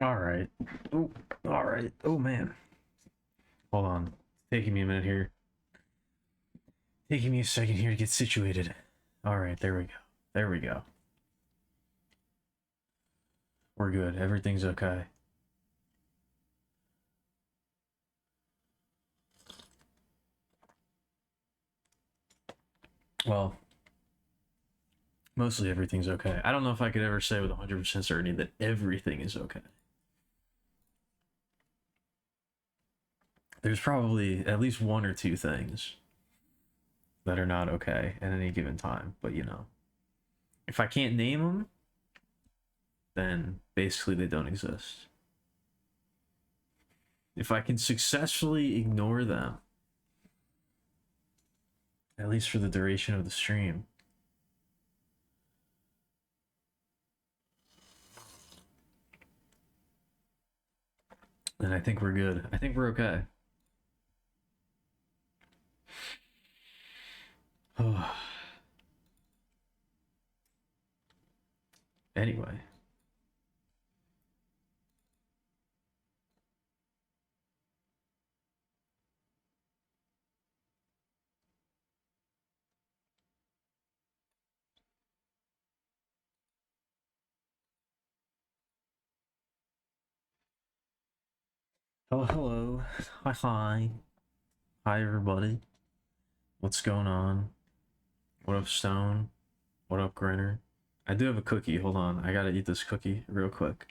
All right. Oh, all right. Oh man. Hold on. It's taking me a minute here. Taking me a second here to get situated. All right, there we go. There we go. We're good. Everything's okay. Well, mostly everything's okay. I don't know if I could ever say with 100% certainty that everything is okay. There's probably at least one or two things that are not okay at any given time, but if I can't name them, then basically they don't exist. If I can successfully ignore them, at least for the duration of the stream, then I think we're good. I think we're okay. Anyway. Oh, hello. Hi, hi. Hi, everybody. What's going on? What up, Stone? What up, Grinner? I do have a cookie. Hold on. I gotta eat this cookie real quick.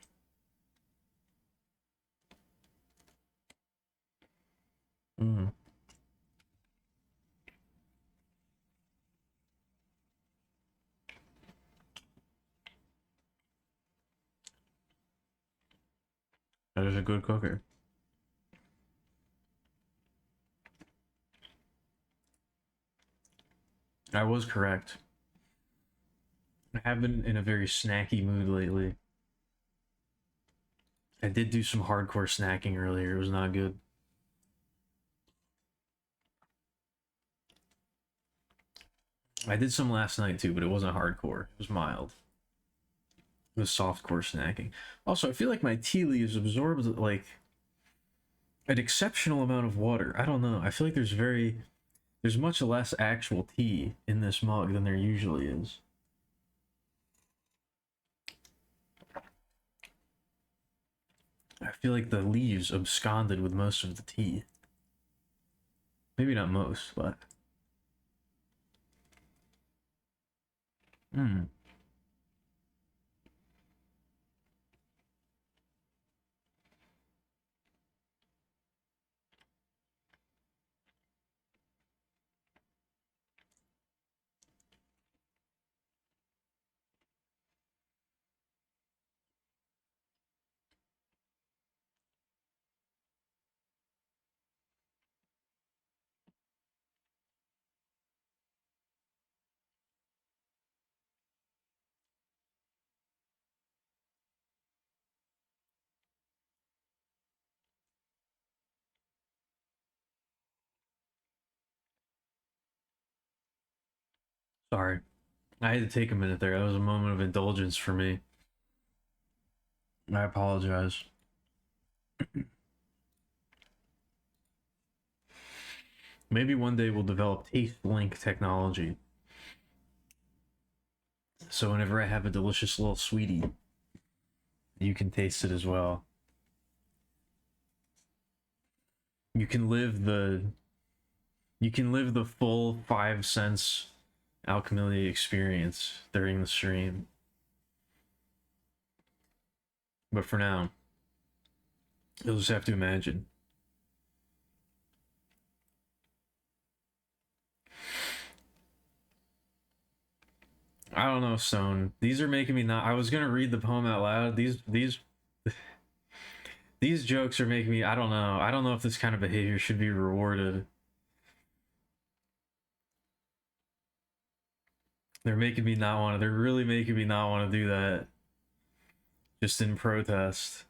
Mm. That is a good cookie. I was correct. I have been in a very snacky mood lately. I did do some hardcore snacking earlier. It was not good. I did some last night too, but it wasn't hardcore. It was mild. It was softcore snacking. Also, I feel like my tea leaves absorbed like an exceptional amount of water. I don't know. I feel like there's much less actual tea in this mug than there usually is. I feel like the leaves absconded with most of the tea. Maybe not most, but hmm. Sorry. I had to take a minute there. That was a moment of indulgence for me. I apologize. Maybe one day we'll develop taste link technology. So whenever I have a delicious little sweetie, you can taste it as well. You can live the full 5 cents Alkemilia experience during the stream. But for now, you'll just have to imagine. I don't know, Stone. These are making me not. I was gonna read the poem out loud. These jokes are making me. I don't know. I don't know if this kind of behavior should be rewarded. They're making me not want to. They're really making me not want to do that. Just in protest.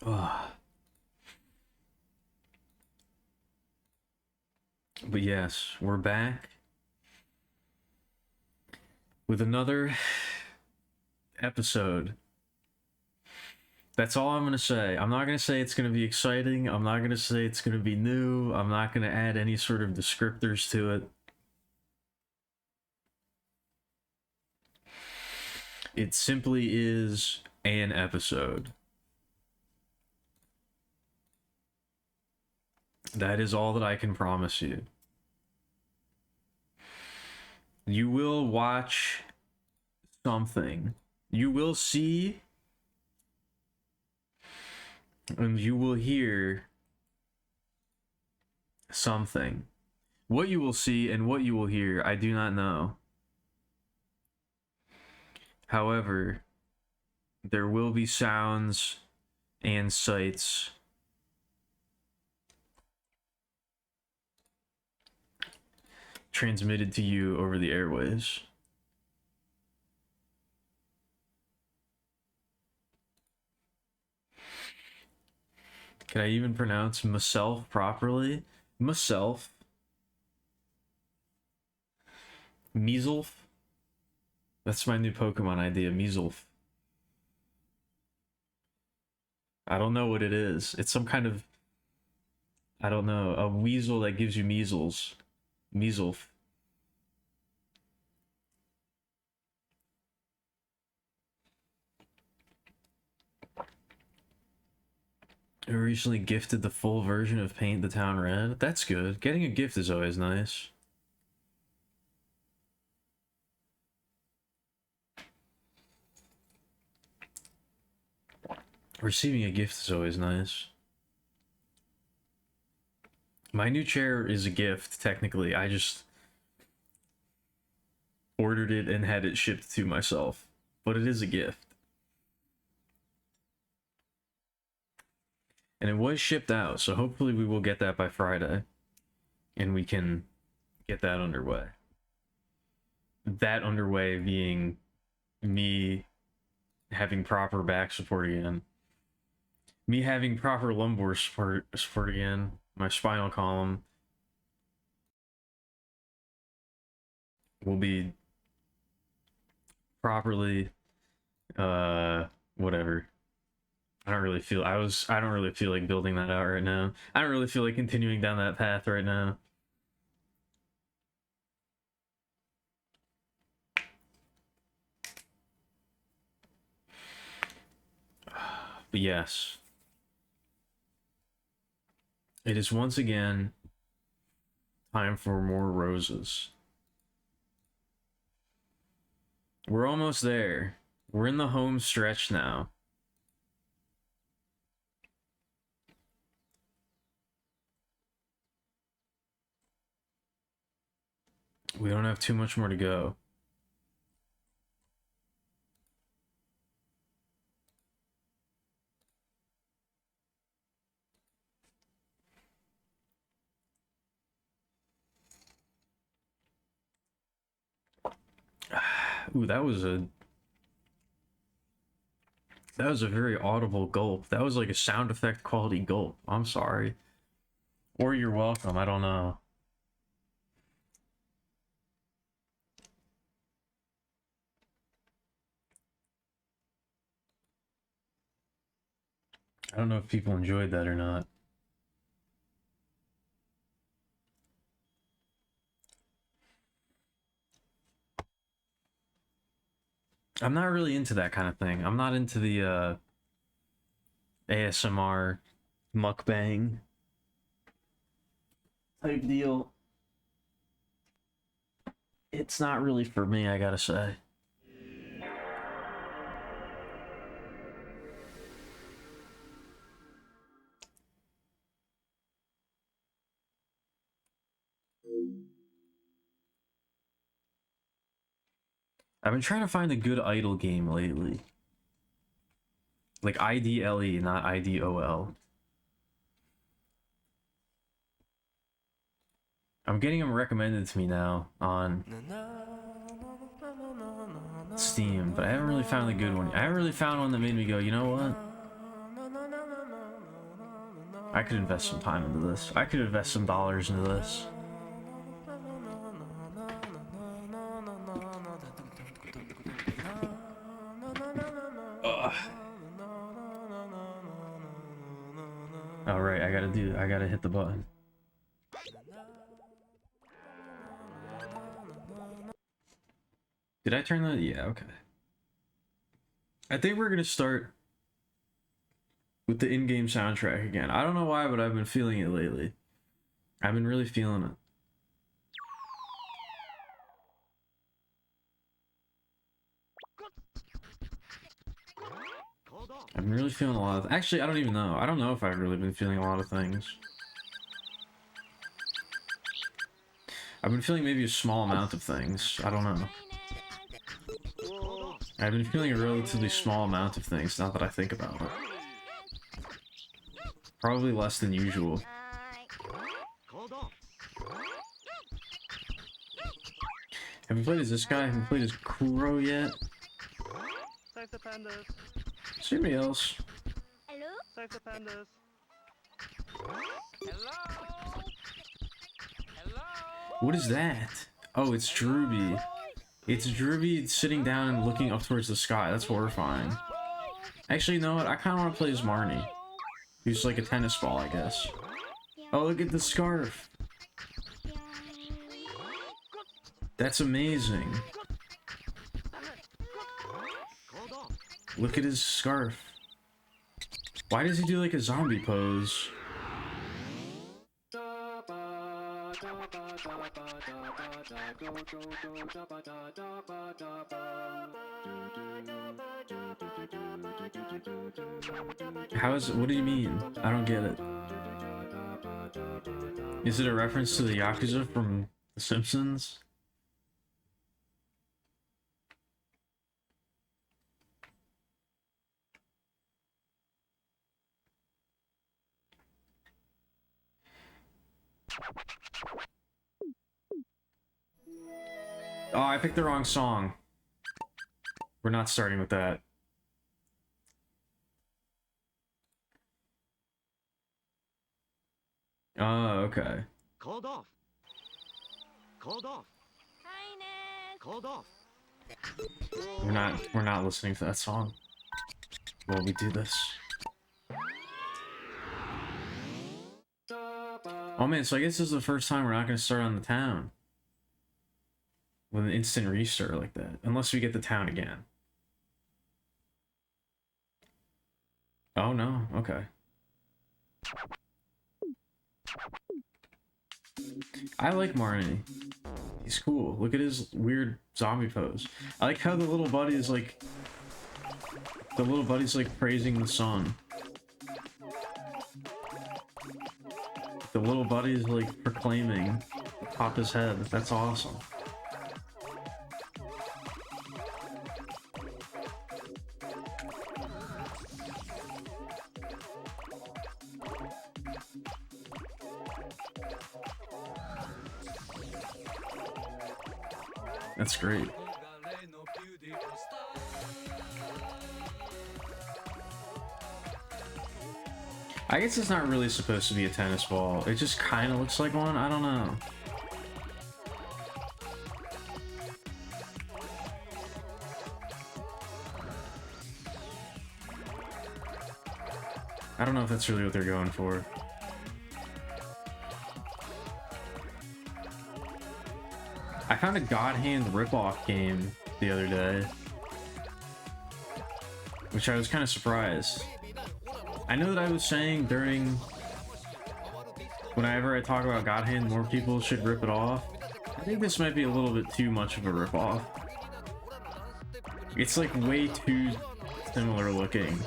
Ugh. But yes, we're back with another episode. That's all I'm going to say. I'm not going to say it's going to be exciting. I'm not going to say it's going to be new. I'm not going to add any sort of descriptors to it. It simply is an episode. That is all that I can promise you. You will watch something. You will see and you will hear something. What you will see and what you will hear, I do not know. However, there will be sounds and sights transmitted to you over the airways. Can I even pronounce myself properly? Myself. Meaself. That's my new Pokemon idea, Meaself. I don't know what it is. It's some kind of, I don't know, a weasel that gives you measles. Meaself. I recently gifted the full version of Paint the Town Red. That's good. Getting a gift is always nice. Receiving a gift is always nice. My new chair is a gift, technically. I just ordered it and had it shipped to myself. But it is a gift. And it was shipped out, so hopefully we will get that by Friday. And we can get that underway. That underway being me having proper back support again. Me having proper lumbar support again. My spinal column will be properly whatever. I don't really feel like building that out right now. I don't really feel like continuing down that path right now. But yes. It is once again time for more roses. We're almost there. We're in the home stretch now. We don't have too much more to go. Ooh, that was a very audible gulp. That was like a sound effect quality gulp. I'm sorry. Or you're welcome. I don't know. I don't know if people enjoyed that or not. I'm not really into that kind of thing. I'm not into the ASMR mukbang type deal. It's not really for me, I gotta say. I've been trying to find a good idle game lately. Like IDLE, not IDOL. I'm getting them recommended to me now on Steam, but I haven't really found a good one. I haven't really found one that made me go, you know what? I could invest some time into this. I could invest some dollars into this. All right, I gotta hit the button. Did I turn that? Yeah, okay. I think we're gonna start with the in-game soundtrack again. I don't know why, but I've been feeling it lately. I've been really feeling it. I've been really feeling a lot of... Actually, I don't even know. I don't know if I've really been feeling a lot of things. I've been feeling maybe a small amount of things. I don't know. I've been feeling a relatively small amount of things, now that I think about it. Probably less than usual. Have you played as this guy? Have you played as Kuro yet? Save the pandas. Is there anybody else? Hello? Save the pandas. Hello? Hello? What is that? Oh, it's Druby. It's Druby sitting down and looking up towards the sky. That's horrifying. Actually, you know what? I kind of want to play as Marnie. Who's like a tennis ball, I guess. Oh, look at the scarf. That's amazing. Look at his scarf. Why does he do like a zombie pose? How is it? What do you mean? I don't get it. Is it a reference to the Yakuza from The Simpsons? Oh, I picked the wrong song. We're not starting with that. Oh, okay. Called off. Called off. Called off. We're not listening to that song while we do this. Oh man, so I guess this is the first time we're not gonna start on the town. With an instant restart like that. Unless we get the town again. Oh no, okay. I like Marnie. He's cool. Look at his weird zombie pose. I like how the little buddy is like... The little buddy's like praising the sun. The little buddy's like proclaiming atop his head. That's awesome. That's great. I guess it's not really supposed to be a tennis ball. It just kind of looks like one. I don't know. I don't know if that's really what they're going for. I found a God Hand ripoff game the other day, which I was kind of surprised. I know that I was saying during, whenever I talk about God Hand, more people should rip it off. I think this might be a little bit too much of a ripoff. It's like way too similar looking.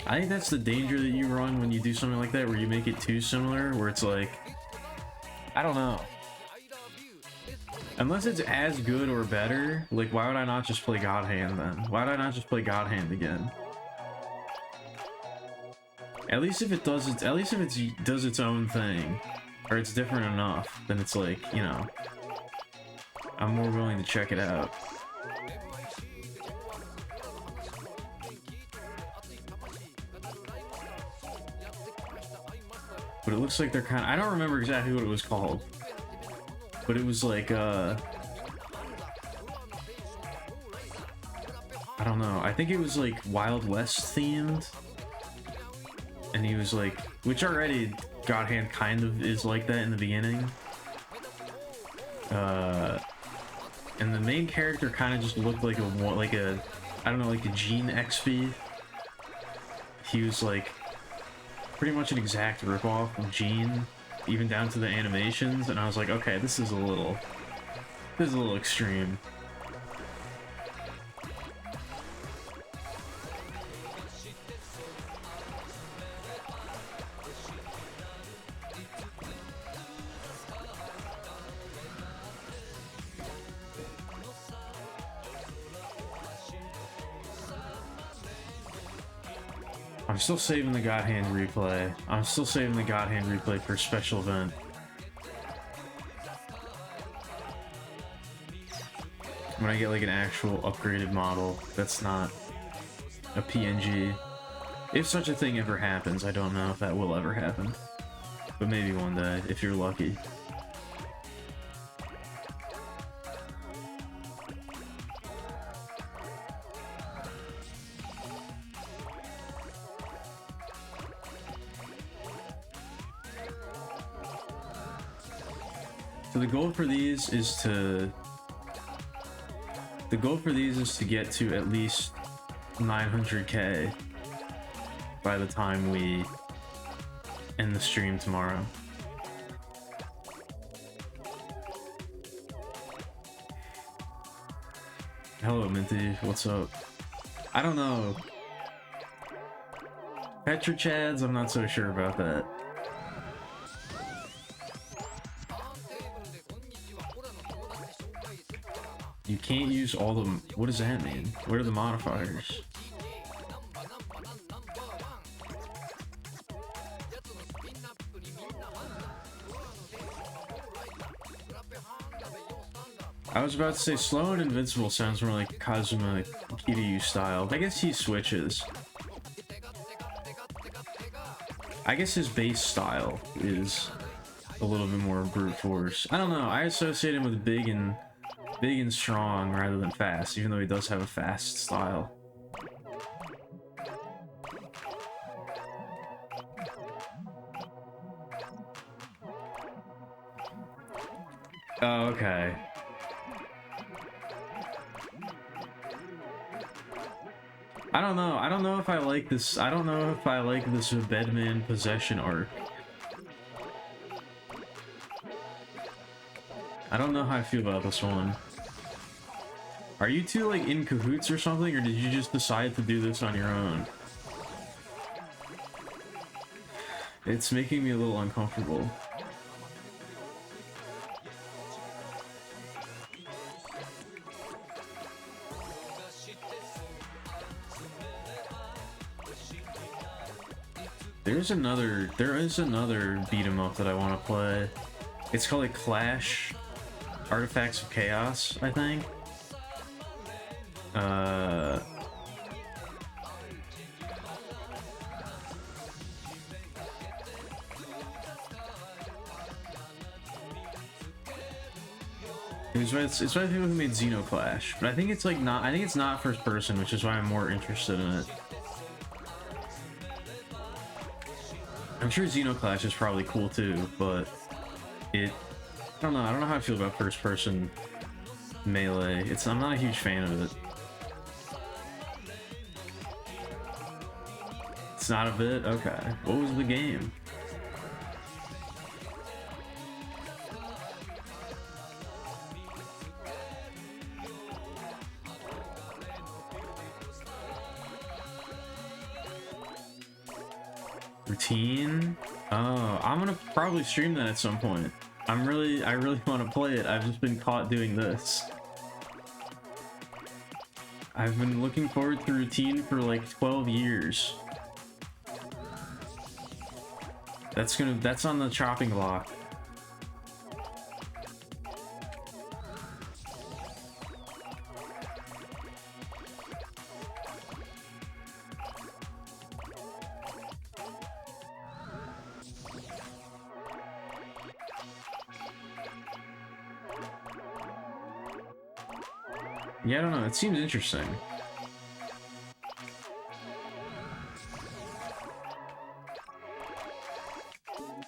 I think that's the danger that you run when you do something like that, where you make it too similar, where it's like, I don't know. Unless it's as good or better, like why would I not just play God Hand then? Why would I not just play God Hand again? At least if it does its, at least if it does its own thing, or it's different enough, then it's like, you know, I'm more willing to check it out. But it looks like they're kind of... I don't remember exactly what it was called. but it was like I don't know, I think it was like Wild West themed, and he was like, which already God Hand kind of is like that in the beginning, and the main character kind of just looked like a I don't know, like a Gene XP. He was like pretty much an exact ripoff of Gene, even down to the animations, and I was like, okay, this is a little extreme. I'm still saving the God Hand replay. I'm still saving the God Hand replay for a special event. When I get like an actual upgraded model that's not a PNG. If such a thing ever happens, I don't know if that will ever happen. But maybe one day, if you're lucky. So the goal for these is to get to at least 900k by the time we end the stream tomorrow. Hello, Minty. What's up? I don't know. Petra Chads, I'm not so sure about that. You can't use all the... What does that mean? What are the modifiers? I was about to say slow and invincible sounds more like Kazuma Kiryu style. I guess he switches. I guess his base style is a little bit more brute force. I don't know. I associate him with big and strong rather than fast, even though he does have a fast style. Oh, okay. I don't know. I don't know if I like this. I don't know if I like this Bedman possession arc. I don't know how I feel about this one. Are you two like in cahoots or something, or did you just decide to do this on your own? It's making me a little uncomfortable. There is another beat 'em up that I want to play. It's called like Clash Artifacts of Chaos, I think. It's by the people who made Xenoclash, but I think it's like not. I think it's not first person, which is why I'm more interested in it. I'm sure Xenoclash is probably cool too, but I don't know. I don't know how I feel about first person melee. I'm not a huge fan of it. It's not a bit? Okay. What was the game? Routine? Oh, I'm gonna probably stream that at some point. I really want to play it. I've just been caught doing this. I've been looking forward to Routine for like 12 years. That's on the chopping block. Yeah, I don't know. It seems interesting.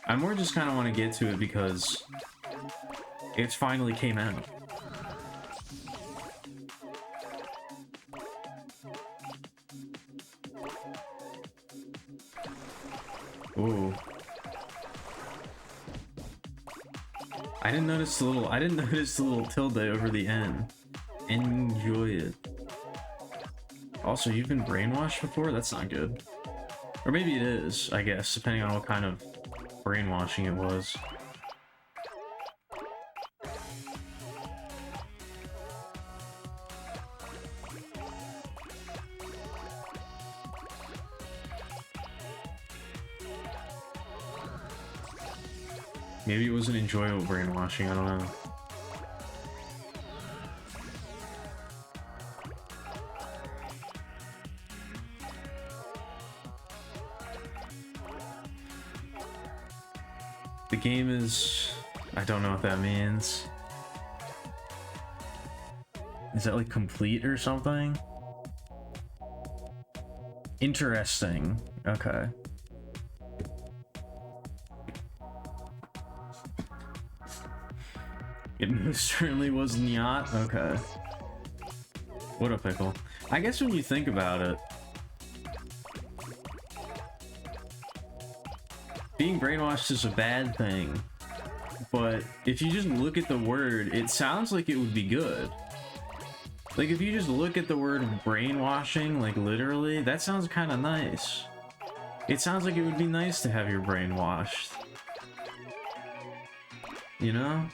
I more just kind of want to get to it because it finally came out. Ooh. I didn't notice the little tilde over the N. Enjoy it. Also, you've been brainwashed before? That's not good. Or maybe it is, I guess, depending on what kind of brainwashing it was. Maybe it wasn't enjoyable brainwashing, I don't know. The game is... I don't know what that means. Is that like complete or something? Interesting. Okay. It most certainly was not. Okay. What a pickle. I guess when you think about it, being brainwashed is a bad thing, but if you just look at the word, it sounds like it would be good. Like, if you just look at the word brainwashing, like, literally, that sounds kind of nice. It sounds like it would be nice to have your brain washed. You know?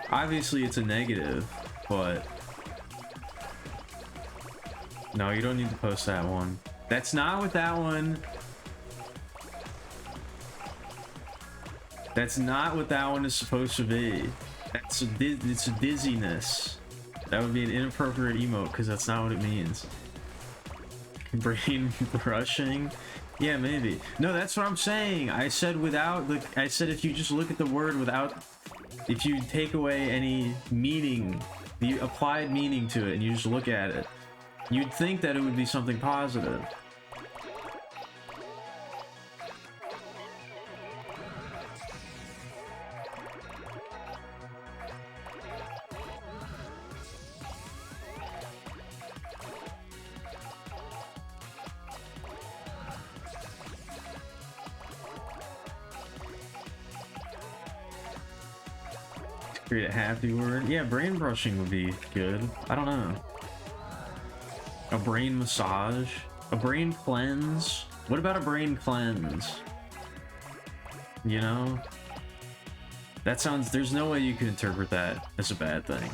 Obviously, it's a negative, but... No, you don't need to post that one. That's not what that one... That's not what that one is supposed to be. It's a dizziness. That would be an inappropriate emote, because that's not what it means. Brain brushing? Yeah, maybe. No, that's what I'm saying. I said without... I said if you just look at the word without... If you take away any meaning, the applied meaning to it, and you just look at it, you'd think that it would be something positive. Create a happy word. Yeah, brain brushing would be good. I don't know. A brain massage? A brain cleanse? What about a brain cleanse? You know? That sounds... There's no way you can interpret that as a bad thing.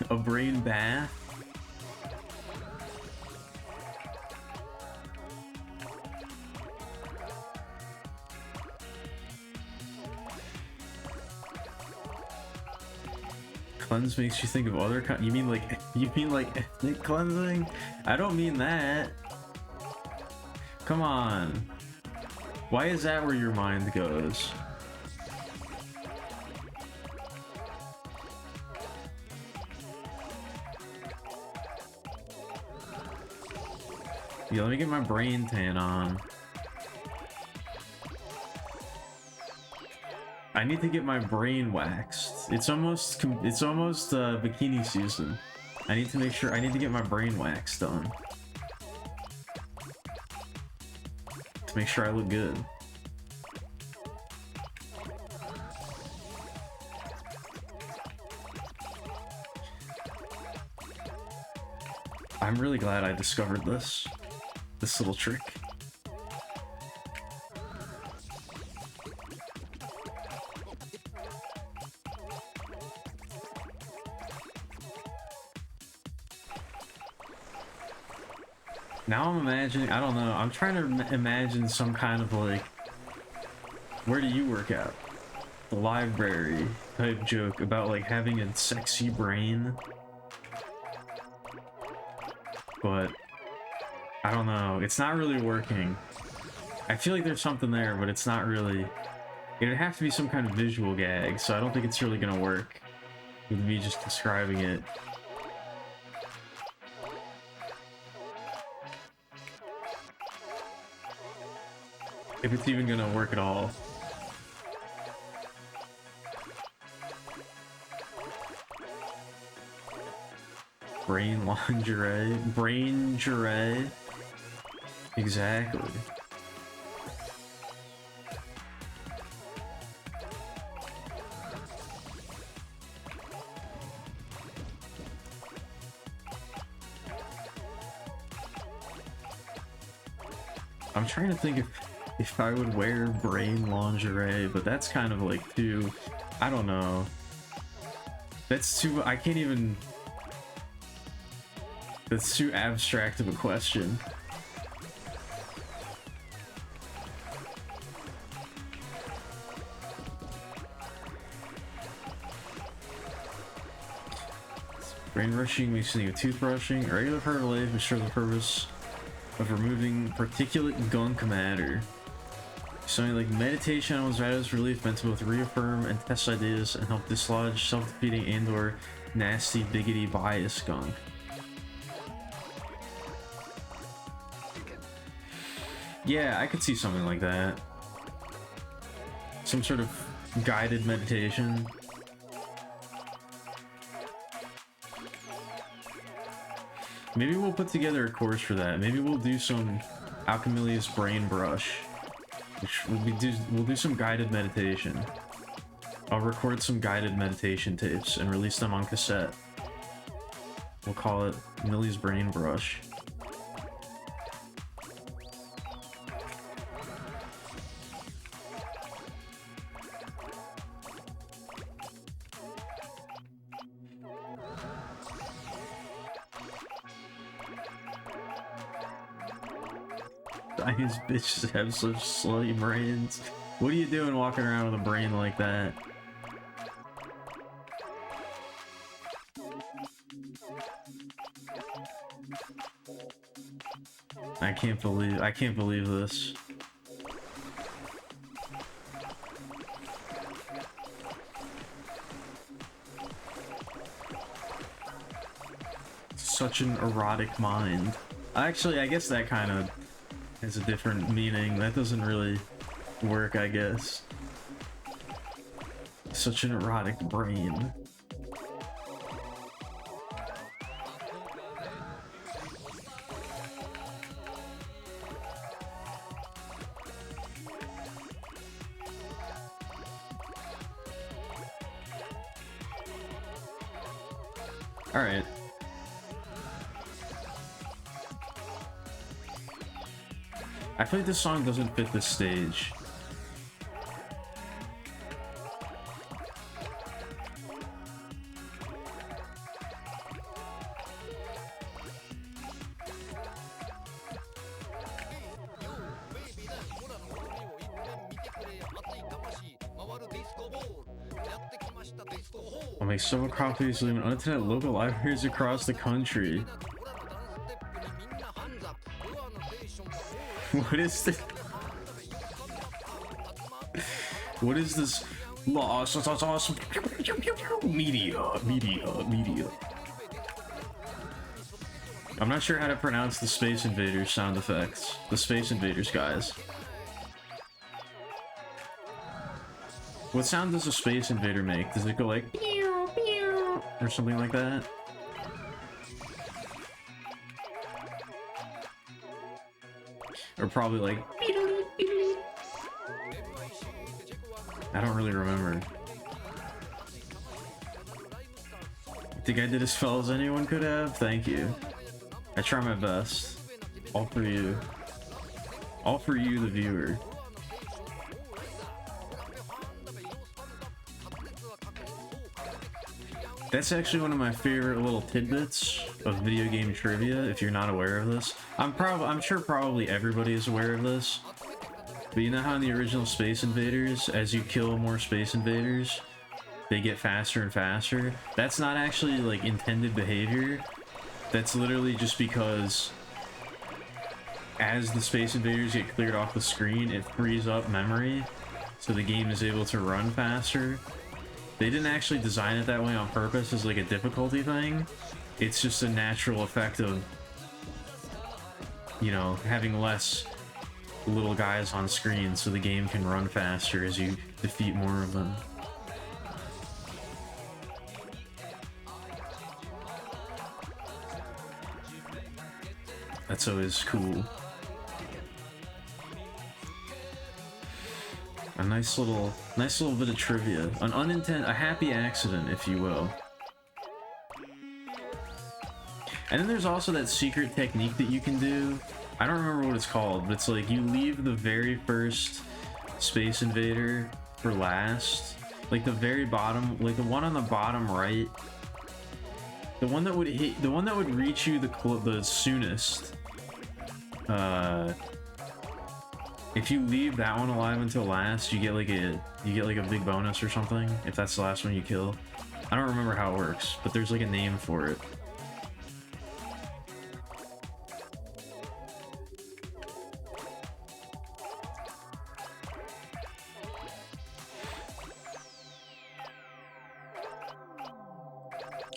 A brain bath? Cleanse makes you think of other you mean like ethnic cleansing? I don't mean that. Come on. Why is that where your mind goes? Yeah, let me get my brain tan on. I need to get my brain waxed. It's almost bikini season. I need to get my brain wax done. To make sure I look good. I'm really glad I discovered this little trick. Now I'm imagining, I don't know, I'm trying to imagine some kind of like, where do you work out? The library type joke about like having a sexy brain. But I don't know. It's not really working. I feel like there's something there, but it's not really... It'd have to be some kind of visual gag, so I don't think it's really gonna work with me just describing it. If it's even gonna work at all. Brain lingerie. Brain jure. Exactly. I'm trying to think if I would wear brain lingerie, but that's kind of like too, I don't know. That's too, I can't even, that's too abstract of a question. Brain brushing makes you think of toothbrushing. A regular part of life is for the purpose of removing particulate gunk matter. Something like meditation on one's values relief meant to both reaffirm and test ideas and help dislodge self-defeating and/or nasty biggity bias gunk. Yeah, I could see something like that. Some sort of guided meditation. Maybe we'll put together a course for that. Maybe we'll do some Alkemilia's brain brush, which we'll do some guided meditation. I'll record some guided meditation tapes and release them on cassette. We'll call it Millie's brain brush. These bitches have such slutty brains. What are you doing walking around with a brain like that? I can't believe this. Such an erotic mind. Actually, I guess that kind of has a different meaning. That doesn't really work, I guess. Such an erotic brain. All right. I feel like this song doesn't fit this stage. I'll make several copies leaving unattended at local libraries across the country. What is this? What is this? Awesome. Media. I'm not sure how to pronounce the Space Invaders sound effects. The Space Invaders guys. What sound does a Space Invader make? Does it go like pew, pew, or something like that? Or probably like I don't really remember. Think I did as well as anyone could have? Thank you. I try my best. All for you. All for you, the viewer. That's actually one of my favorite little tidbits of video game trivia, if you're not aware of this. I'm sure probably everybody is aware of this. But you know how in the original Space Invaders, as you kill more Space Invaders, they get faster and faster? That's not actually like intended behavior. That's literally just because as the Space Invaders get cleared off the screen, it frees up memory, so the game is able to run faster. They didn't actually design it that way on purpose as like a difficulty thing. It's just a natural effect of, you know, having less little guys on screen so the game can run faster as you defeat more of them. That's always cool. A nice little bit of trivia. A happy accident, if you will. And then there's also that secret technique that you can do. I don't remember what it's called, but it's like you leave the very first Space Invader for last. Like the very bottom, like the one on the bottom right. The one that would reach you the soonest. If you leave that one alive until last, you get like a big bonus or something if that's the last one you kill. I don't remember how it works, but there's like a name for it.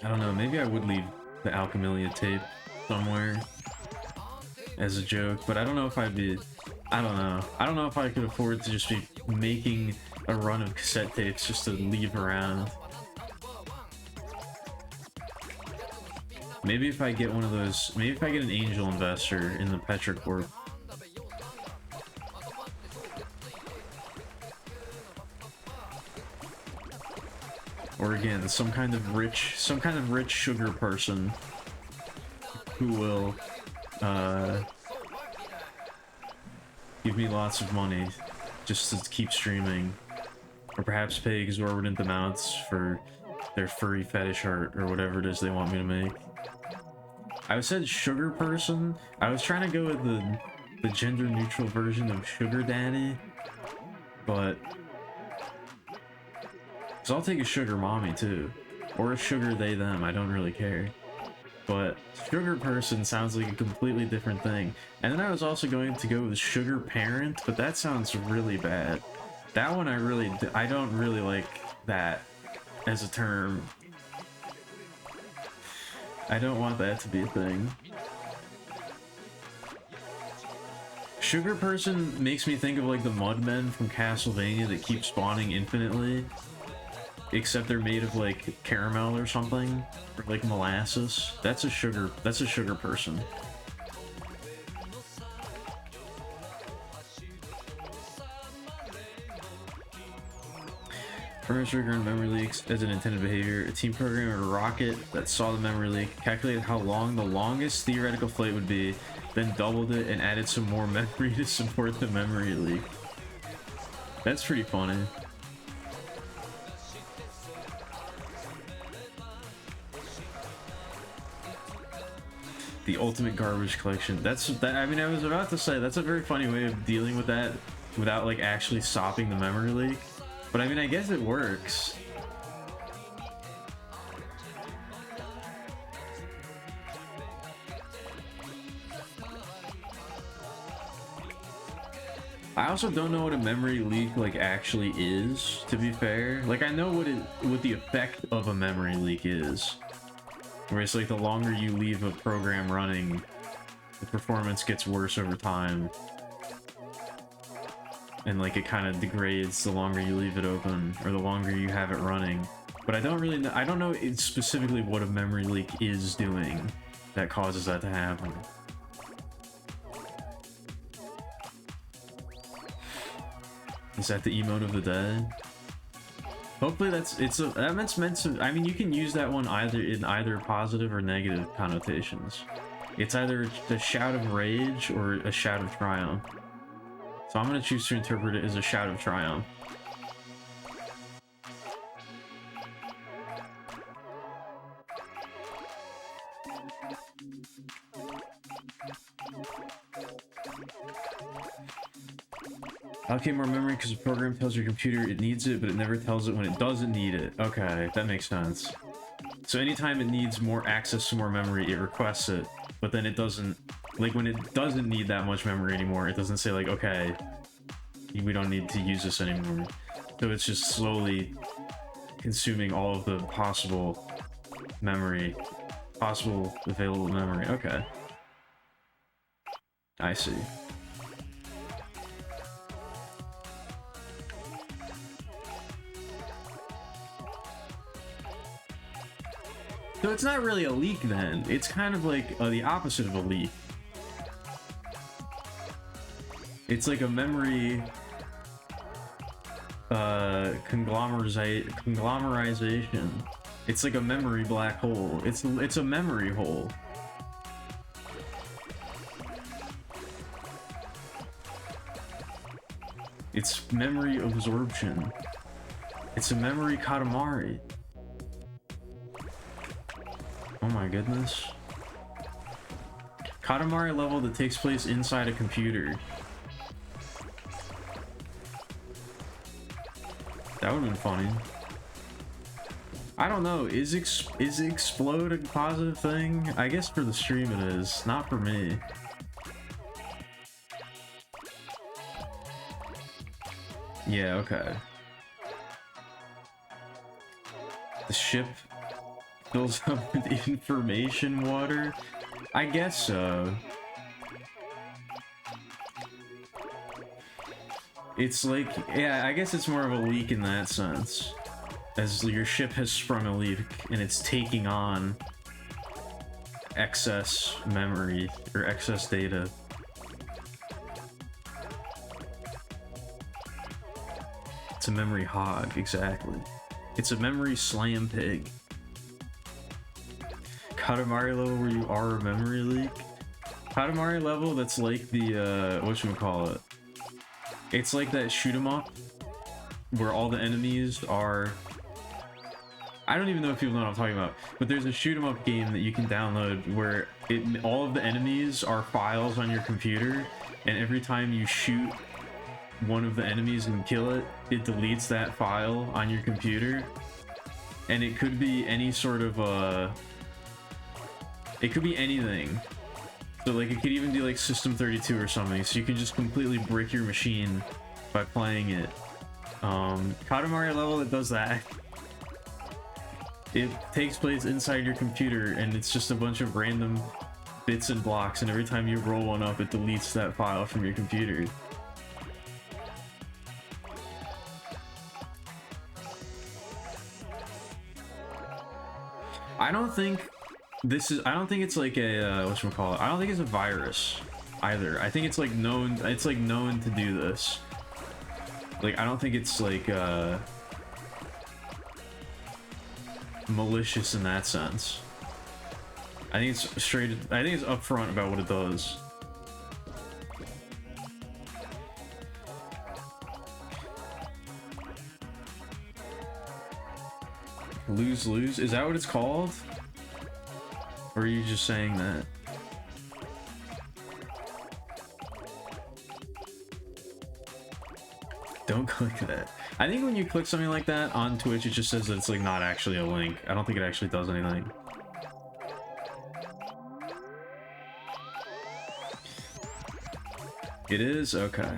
I don't know, maybe I would leave the Alkemilia tape somewhere as a joke, but I don't know if I'd be... I don't know. I don't know if I could afford to just be making a run of cassette tapes just to leave around. Maybe if I get one of those... Maybe if I get an angel investor in the Petricorp. Or again, some kind of rich sugar person who will give me lots of money just to keep streaming, or perhaps pay exorbitant amounts for their furry fetish art or whatever it is they want me to make. I said sugar person. I was trying to go with the gender neutral version of sugar daddy, but so I'll take a sugar mommy too, or a sugar they them. I don't really care. But sugar person sounds like a completely different thing. And then I was also going to go with sugar parent, but that sounds really bad. That one I don't really like that as a term. I don't want that to be a thing. Sugar person makes me think of like the mudmen from Castlevania that keep spawning infinitely. Except they're made of like caramel or something, or like molasses. That's a sugar person. First trigger on memory leaks as an intended behavior. A team programmer at a rocket that saw the memory leak, calculated how long the longest theoretical flight would be, then doubled it and added some more memory to support the memory leak. That's pretty funny. The ultimate garbage collection. I mean, I was about to say that's a very funny way of dealing with that without like actually stopping the memory leak. But I mean, I guess it works. I also don't know what a memory leak like actually is, to be fair. Like I know what the effect of a memory leak is. Where it's like the longer you leave a program running, the performance gets worse over time. And like it kind of degrades the longer you leave it open, or the longer you have it running. But I don't really know, I don't know specifically what a memory leak is doing that causes that to happen. Is that the emote of the day? Hopefully that's meant to. I mean, you can use that one in either positive or negative connotations. It's either a shout of rage or a shout of triumph. So I'm gonna choose to interpret it as a shout of triumph. Allocate more memory because the program tells your computer it needs it, but it never tells it when it doesn't need it. Okay, that makes sense. So anytime it needs more access to more memory, it requests it, but then it doesn't Like when it doesn't need that much memory anymore, it doesn't say like, okay, we don't need to use this anymore. So it's just slowly consuming all of the possible memory, possible available memory. Okay. I see. So it's not really a leak then. It's kind of like the opposite of a leak. It's like a memory conglomerization. It's like a memory black hole. It's a memory hole. It's memory absorption. It's a memory Katamari. Oh my goodness. Katamari level that takes place inside a computer. That would've been funny. I don't know, is explode a positive thing? I guess for the stream it is, not for me. Yeah, okay. The ship fills up with information water? I guess so. It's like, yeah, I guess it's more of a leak in that sense. As your ship has sprung a leak and it's taking on excess memory or excess data. It's a memory hog, exactly. It's a memory slam pig. Katamari level where you are a memory leak? Katamari level that's like the, whatchamacallit? It's like that shoot 'em up where all the enemies are... I don't even know if people know what I'm talking about, but there's a shoot 'em up game that you can download where all of the enemies are files on your computer, and every time you shoot one of the enemies and kill it, it deletes that file on your computer. And it could be any sort of it could be anything. So like it could even be like System 32 or something, so you can just completely brick your machine by playing it. Katamari level that does that. It takes place inside your computer and it's just a bunch of random bits and blocks, and every time you roll one up it deletes that file from your computer. I don't think it's like a whatchamacallit, I don't think it's a virus either. I think it's like known to do this. Like I don't think it's like malicious in that sense. I think it's upfront about what it does. Lose? Is that what it's called? Or are you just saying that? Don't click that. I think when you click something like that on Twitch, it just says that it's like not actually a link. I don't think it actually does anything. It is? Okay.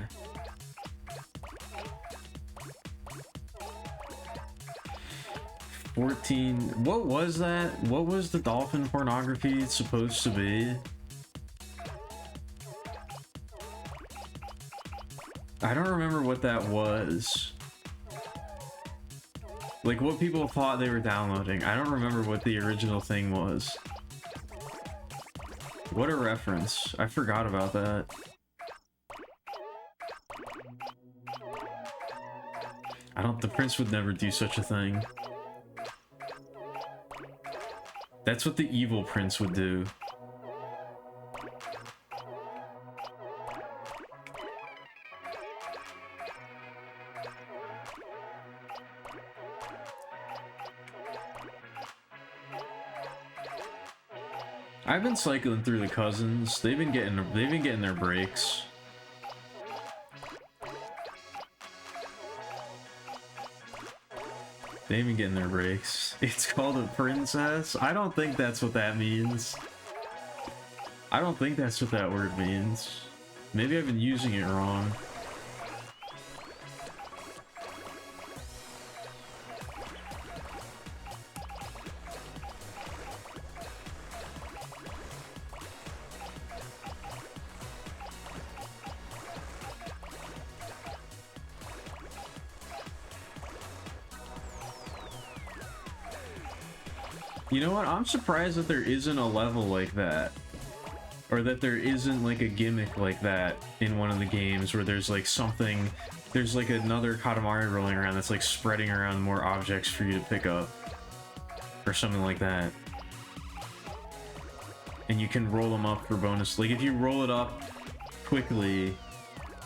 What was that? What was the dolphin pornography supposed to be? I don't remember what that was. Like what people thought they were downloading. I don't remember what the original thing was. What a reference. I forgot about that. The prince would never do such a thing. That's what the evil prince would do. I've been cycling through the cousins. They've been getting their breaks. They've been getting their breaks. It's called a princess? I don't think that's what that means. I don't think that's what that word means. Maybe I've been using it wrong. You know what? I'm surprised that there isn't a level like that. Or that there isn't like a gimmick like that in one of the games where there's like something, there's like another Katamari rolling around that's like spreading around more objects for you to pick up. Or something like that. And you can roll them up for bonus. Like if you roll it up quickly,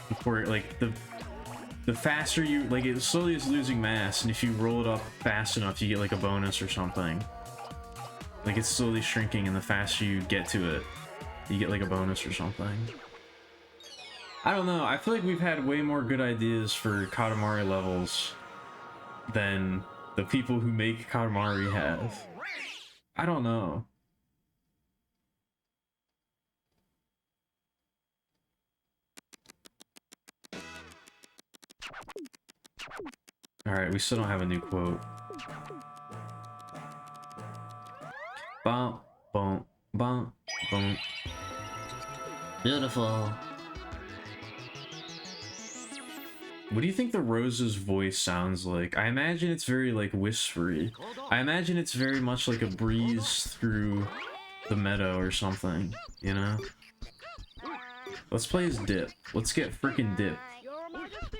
before like the faster you, like it slowly is losing mass, and if you roll it up fast enough you get like a bonus or something. Like it's slowly shrinking, and the faster you get to it, you get like a bonus or something. I don't know, I feel like we've had way more good ideas for Katamari levels than the people who make Katamari have. I don't know. Alright, we still don't have a new quote. Bum, bum, bum, bum. Beautiful. What do you think the Rose's voice sounds like? I imagine it's very like whispery. I imagine it's very much like a breeze through the meadow or something, you know? Let's play as Dip. Let's get freaking Dip. Your Majesty?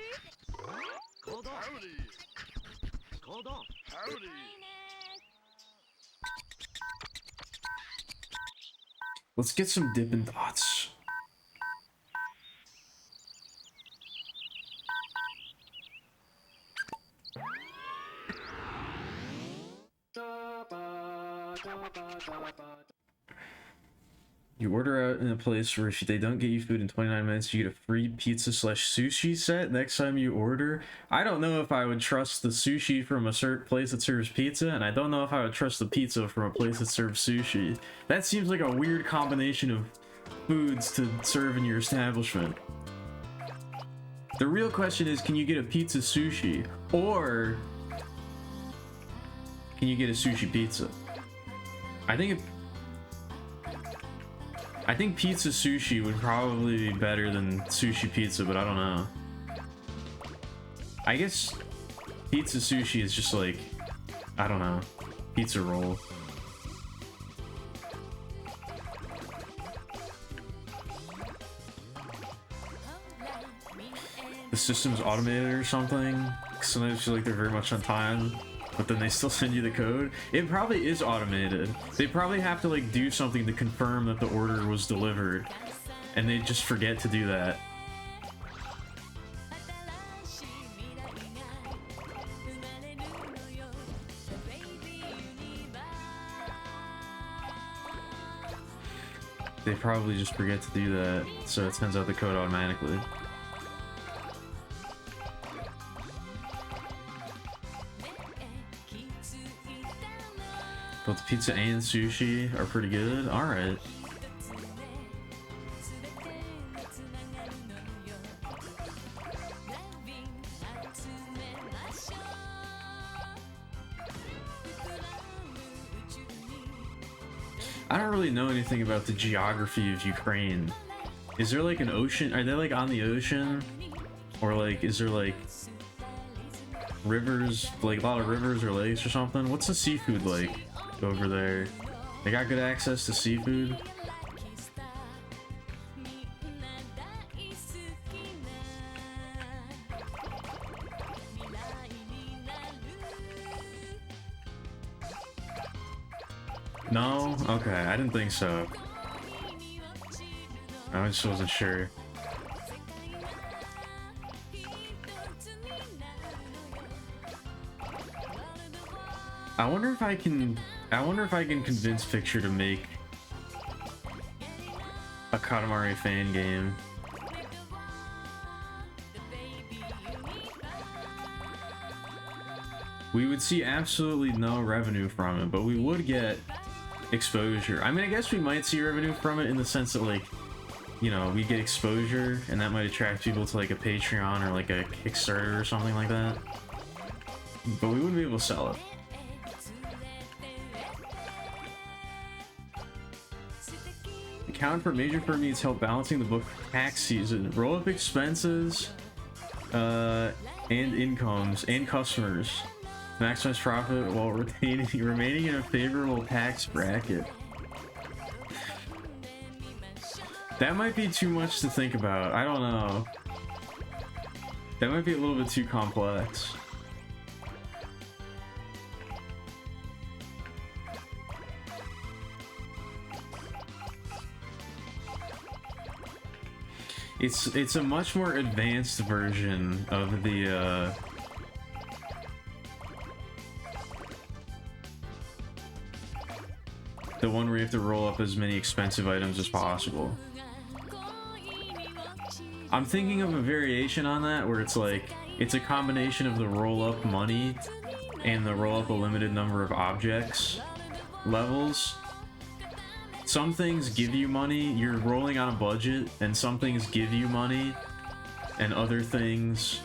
Called off. Called off. Let's get some Dippin' Dots. You order out in a place where if they don't get you food in 29 minutes, you get a free pizza / sushi set next time you order. I don't know if I would trust the sushi from a certain place that serves pizza, and I don't know if I would trust the pizza from a place that serves sushi. That seems like a weird combination of foods to serve in your establishment. The real question is, can you get a pizza sushi, or can you get a sushi pizza? I think pizza sushi would probably be better than sushi pizza, but I don't know. I guess pizza sushi is just like, I don't know, pizza roll. The system's automated or something. Sometimes I feel like they're very much on time, but then they still send you the code. It probably is automated. They probably have to like do something to confirm that the order was delivered, and they just forget to do that. They probably just forget to do that, so it sends out the code automatically. Both pizza and sushi are pretty good. Alright. I don't really know anything about the geography of Ukraine. Is there like an ocean? Are they like on the ocean? Or like, is there like rivers, like a lot of rivers or lakes or something? What's the seafood like over there? They got good access to seafood? No? Okay, I didn't think so. I just wasn't sure. I wonder if I can convince Picture to make a Katamari fan game. We would see absolutely no revenue from it, but we would get exposure. I mean, I guess we might see revenue from it in the sense that, like, you know, we get exposure and that might attract people to like a Patreon or like a Kickstarter or something like that. But we wouldn't be able to sell it. Account for major firm needs help balancing the book tax season. Roll up expenses and incomes and customers. Maximize profit while remaining in a favorable tax bracket. That might be too much to think about. I don't know. That might be a little bit too complex. It's a much more advanced version of the one where you have to roll up as many expensive items as possible. I'm thinking of a variation on that where it's like, it's a combination of the roll up money and the roll up a limited number of objects levels. Some things give you money, you're rolling on a budget, and some things give you money, and other things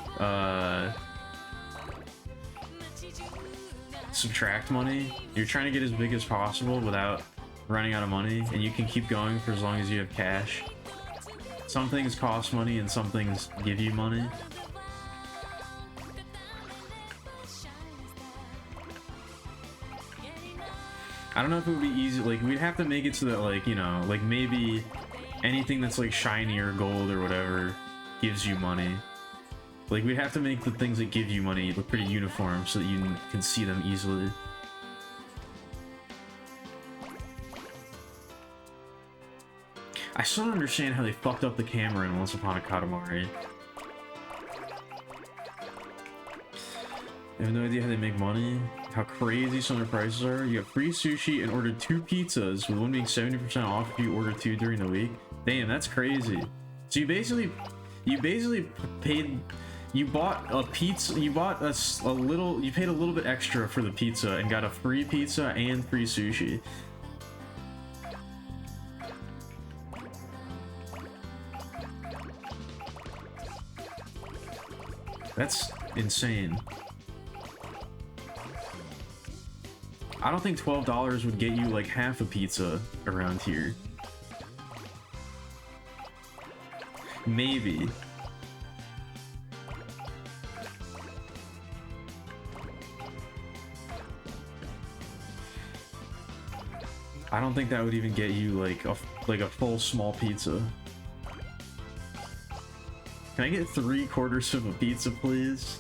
subtract money. You're trying to get as big as possible without running out of money, and you can keep going for as long as you have cash. Some things cost money and some things give you money. I don't know if it would be easy, like, we'd have to make it so that, like, you know, like, maybe anything that's, like, shiny or gold or whatever gives you money. Like, we'd have to make the things that give you money look pretty uniform so that you can see them easily. I still don't understand how they fucked up the camera in Once Upon a Katamari. I have no idea how they make money, how crazy some of their prices are. You have free sushi and ordered 2 pizzas, with one being 70% off if you order 2 during the week. Damn, that's crazy. So you basically paid, you bought a pizza, you bought you paid a little bit extra for the pizza and got a free pizza and free sushi. That's insane. I don't think $12 would get you like half a pizza around here. Maybe. I don't think that would even get you like a full small pizza. Can I get 3/4 of a pizza, please?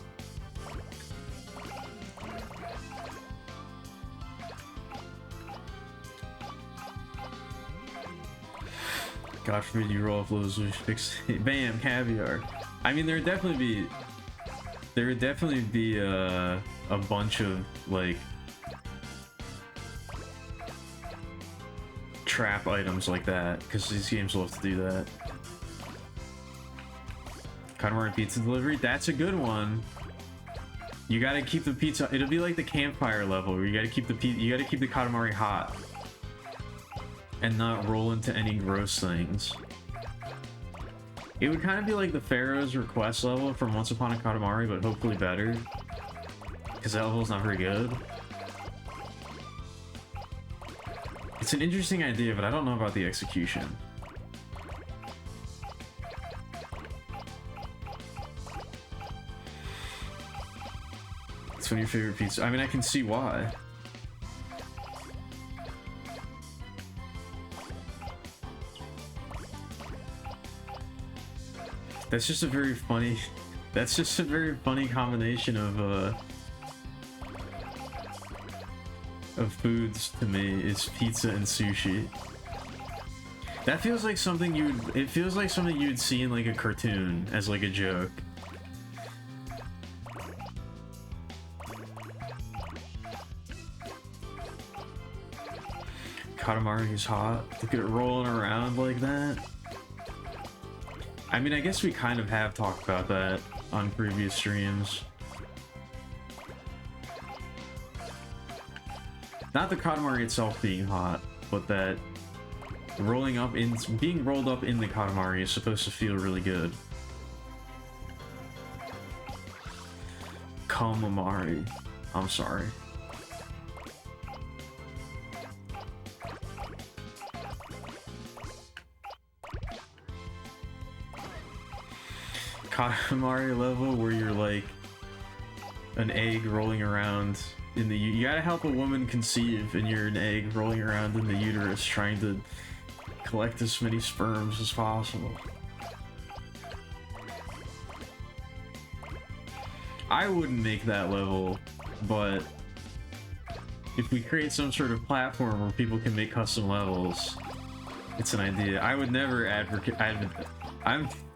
God forbid you roll off loads of fix. Bam, caviar. I mean, there would definitely be a bunch of like trap items like that, because these games love to do that. Katamari pizza delivery, that's a good one. You gotta keep the pizza. It'll be like the campfire level where you gotta keep the Katamari hot and not roll into any gross things. It would kind of be like the Pharaoh's request level from Once Upon a Katamari, but hopefully better, because that level's not very good. It's an interesting idea, but I don't know about the execution. It's one of your favorite pizzas. I mean, I can see why. That's just a very funny. That's just a very funny combination of foods to me. It's pizza and sushi. That feels like something you would. It feels like something you'd see in like a cartoon as like a joke. Katamari's hot. Look at it rolling around like that. I mean, I guess we kind of have talked about that on previous streams. Not the Katamari itself being hot, but that being rolled up in the Katamari is supposed to feel really good. Komamari. I'm sorry. Katamari level where you're like an egg rolling around in the you gotta help a woman conceive and you're an egg rolling around in the uterus trying to collect as many sperms as possible. I wouldn't make that level, but if we create some sort of platform where people can make custom levels, it's an idea. I would never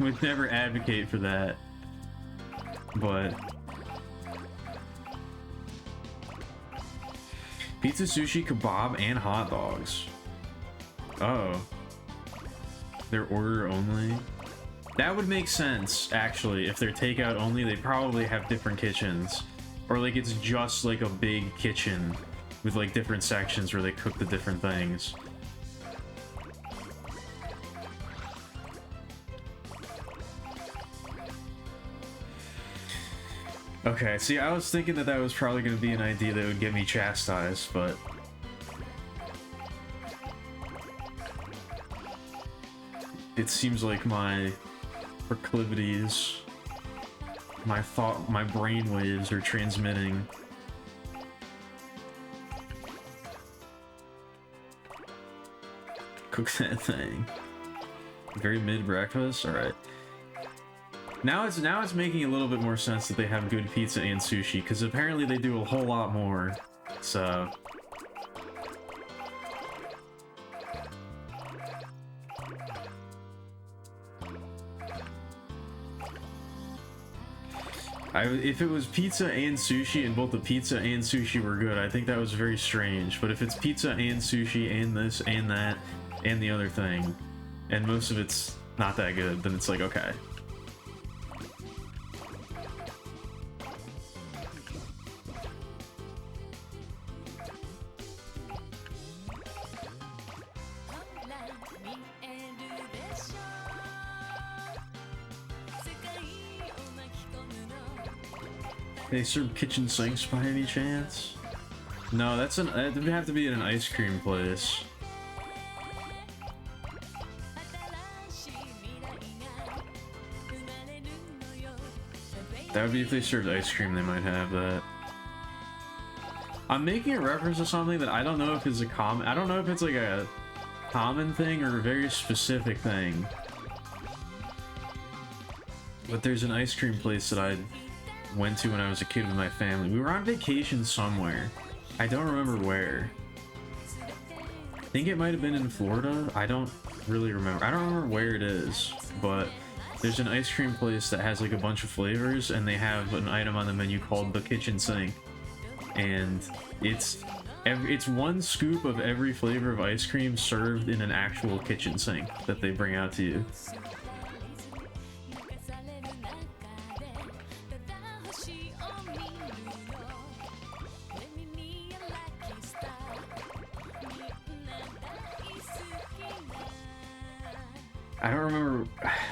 would never advocate for that, but pizza, sushi, kebab, and hot dogs. Oh, they're order only. That would make sense, actually. If they're takeout only, they probably have different kitchens. Or like it's just like a big kitchen with like different sections where they cook the different things. Okay, see, I was thinking that was probably going to be an idea that would get me chastised, but it seems like my proclivities, my brain waves are transmitting. Cook that thing. Very mid-breakfast? Alright. Now it's making a little bit more sense that they have good pizza and sushi, because apparently they do a whole lot more, so... if it was pizza and sushi and both the pizza and sushi were good, I think that was very strange. But if it's pizza and sushi and this and that and the other thing, and most of it's not that good, then it's like, okay. They serve kitchen sinks by any chance? No, that would have to be at an ice cream place. That would be if they served ice cream, they might have that. I'm making a reference to something that I don't know if it's I don't know if it's like a common thing or a very specific thing. But there's an ice cream place that I went to when I was a kid with my family. We were on vacation somewhere. I don't remember where. I think it might have been in Florida. I don't really remember. I don't remember where it is, but there's an ice cream place that has like a bunch of flavors, and they have an item on the menu called the kitchen sink. And it's one scoop of every flavor of ice cream served in an actual kitchen sink that they bring out to you.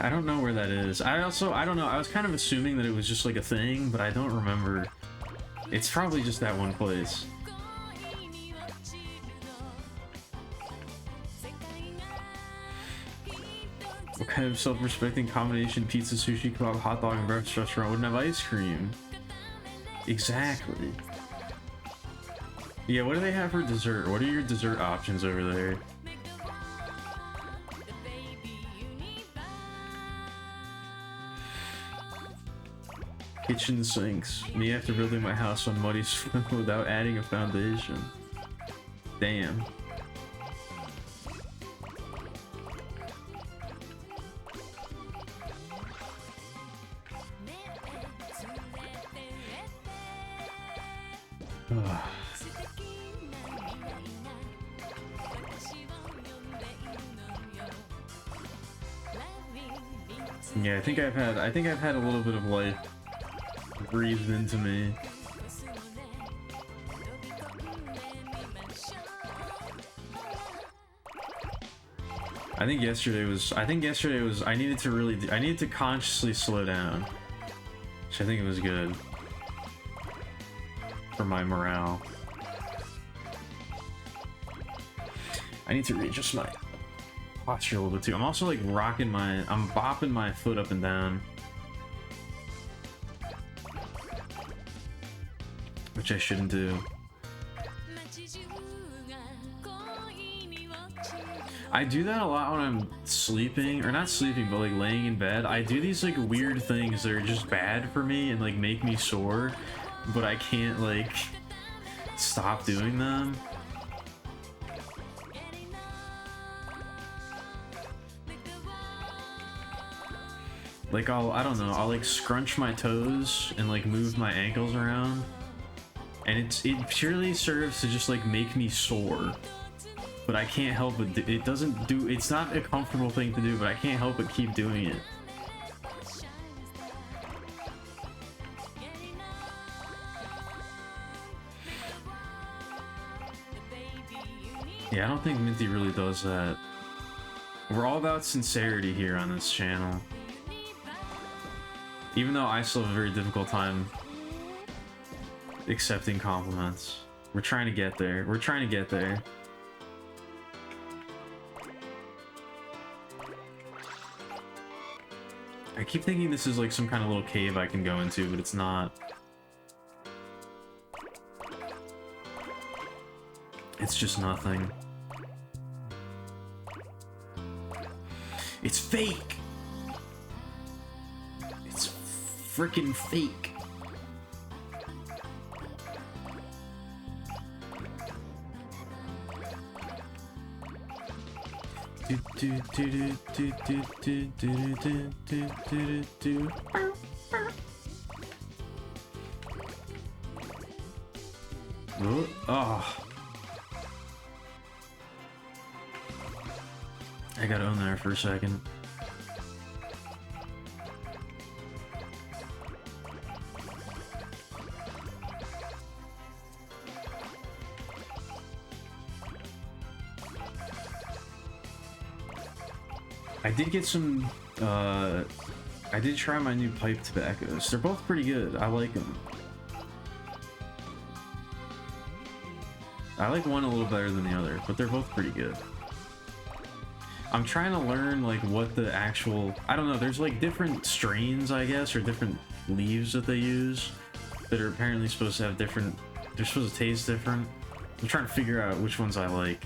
I don't know where that is. I don't know, I was kind of assuming that it was just like a thing, but I don't remember. It's probably just that one place. What kind of self-respecting combination pizza, sushi, kebab, hot dog, and breakfast restaurant wouldn't have ice cream? Exactly. Yeah, what do they have for dessert? What are your dessert options over there? Kitchen sinks. Me after building my house on muddy swim without adding a foundation. Damn. Yeah, I think I've had a little bit of life breathed into me. I think yesterday was I needed to consciously slow down. Which I think it was good for my morale. I need to readjust my posture a little bit too. I'm also like I'm bopping my foot up and down. Which I shouldn't do. I do that a lot when I'm sleeping, or not sleeping, but like laying in bed. I do these like weird things that are just bad for me and like make me sore, but I can't like stop doing them. Like I don't know, I'll like scrunch my toes and like move my ankles around, and it purely serves to just like make me sore. But I can't help it. It's not a comfortable thing to do, but I can't help but keep doing it. Yeah, I don't think Minty really does that. We're all about sincerity here on this channel. Even though I still have a very difficult time accepting compliments. We're trying to get there. We're trying to get there. I keep thinking this is like some kind of little cave I can go into, but it's not. It's just nothing. It's fake! It's freaking fake. Oh. I gotta own there for a second. I did get some, I did try my new pipe tobaccos. They're both pretty good. I like them. I like one a little better than the other, but they're both pretty good. I'm trying to learn, like, what the actual... I don't know, there's, like, different strains, I guess, or different leaves that they use that are apparently supposed to have different... They're supposed to taste different. I'm trying to figure out which ones I like.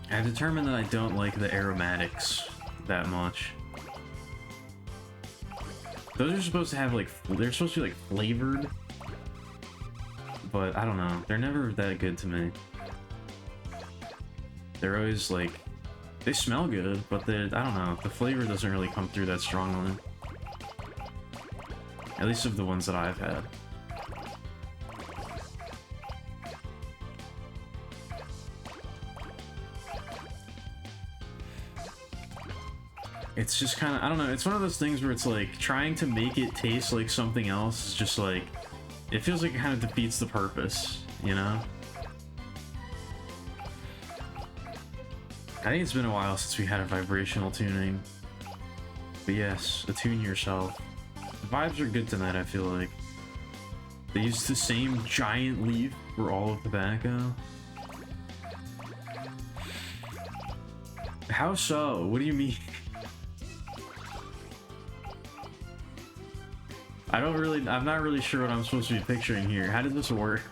I've determined that I don't like the aromatics that much. Those are supposed to have, like, they're supposed to be, like, flavored. But, I don't know. They're never that good to me. They're always, like... They smell good, but I don't know. The flavor doesn't really come through that strongly. At least of the ones that I've had. It's just kind of, I don't know, it's one of those things where it's like, trying to make it taste like something else is just like, it feels like it kind of defeats the purpose, you know? I think it's been a while since we had a vibrational tuning. But yes, attune yourself. The vibes are good tonight, I feel like. They used the same giant leaf for all of tobacco. How so? What do you mean? I'm not really sure what I'm supposed to be picturing here. How did this work?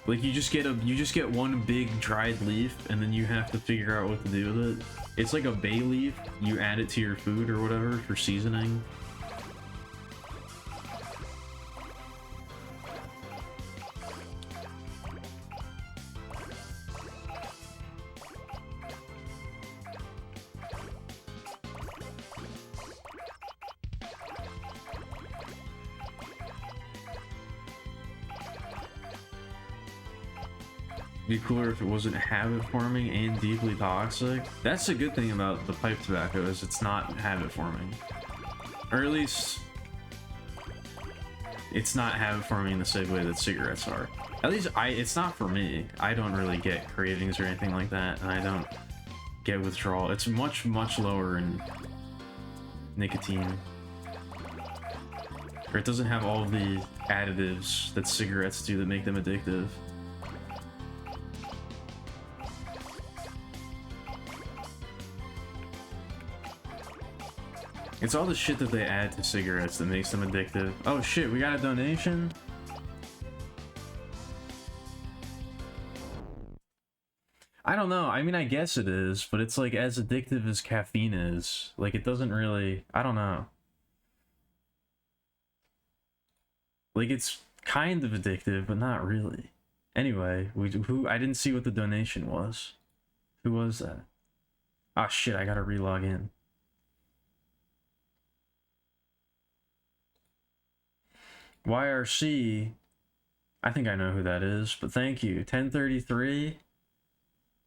Like you just get one big dried leaf and then you have to figure out what to do with it. It's like a bay leaf, you add it to your food or whatever for seasoning. Be cooler if it wasn't habit forming and deeply toxic. That's the good thing about the pipe tobacco is it's not habit forming, or at least it's not habit forming in the same way that cigarettes are. At least it's not for me. I don't really get cravings or anything like that, and I don't get withdrawal. It's much, much lower in nicotine. Or it doesn't have all the additives that cigarettes do that make them addictive. It's all the shit that they add to cigarettes that makes them addictive. Oh shit, we got a donation? I don't know. I mean, I guess it is, but it's like as addictive as caffeine is. Like, it doesn't really... I don't know. Like, it's kind of addictive, but not really. Anyway, I didn't see what the donation was. Who was that? Ah, shit, I gotta re-log in. YRC, I think I know who that is, but thank you. 1033?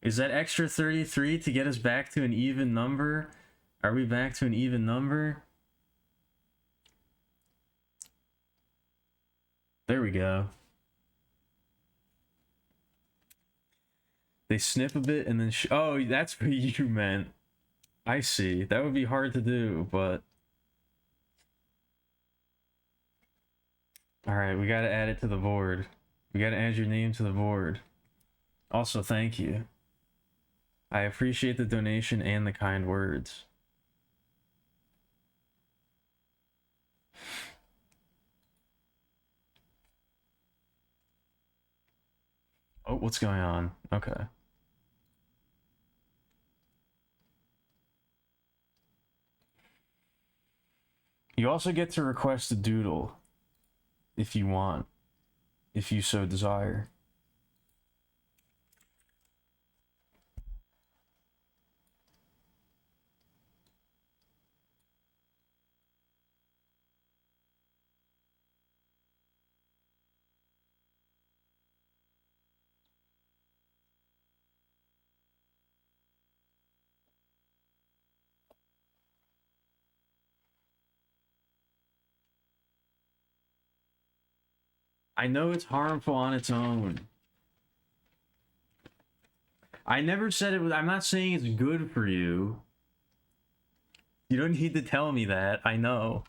Is that extra 33 to get us back to an even number? Are we back to an even number? There we go. They snip a bit and then oh, that's what you meant. I see. That would be hard to do, but... Alright, we gotta add it to the board. We gotta add your name to the board. Also, thank you. I appreciate the donation and the kind words. Oh, what's going on? Okay. You also get to request a doodle. If you want, if you so desire. I know it's harmful on its own. I never said it was... I'm not saying it's good for you. You don't need to tell me that. I know.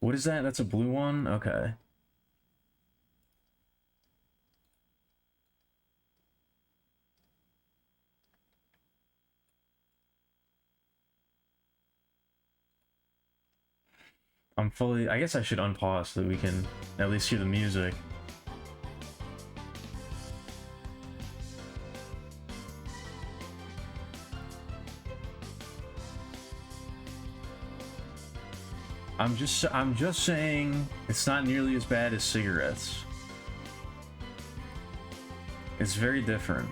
What is that? That's a blue one? Okay. I'm fully... I guess I should unpause so that we can at least hear the music. I'm just saying it's not nearly as bad as cigarettes. It's very different.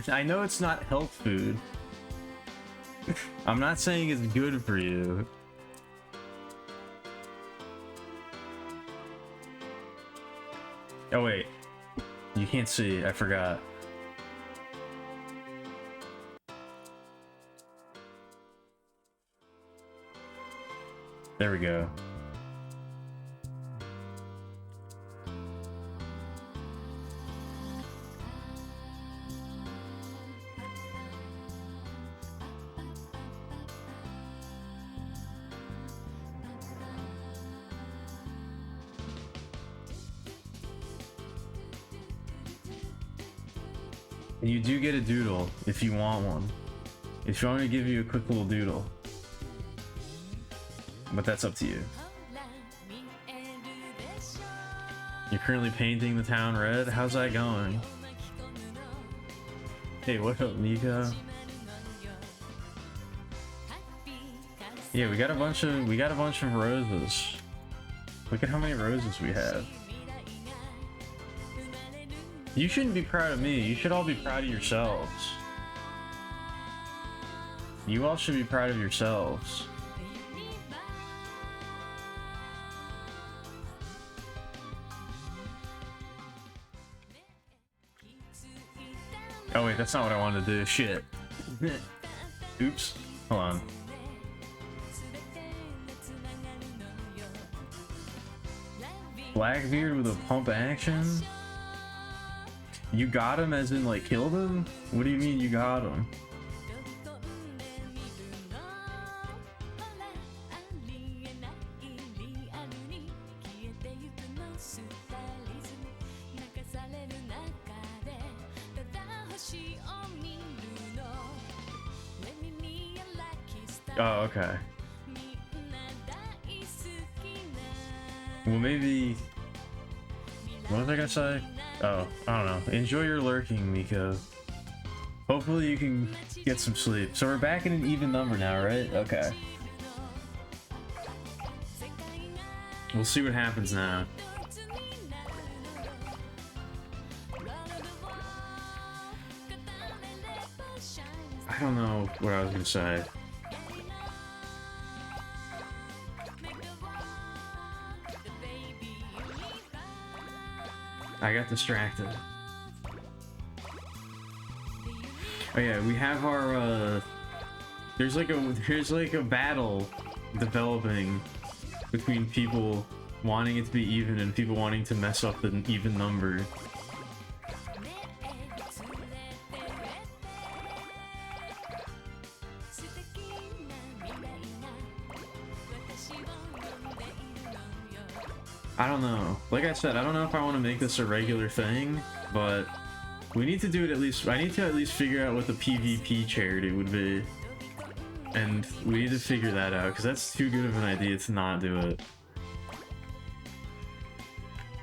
I know it's not health food. I'm not saying it's good for you. Oh wait, you can't see, I forgot. There we go. And you do get a doodle if you want one. If you want me to give you a quick little doodle. But that's up to you. You're currently painting the town red? How's that going? Hey, what up, Nico? Yeah, we got a bunch of roses. Look at how many roses we have. You shouldn't be proud of me. You should all be proud of yourselves. You all should be proud of yourselves. Oh wait, that's not what I wanted to do. Shit. Oops. Hold on. Blackbeard with a pump action? You got him as in like killed him? What do you mean you got him? Oh, okay. Well, maybe... What was I gonna say? Oh, I don't know. Enjoy your lurking, Miko. Hopefully you can get some sleep. So we're back in an even number now, right? Okay. We'll see what happens now. I don't know what I was gonna say. I got distracted. Oh yeah, we have our there's like a battle developing between people wanting it to be even and people wanting to mess up the even number. I don't know. Like I said, I don't know if I want to make this a regular thing, but we need to do it at least. I need to at least figure out what the PvP charity would be. And we need to figure that out, because that's too good of an idea to not do it.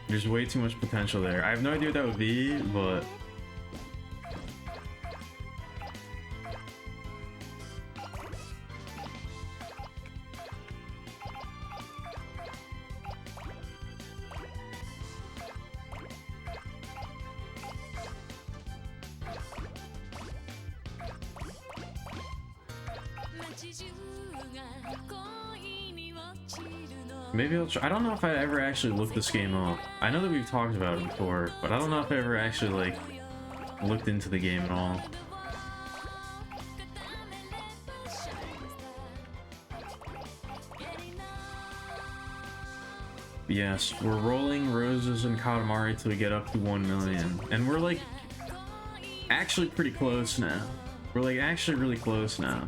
There's way too much potential there. I have no idea what that would be, but... Maybe I'll try. I don't know if I ever actually looked this game up. I know that we've talked about it before, but I don't know if I ever actually, like, looked into the game at all. Yes, we're rolling roses and Katamari till we get up to 1 million. And we're, like, actually pretty close now. We're, like, actually really close now.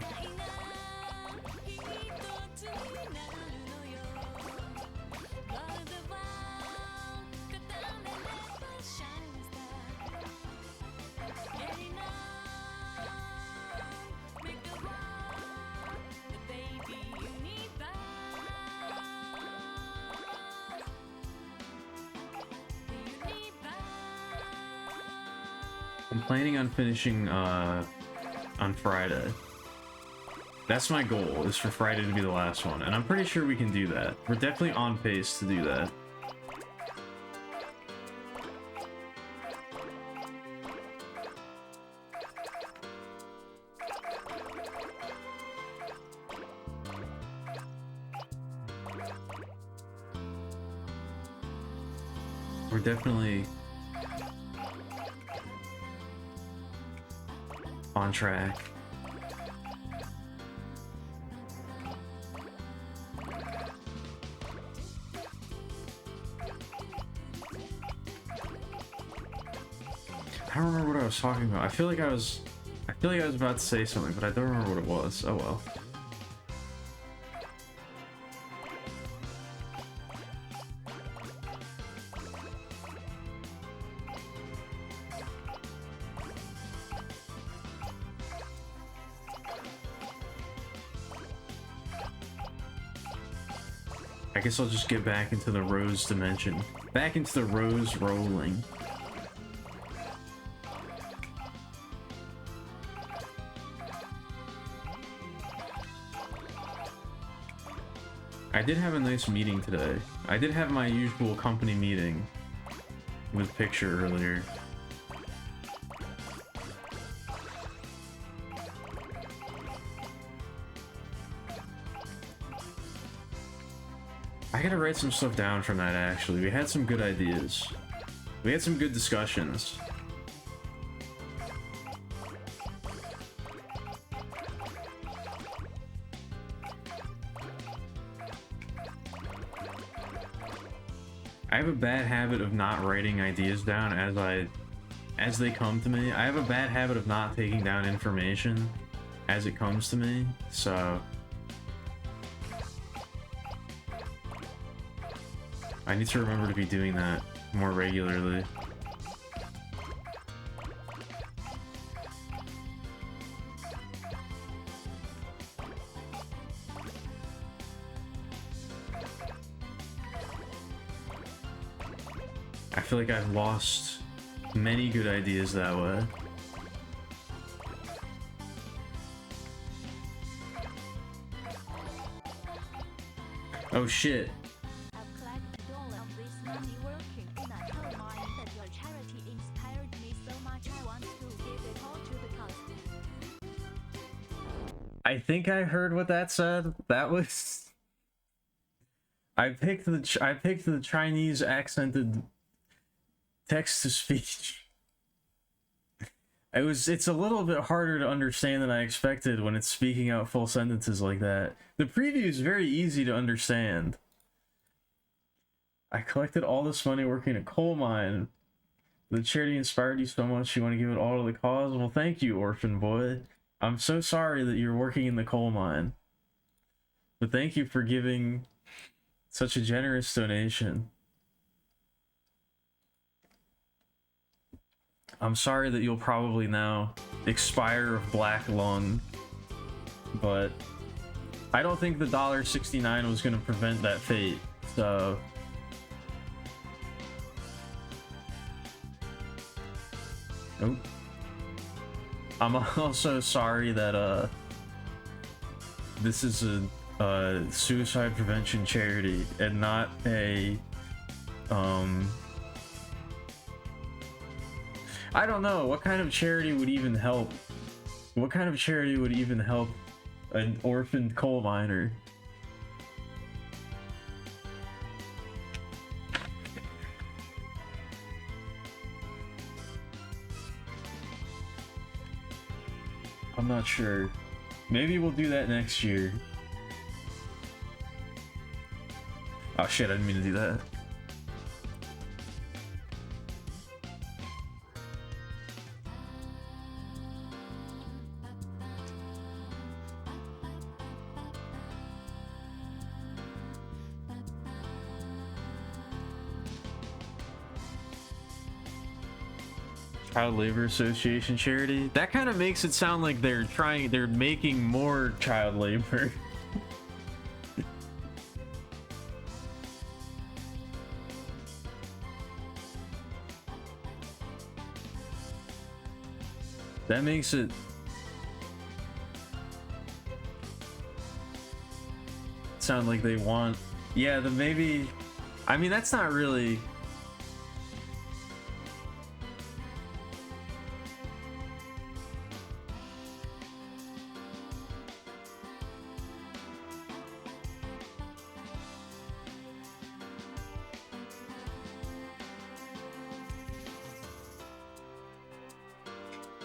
I'm planning on finishing on Friday. That's my goal, is for Friday to be the last one, and I'm pretty sure we can do that. We're definitely on pace to do that. We're definitely on track. I don't remember what I was talking about. I feel like I was about to say something, but I don't remember what it was. Oh well. I guess I'll just get back into the rose dimension. Back into the rose rolling. I did have a nice meeting today. I did have my usual company meeting with Picture earlier. I gotta write some stuff down from that, actually. We had some good ideas. We had some good discussions. I have a bad habit of not writing ideas down as they come to me. I have a bad habit of not taking down information as it comes to me, so I need to remember to be doing that more regularly. I feel like I've lost many good ideas that way. Oh shit. I've collected all of this money working in a coal mine, but your charity inspired me so much I want to give it all to the cause. I think I heard what that said. That was I picked the Chinese accented text to speech. It's a little bit harder to understand than I expected when it's speaking out full sentences like that. The preview is very easy to understand. I collected all this money working at a coal mine. The charity inspired you so much you want to give it all to the cause? Well, thank you, orphan boy. I'm so sorry that you're working in the coal mine. But thank you for giving such a generous donation. I'm sorry that you'll probably now expire of black lung, but I don't think the $1.69 was going to prevent that fate, so... Oh. I'm also sorry that, this is a suicide prevention charity and not a, I don't know, what kind of charity would even help? What kind of charity would even help an orphaned coal miner? I'm not sure. Maybe we'll do that next year. Oh shit, I didn't mean to do that. Child Labor Association charity. That kind of makes it sound like they're making more child labor. That makes it sound like they want, yeah, then maybe, I mean, that's not really.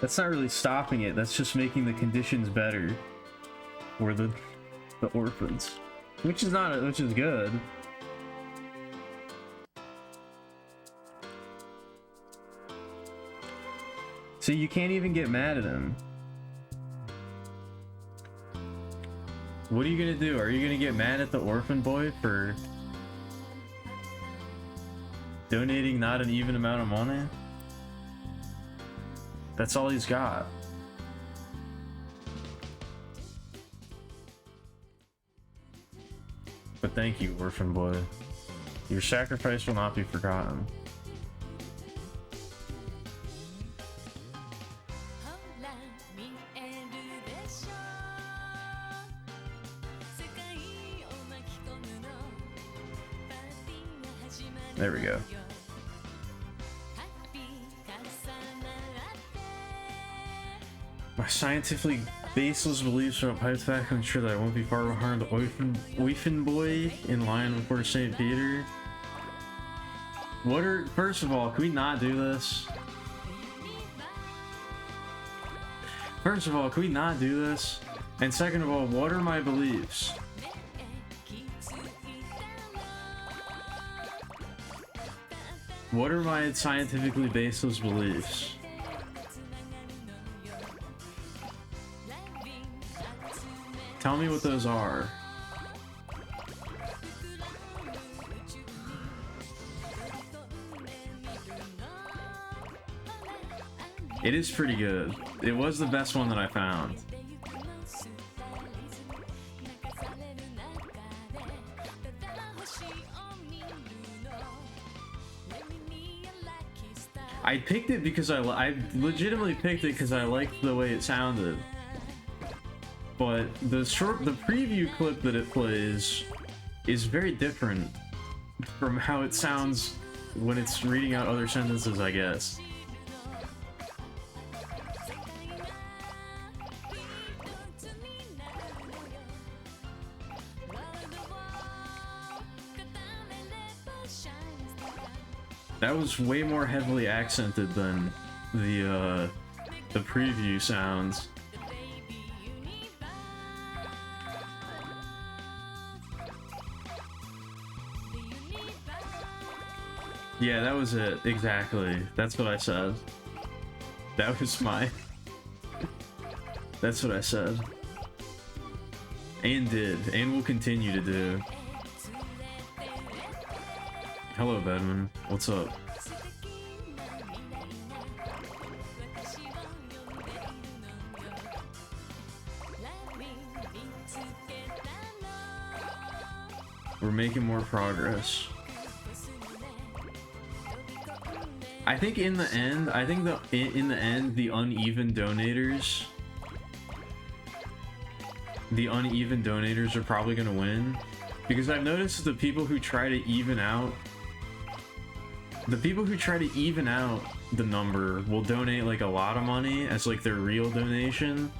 That's not really stopping it, that's just making the conditions better for the orphans. Which is good. So you can't even get mad at him. What are you gonna do? Are you gonna get mad at the orphan boy for donating not an even amount of money? That's all he's got. But thank you, orphan boy. Your sacrifice will not be forgotten. There we go. My scientifically baseless beliefs about pipes back, I'm sure that I won't be far behind the orphan boy in line before St. Peter. First of all, can we not do this? First of all, can we not do this? And second of all, what are my beliefs? What are my scientifically baseless beliefs? Tell me what those are. It is pretty good. It was the best one that I found. I picked it because I legitimately picked it because I liked the way it sounded. But the preview clip that it plays is very different from how it sounds when it's reading out other sentences, I guess. That was way more heavily accented than the preview sounds. Yeah, that was it. Exactly. That's what I said. That was my... That's what I said. And did. And will continue to do. Hello, Bedman. What's up? We're making more progress. I think in the end, the uneven donators are probably gonna win, because I've noticed the people who try to even out the number will donate like a lot of money as like their real donation,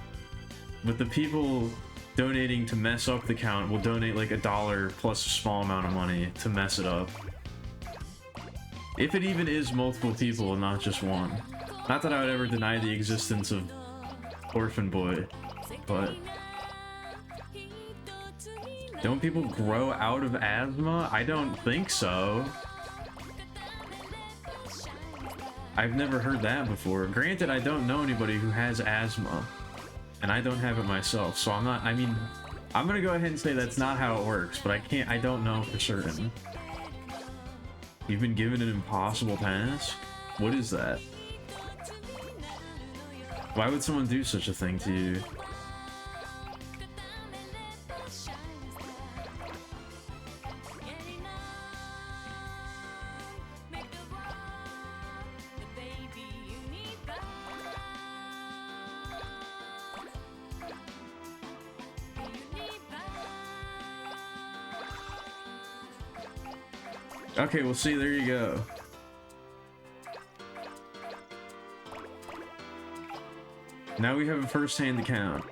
but the people donating to mess up the count will donate like $1 plus a small amount of money to mess it up. If it even is multiple people and not just one. Not that I would ever deny the existence of Orphan Boy, but... Don't people grow out of asthma? I don't think so. I've never heard that before. Granted, I don't know anybody who has asthma, and I don't have it myself, so I'm gonna go ahead and say that's not how it works, but I don't know for certain. You've been given an impossible task? What is that? Why would someone do such a thing to you? Okay, well, see, there you go. Now we have a first-hand account.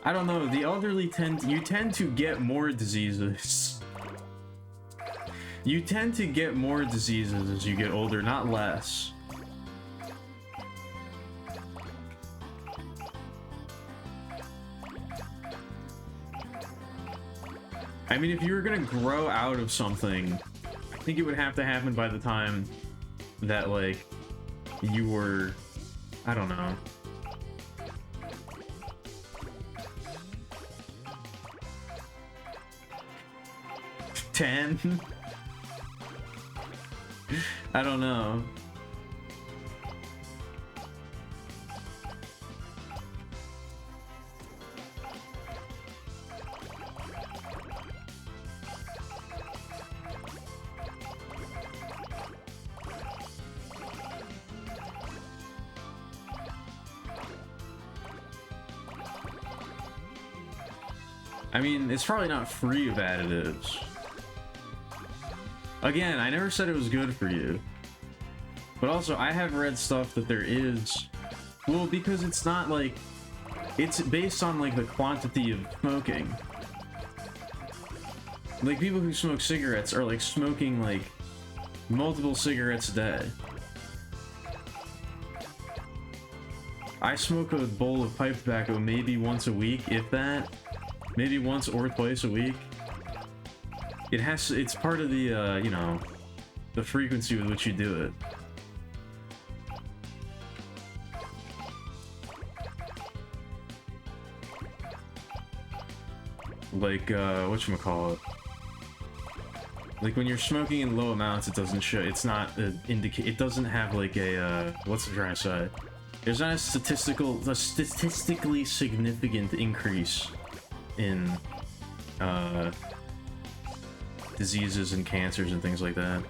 I don't know, the elderly tend to get more diseases. You tend to get more diseases as you get older, not less. I mean, if you were gonna grow out of something, I think it would have to happen by the time that, like, you were, I don't know. $10? I don't know. I mean, it's probably not free of additives. Again, I never said it was good for you. But also, I have read stuff that there is... Well, because it's not like... It's based on, like, the quantity of smoking. Like, people who smoke cigarettes are, like, smoking, like, multiple cigarettes a day. I smoke a bowl of pipe tobacco maybe once a week, if that. Maybe once or twice a week. It's part of the, you know, the frequency with which you do it. Like, whatchamacallit? Like, when you're smoking in low amounts, it doesn't show, it's not it doesn't have like a, what's it trying to say? There's not a statistically significant increase in, diseases and cancers and things like that.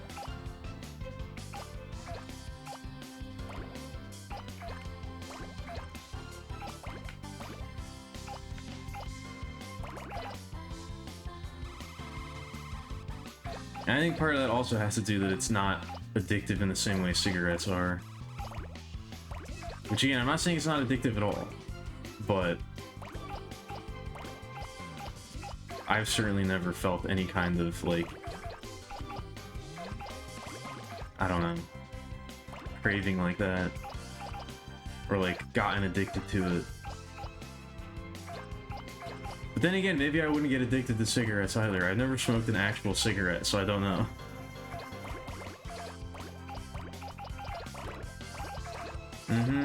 And I think part of that also has to do that it's not addictive in the same way cigarettes are. Which again, I'm not saying it's not addictive at all, but I've certainly never felt any kind of, like, I don't know, craving like that, or like gotten addicted to it. But then again, maybe I wouldn't get addicted to cigarettes either. I've never smoked an actual cigarette, so I don't know.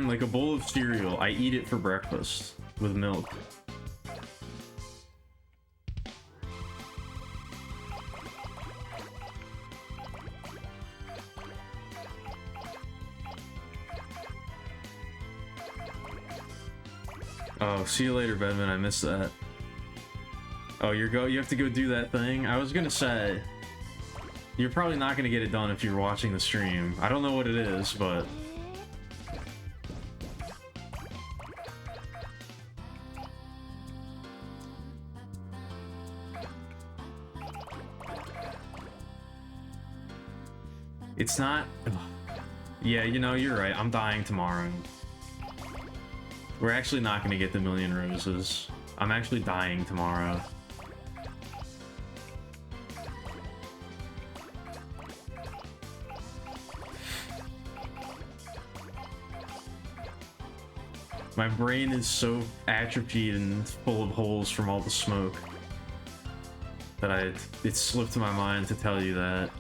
Like a bowl of cereal. I eat it for breakfast with milk. Oh, see you later, Bedman. I missed that. Oh, you have to go do that thing? I was gonna say, you're probably not gonna get it done if you're watching the stream. I don't know what it is, but... It's not... Ugh. Yeah, you know, you're right. I'm dying tomorrow. We're actually not gonna get the million roses. I'm actually dying tomorrow. My brain is so atrophied and full of holes from all the smoke that it slipped my mind to tell you that.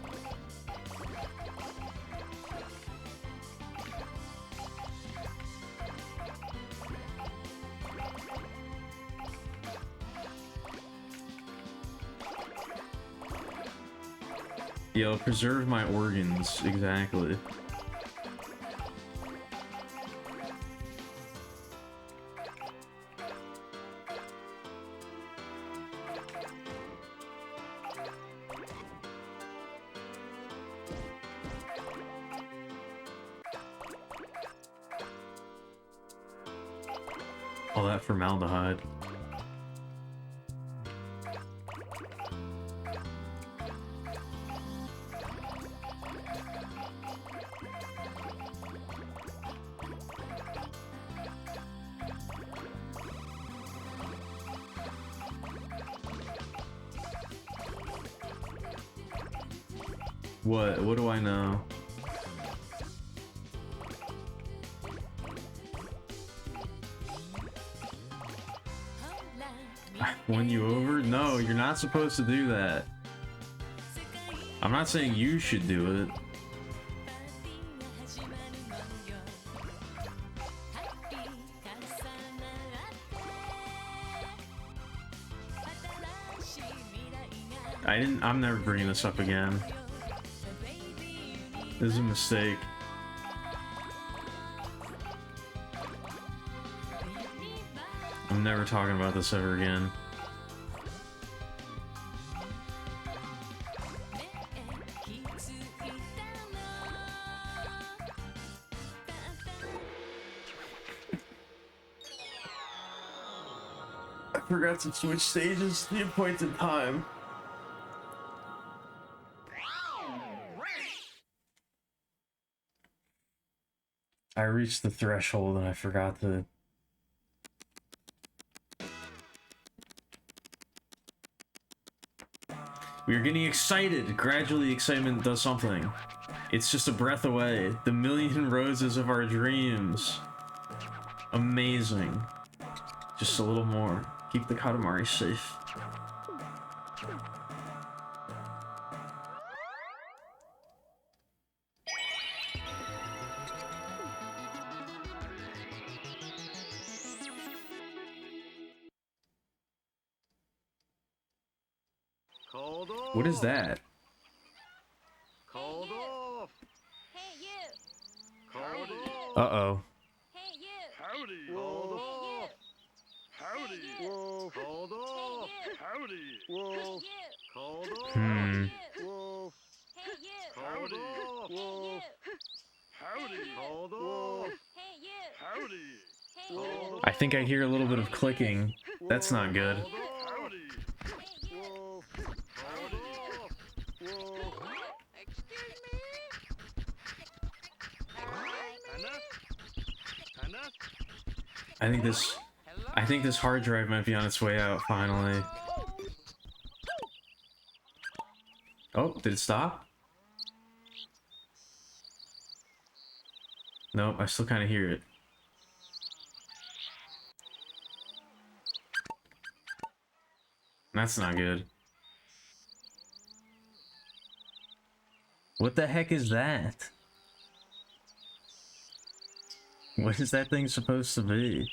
Yo, preserve my organs, exactly. All that formaldehyde. What do I know? I won you over? No, you're not supposed to do that. I'm not saying you should do it. I'm never bringing this up again. This is a mistake. I'm never talking about this ever again. I forgot to switch stages to the appointed time. I reached the threshold and I forgot to... We are getting excited. Gradually, excitement does something. It's just a breath away. The million roses of our dreams. Amazing. Just a little more. Keep the Katamari safe. Called off. What is that? Called off. Hey you! Called off. Uh-oh. Hey you! Howdy. Called off. Howdy. Hey you! Called off. Howdy. Hey you! Called off. Hmm. Wolf. Hey you! Called off. Hey you! Howdy. Called off. Hey you! Howdy. Hey you! I think I hear a little bit of clicking. That's not good. Called off. Howdy. Hey you! Called off. Excuse me? Hannah. Hannah. I think this hard drive might be on its way out finally. Oh, did it stop? Nope, I still kind of hear it. That's not good. What the heck is that? What is that thing supposed to be?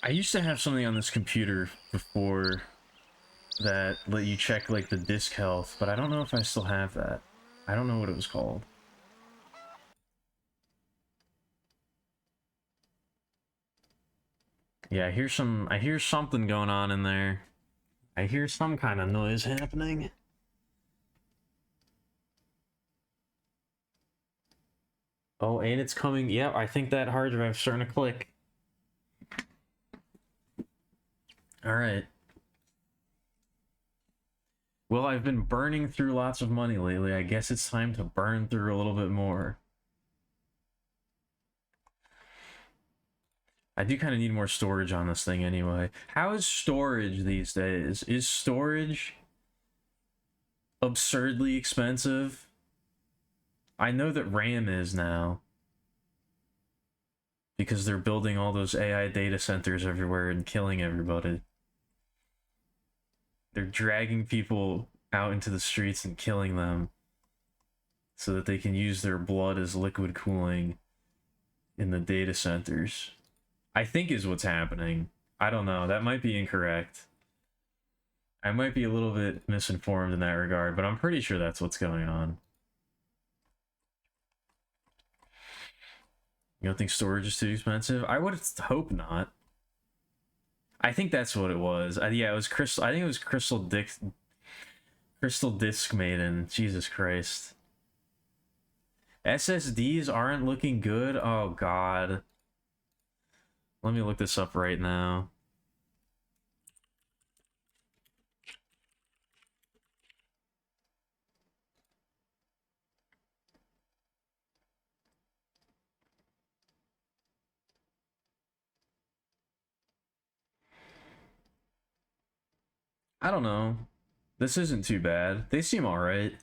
I used to have something on this computer before that let you check like the disk health, but I don't know if I still have that. I don't know what it was called. Yeah, I hear something going on in there. I hear some kind of noise happening. Oh, and it's coming. Yep, I think that hard drive's starting to click. Alright. Well, I've been burning through lots of money lately. I guess it's time to burn through a little bit more. I do kind of need more storage on this thing anyway. How is storage these days? Is storage absurdly expensive? I know that RAM is now. Because they're building all those AI data centers everywhere and killing everybody. They're dragging people out into the streets and killing them so that they can use their blood as liquid cooling in the data centers. I think is what's happening. I don't know. That might be incorrect. I might be a little bit misinformed in that regard, but I'm pretty sure that's what's going on. You don't think storage is too expensive? I would hope not. I think that's what it was. Yeah, it was Crystal. I think it was Crystal Disk Maiden. Jesus Christ. SSDs aren't looking good. Oh God. Let me look this up right now. I don't know. This isn't too bad. They seem alright.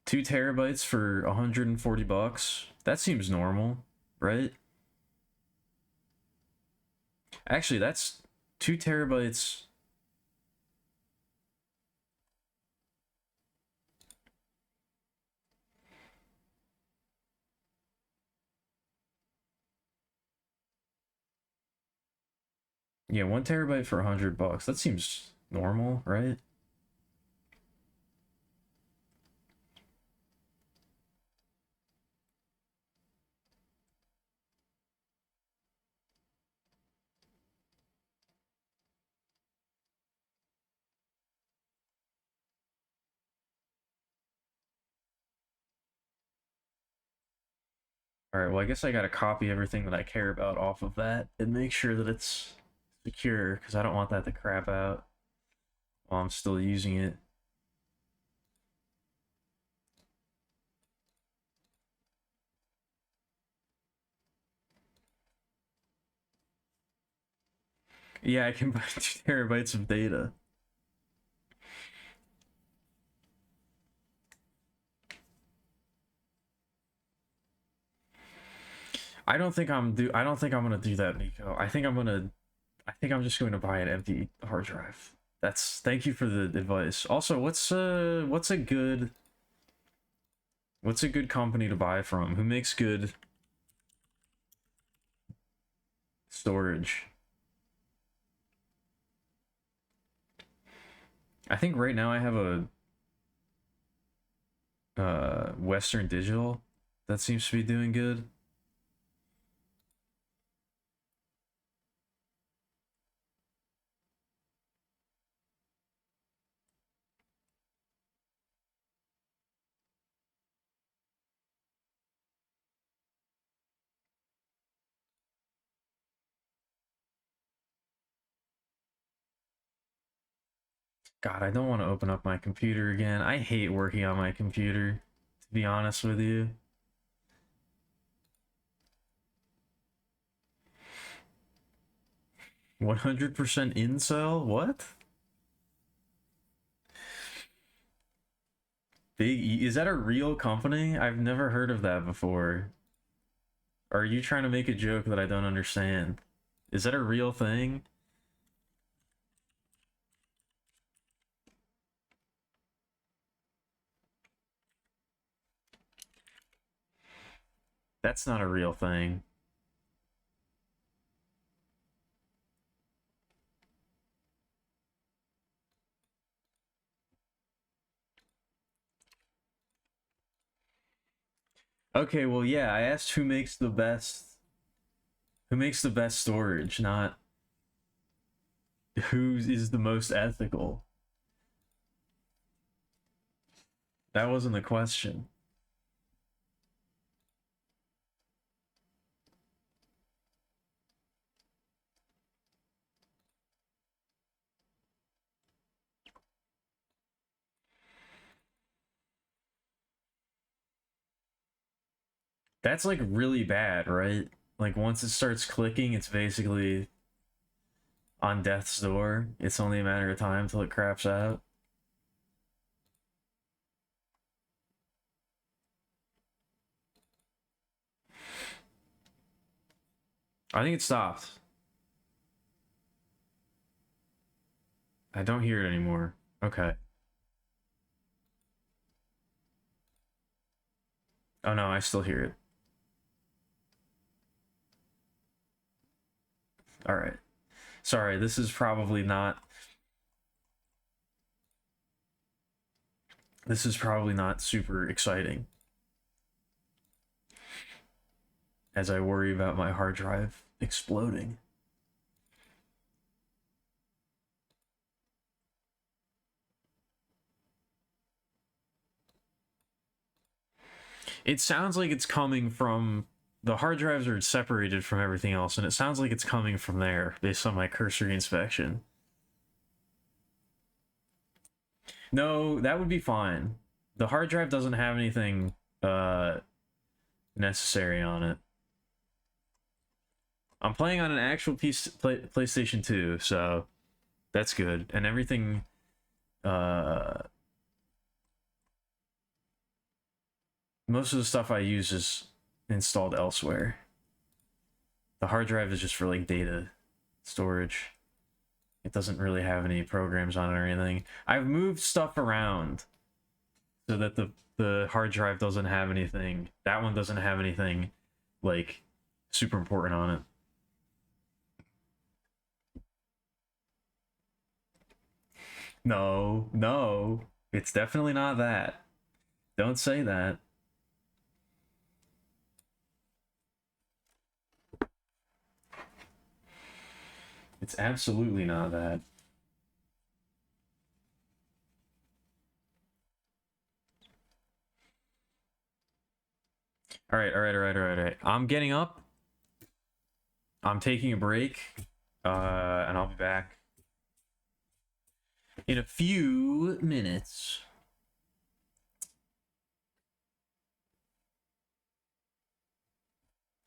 2 terabytes for 140 bucks. That seems normal, right? Actually, that's 2 terabytes. Yeah, 1 terabyte for 100 bucks. That seems normal, right? Alright, well, I guess I gotta copy everything that I care about off of that and make sure that it's secure, because I don't want that to crap out while I'm still using it. Yeah, I can buy 2 terabytes of data. I don't think I'm gonna do that, Nico. I think I'm just going to buy an empty hard drive. Thank you for the advice. Also, what's a good company to buy from? Who makes good storage? I think right now I have a Western Digital that seems to be doing good. God, I don't want to open up my computer again. I hate working on my computer, to be honest with you. %100% incel? What? Big E? Is that a real company? I've never heard of that before. Are you trying to make a joke that I don't understand? Is that a real thing? That's not a real thing. Okay, well, yeah, I asked who makes the best storage, not who is the most ethical. That wasn't the question. That's like really bad, right? Like once it starts clicking, it's basically on death's door. It's only a matter of time till it craps out. I think it stopped. I don't hear it anymore. Okay. Oh no, I still hear it. All right. Sorry, this is probably not super exciting as I worry about my hard drive exploding. It sounds like it's coming from the hard drives are separated from everything else, and it sounds like it's coming from there based on my cursory inspection. No, that would be fine. The hard drive doesn't have anything necessary on it. I'm playing on an actual PlayStation 2, so that's good. And everything most of the stuff I use is installed elsewhere. The hard drive is just for like data storage. It doesn't really have any programs on it or anything. I've moved stuff around so that the hard drive doesn't have anything. That one doesn't have anything like super important on it. No, no, it's definitely not that. Don't say that. It's absolutely not that. All right, all right, all right, all right, all right. I'm getting up. I'm taking a break, and I'll be back in a few minutes.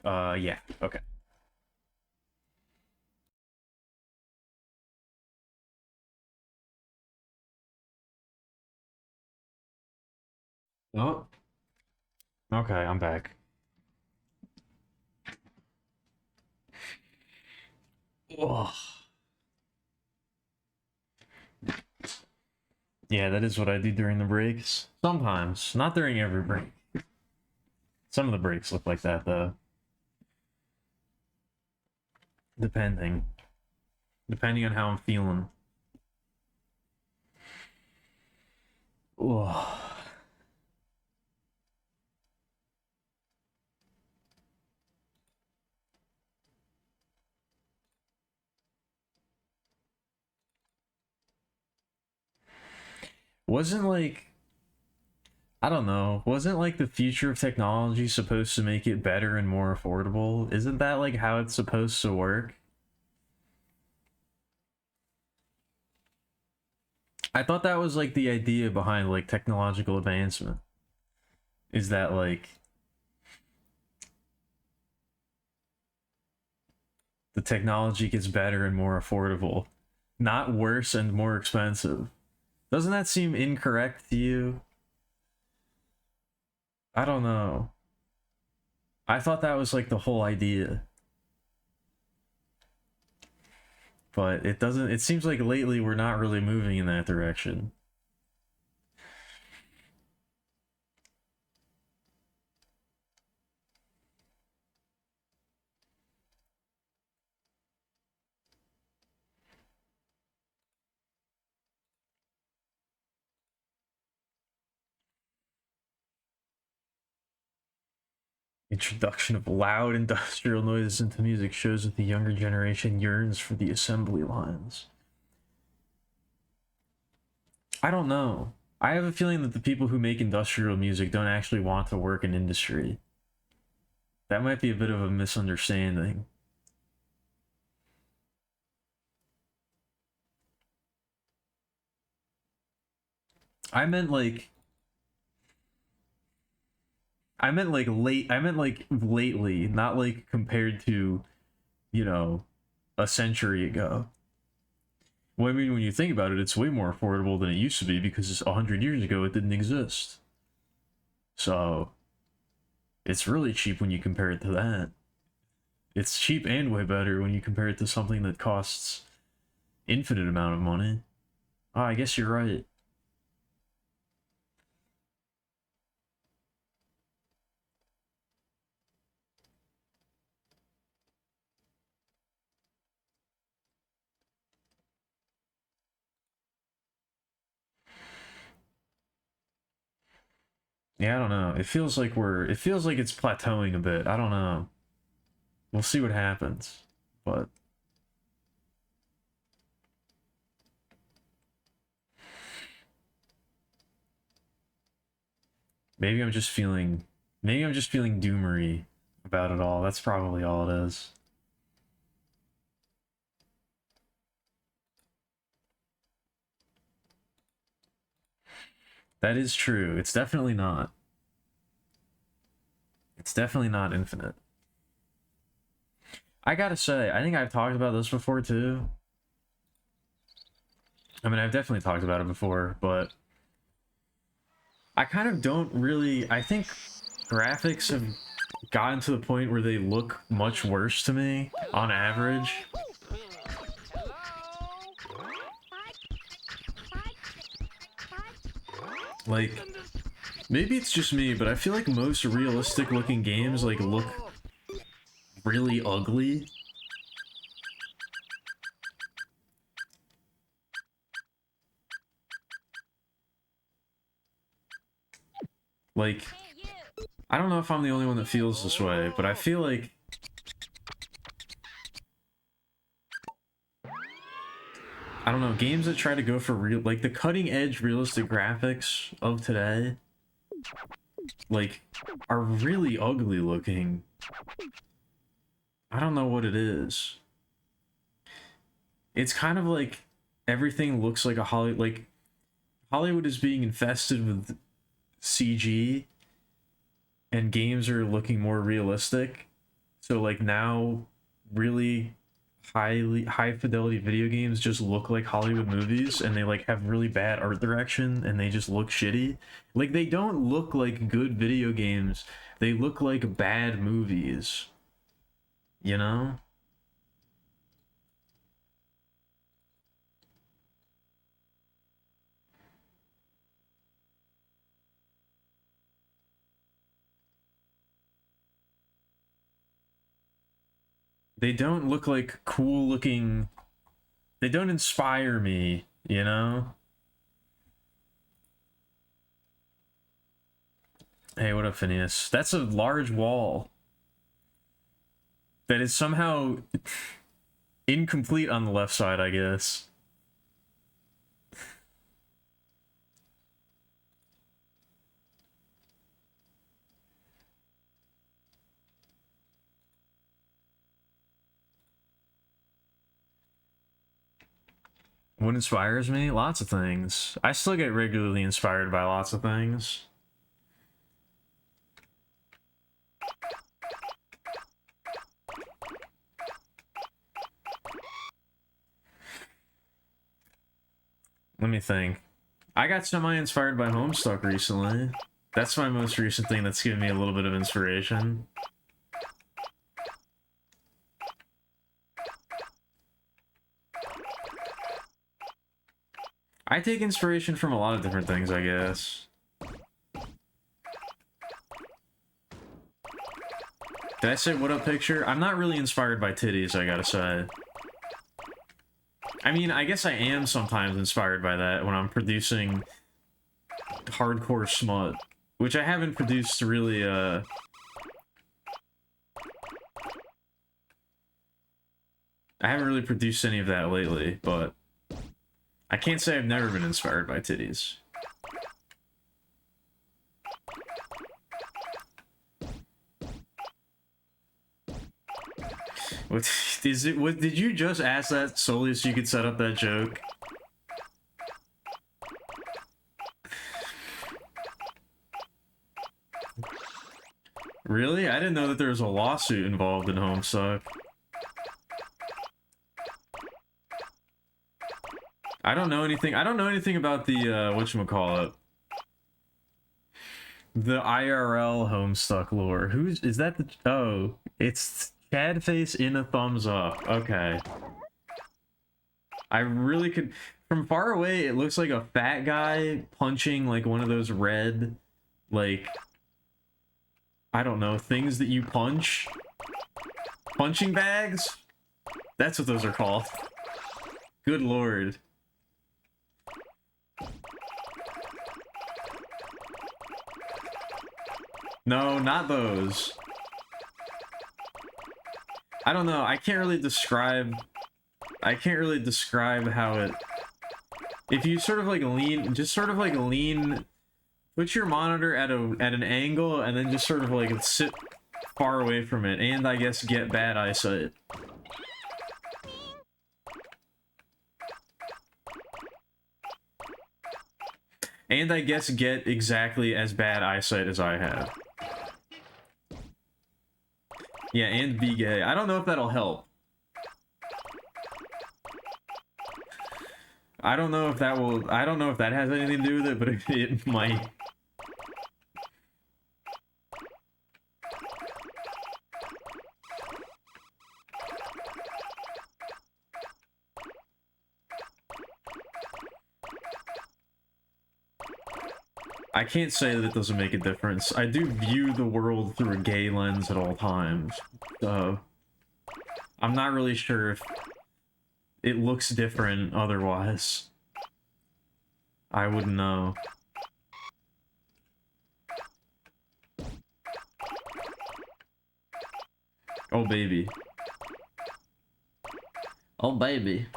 Yeah, okay. Oh, okay, I'm back. Ugh. Yeah, that is what I do during the breaks. Sometimes, not during every break. Some of the breaks look like that, though. Depending. Depending on how I'm feeling. Ugh. Wasn't like, I don't know, wasn't like the future of technology supposed to make it better and more affordable? Isn't that like how it's supposed to work? I thought that was like the idea behind like technological advancement. Is that like the technology gets better and more affordable, not worse and more expensive. Doesn't that seem incorrect to you? I don't know. I thought that was like the whole idea. But it doesn't, it seems like lately we're not really moving in that direction. Introduction of loud industrial noises into music shows that the younger generation yearns for the assembly lines. I don't know. I have a feeling that the people who make industrial music don't actually want to work in industry. That might be a bit of a misunderstanding. I meant like I meant like lately, not like compared to, you know, a century ago. Well, I mean, when you think about it, it's way more affordable than it used to be because 100 years ago it didn't exist. So it's really cheap when you compare it to that. It's cheap and way better when you compare it to something that costs infinite amount of money. Oh, I guess you're right. Yeah, I don't know. It feels like it's plateauing a bit. I don't know. We'll see what happens. But maybe I'm just feeling maybe I'm just feeling doomery about it all. That's probably all it is. That is true. It's definitely not. It's definitely not infinite. I gotta say, I think I've talked about this before too. I mean, I've definitely talked about it before, but I kind of don't really. I think graphics have gotten to the point where they look much worse to me on average. Like, maybe it's just me, but I feel like most realistic looking games like look really ugly. Like, I don't know if I'm the only one that feels this way, but I feel like I don't know, games that try to go for real, like the cutting edge realistic graphics of today, like, are really ugly looking. I don't know what it is. It's kind of like everything looks like a Hollywood is being infested with CG and games are looking more realistic. So like now really high fidelity video games just look like Hollywood movies, and they like have really bad art direction, and they just look shitty. Like, they don't look like good video games, they look like bad movies, you know? They don't look like cool looking, they don't inspire me, you know? Hey, what up, Phineas? That's a large wall that is somehow incomplete on the left side, I guess. What inspires me? Lots of things. I still get regularly inspired by lots of things. Let me think. I got semi-inspired by Homestuck recently. That's my most recent thing that's given me a little bit of inspiration. I take inspiration from a lot of different things, I guess. Did I say what up picture? I'm not really inspired by titties, I gotta say. I mean, I guess I am sometimes inspired by that when I'm producing hardcore smut, which I haven't produced really, I haven't really produced any of that lately, but I can't say I've never been inspired by titties. What is it? What did you just ask that solely so you could set up that joke? Really? I didn't know that there was a lawsuit involved in Homestuck. I don't know anything. I don't know anything about the whatchamacallit. The IRL Homestuck lore. Who's is that? Oh, it's Chad face in a thumbs up. Okay. I really could. From far away, it looks like a fat guy punching like one of those red, like, I don't know, things that you punch. Punching bags? That's what those are called. Good lord. No, not those. I don't know. I can't really describe how it... If you sort of like lean, just sort of like lean, put your monitor at an angle and then just sort of like sit far away from it, and I guess get bad eyesight. And I guess get exactly as bad eyesight as I have. Yeah, and be gay. I don't know if that'll help. I don't know if that will... I don't know if that has anything to do with it, but it might. I can't say that it doesn't make a difference. I do view the world through a gay lens at all times, so I'm not really sure if it looks different otherwise. I wouldn't know. Oh, baby. Oh, baby.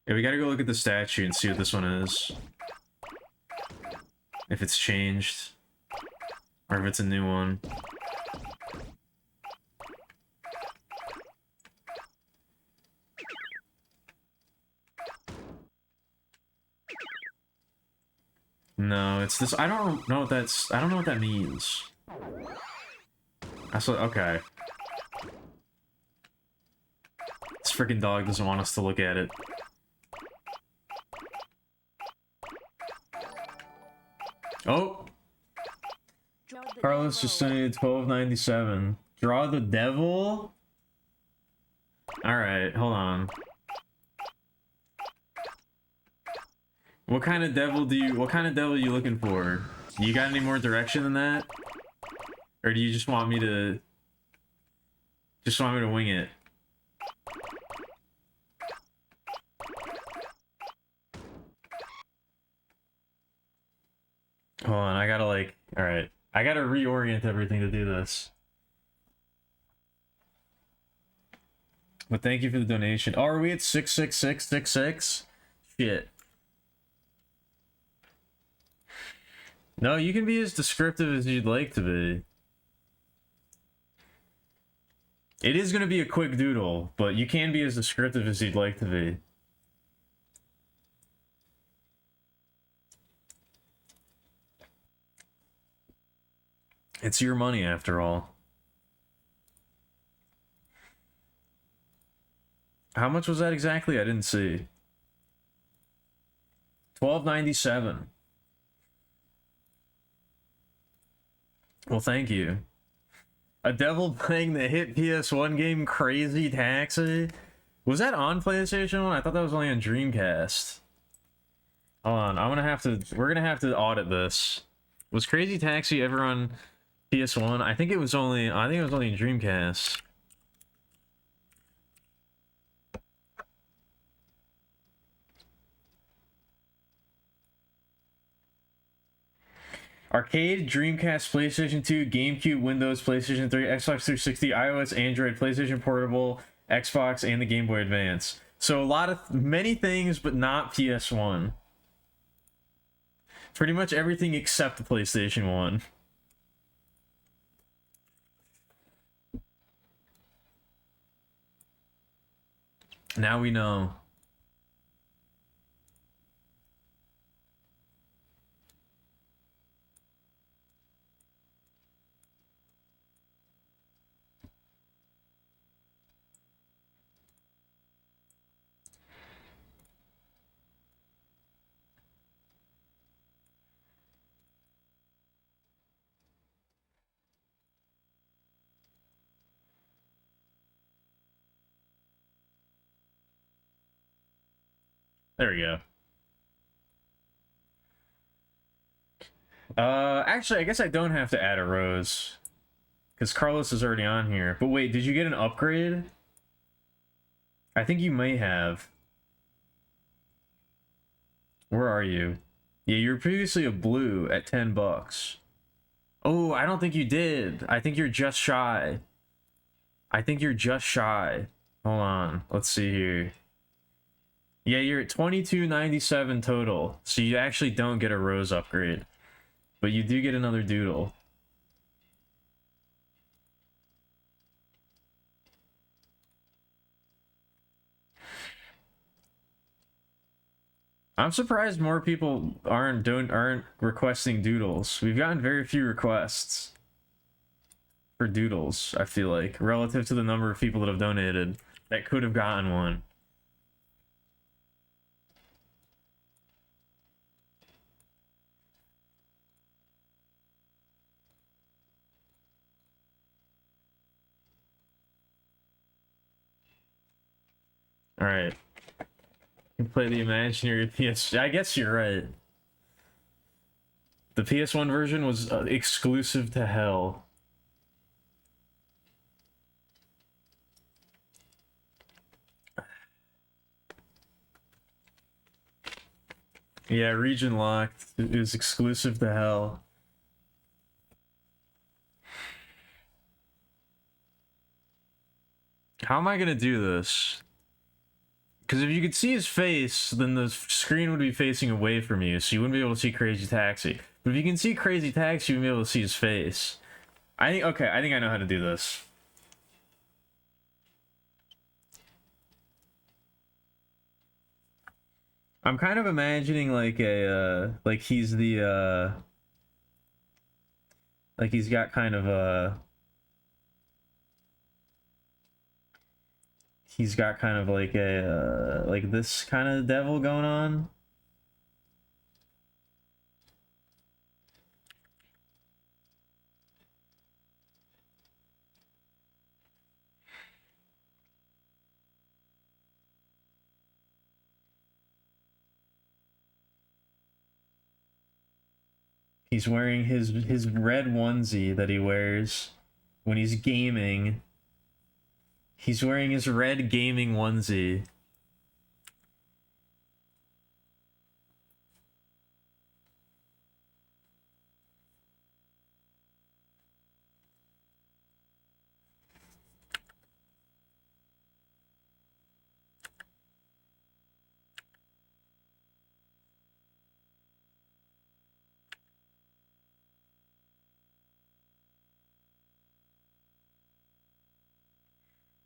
Yeah, we gotta go look at the statue and see what this one is. If it's changed. Or if it's a new one. No, it's this. I don't know what that's. I don't know what that means. That's what. Okay. This freaking dog doesn't want us to look at it. Oh, Draw the Carlos just devil. donated $12.97. Draw the devil. All right, hold on. What kind of devil do you? What kind of devil are you looking for? You got any more direction than that, or do you just want me to? Just want me to wing it? Hold on, I gotta like. All right, I gotta reorient everything to do this. But thank you for the donation. Oh, are we at 66666? Shit. No, you can be as descriptive as you'd like to be. It is going to be a quick doodle, but you can be as descriptive as you'd like to be. It's your money, after all. How much was that exactly? I didn't see. $12.97. Well, thank you. A devil playing the hit PS1 game Crazy Taxi? Was that on PlayStation 1? I thought that was only on Dreamcast. Hold on, we're gonna have to audit this. Was Crazy Taxi ever on PS1? I think it was only in Dreamcast. Arcade, Dreamcast, PlayStation 2, GameCube, Windows, PlayStation 3, Xbox 360, iOS, Android, PlayStation Portable, Xbox, and the Game Boy Advance. So many things, but not PS1. Pretty much everything except the PlayStation 1. Now we know. There we go. Actually, I guess I don't have to add a Rose. Because Carlos is already on here. But wait, did you get an upgrade? I think you may have. Where are you? Yeah, you were previously a blue at $10. Oh, I don't think you did. I think you're just shy. Hold on. Let's see here. Yeah, you're at $22.97 total. So you actually don't get a Rose upgrade. But you do get another doodle. I'm surprised more people aren't requesting doodles. We've gotten very few requests for doodles, I feel like, relative to the number of people that have donated that could have gotten one. All right. You can play the imaginary PS. I guess you're right. The PS1 version was exclusive to hell. Yeah, region locked. It was exclusive to hell. How am I gonna do this? Because if you could see his face, then the screen would be facing away from you, so you wouldn't be able to see Crazy Taxi. But if you can see Crazy Taxi, you would be able to see his face. Okay, I think I know how to do this. I'm kind of imagining like like he's the like he's got kind of a he's got kind of like a like this kind of devil going on. He's wearing his red onesie that he wears when he's gaming. He's wearing his red gaming onesie.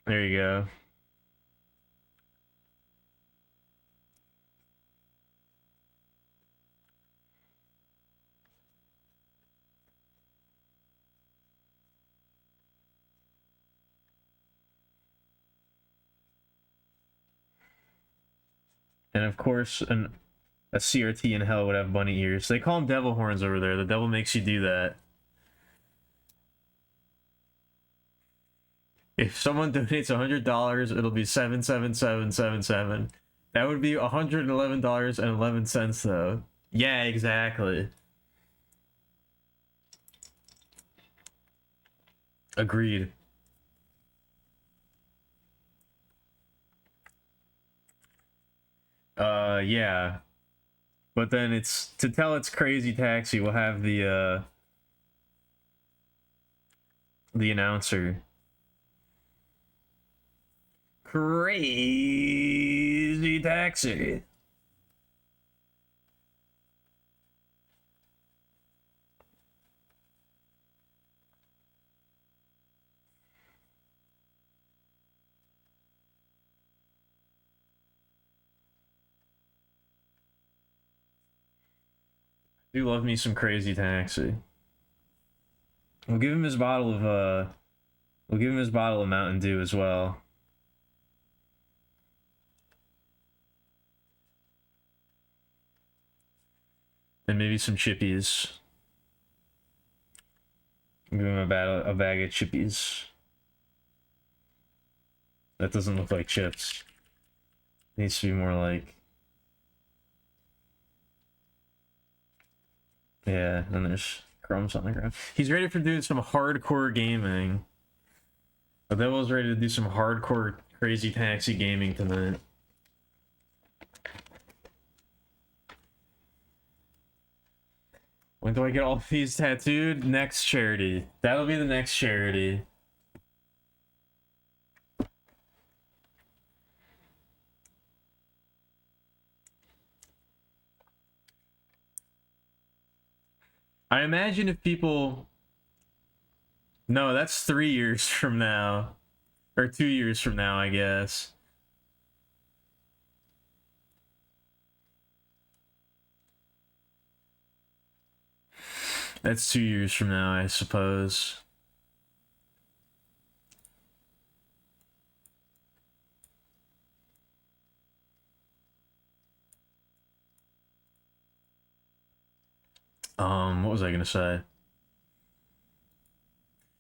There you go. And of course, a CRT in hell would have bunny ears. They call them devil horns over there. The devil makes you do that. If someone donates $100, it'll be 77777. That would be $111.11 though. Yeah, exactly. Agreed. Yeah. But then it's to tell it's Crazy Taxi, we'll have the announcer. Crazy Taxi. Do love me some Crazy Taxi. We'll give him his bottle of we'll give him his bottle of Mountain Dew as well. And maybe some chippies. Give him a bag of chippies. That doesn't look like chips. Needs to be more like... Yeah, and there's crumbs on the ground. He's ready for doing some hardcore gaming. The Devil's ready to do some hardcore Crazy Taxi gaming tonight. When do I get all these tattooed? Next charity. That'll be the next charity. I imagine if people... No, that's 3 years from now. Or 2 years from now, I guess. That's 2 years from now, I suppose. What was I gonna say?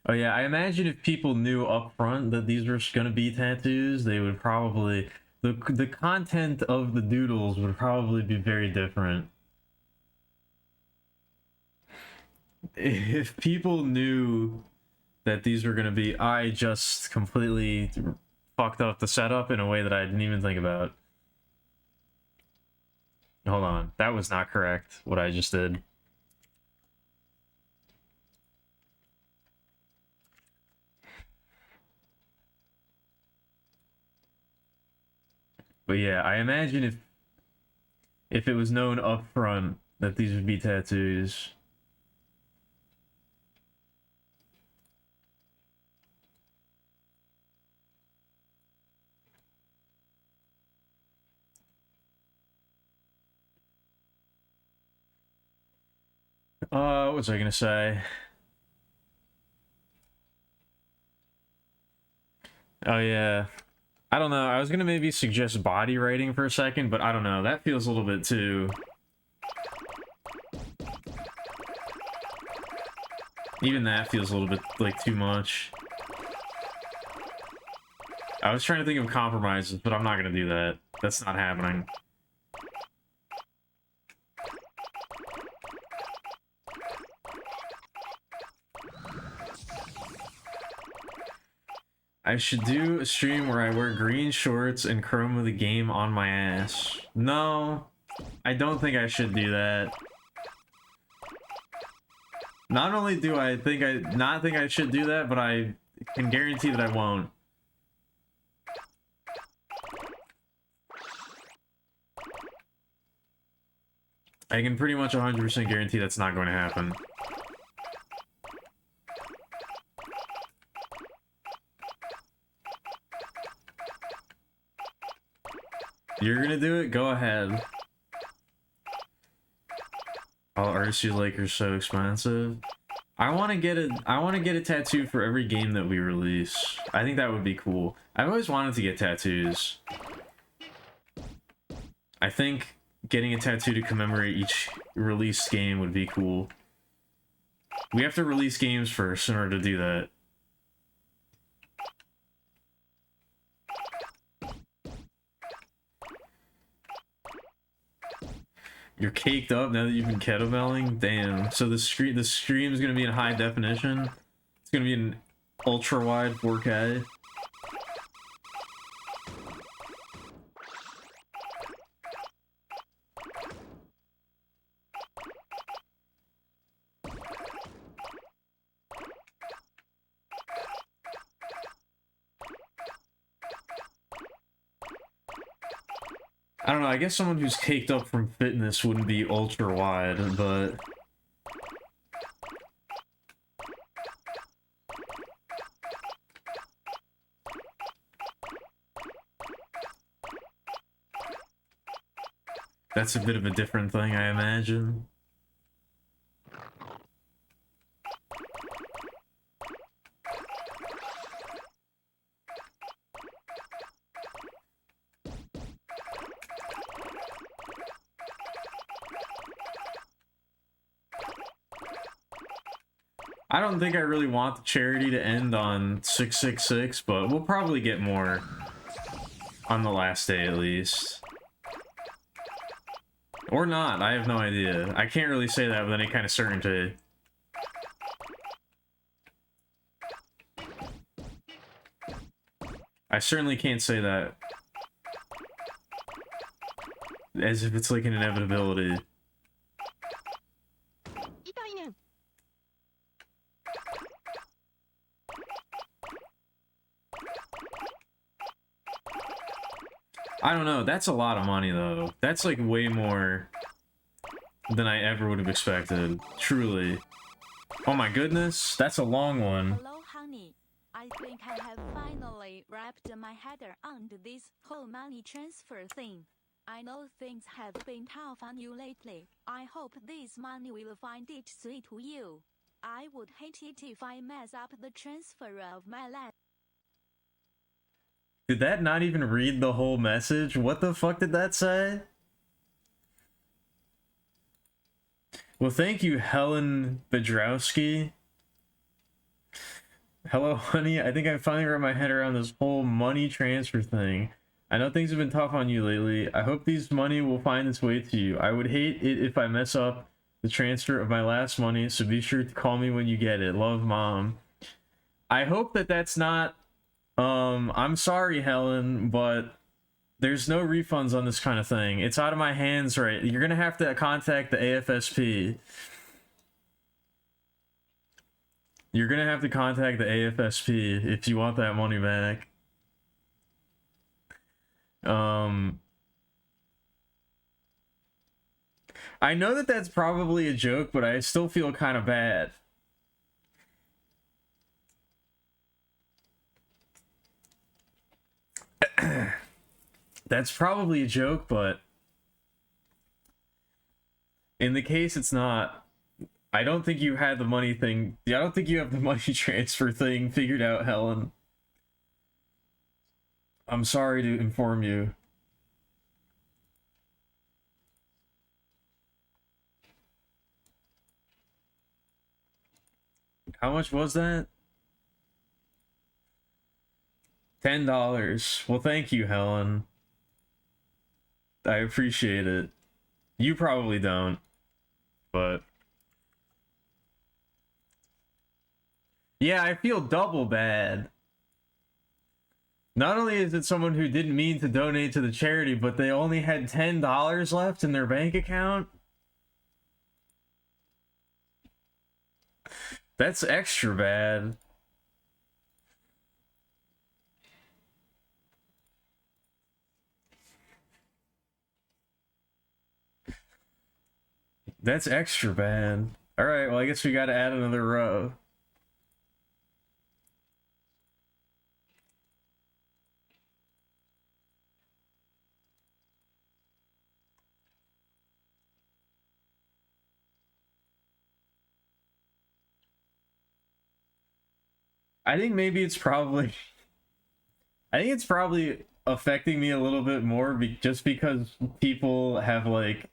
Oh yeah, I imagine if people knew up front that these were gonna be tattoos, they would probably... The content of the doodles would probably be very different. If people knew that these were gonna be... I just completely fucked up the setup in a way that I didn't even think about. Hold on, that was not correct, what I just did. But yeah, I imagine if it was known up front that these would be tattoos. What was I gonna say? Oh yeah. I don't know. I was gonna maybe suggest body writing for a second, but I don't know. That feels a little bit too... Even that feels a little bit like too much. I was trying to think of compromises, but I'm not gonna do that. That's not happening. I should do a stream where I wear green shorts and chroma the game on my ass. No, I don't think I should do that. Not only do I not think I should do that, but I can guarantee that I won't. I can pretty much 100% guarantee that's not going to happen. You're gonna do it? Go ahead. All artists you like are so expensive. I want to get a tattoo for every game that we release. I think that would be cool. I've always wanted to get tattoos. I think getting a tattoo to commemorate each released game would be cool. We have to release games first in order to do that. You're caked up now that you've been kettlebelling? Damn. So the stream is gonna be in high definition. It's gonna be in ultra wide 4K. I don't know, I guess someone who's caked up from fitness wouldn't be ultra wide, but... That's a bit of a different thing, I imagine. I don't think I really want the charity to end on 666, but we'll probably get more on the last day at least. Or not, I have no idea. I can't really say that with any kind of certainty. I certainly can't say that as if it's like an inevitability. I don't know, that's a lot of money though. That's like way more than I ever would have expected, truly. Oh my goodness, that's a long one. Hello, honey. I think I have finally wrapped my head around this whole money transfer thing. I know things have been tough on you lately. I hope this money will find its way to you. I would hate it if I mess up the transfer of my land. Did that not even read the whole message? What the fuck did that say? Well, thank you, Helen Bedrowski. Hello, honey. I think I finally wrapped my head around this whole money transfer thing. I know things have been tough on you lately. I hope this money will find its way to you. I would hate it if I mess up the transfer of my last money, so be sure to call me when you get it. Love, Mom. I hope that that's not... I'm sorry, Helen, but there's no refunds on this kind of thing. It's out of my hands, right? You're gonna have to contact the AFSP. You're gonna have to contact the AFSP if you want that money back. I know that that's probably a joke, but I still feel kind of bad. That's probably a joke, but in the case it's not, I don't think you had the money thing. I don't think you have the money transfer thing figured out, Helen. I'm sorry to inform you. How much was that? $10. Well, thank you, Helen. I appreciate it. You probably don't, but... Yeah, I feel double bad. Not only is it someone who didn't mean to donate to the charity, but they only had $10 left in their bank account. That's extra bad. That's extra bad. Alright, well, I guess we gotta add another row. I think maybe it's probably... I think it's probably affecting me a little bit more just because people have, like...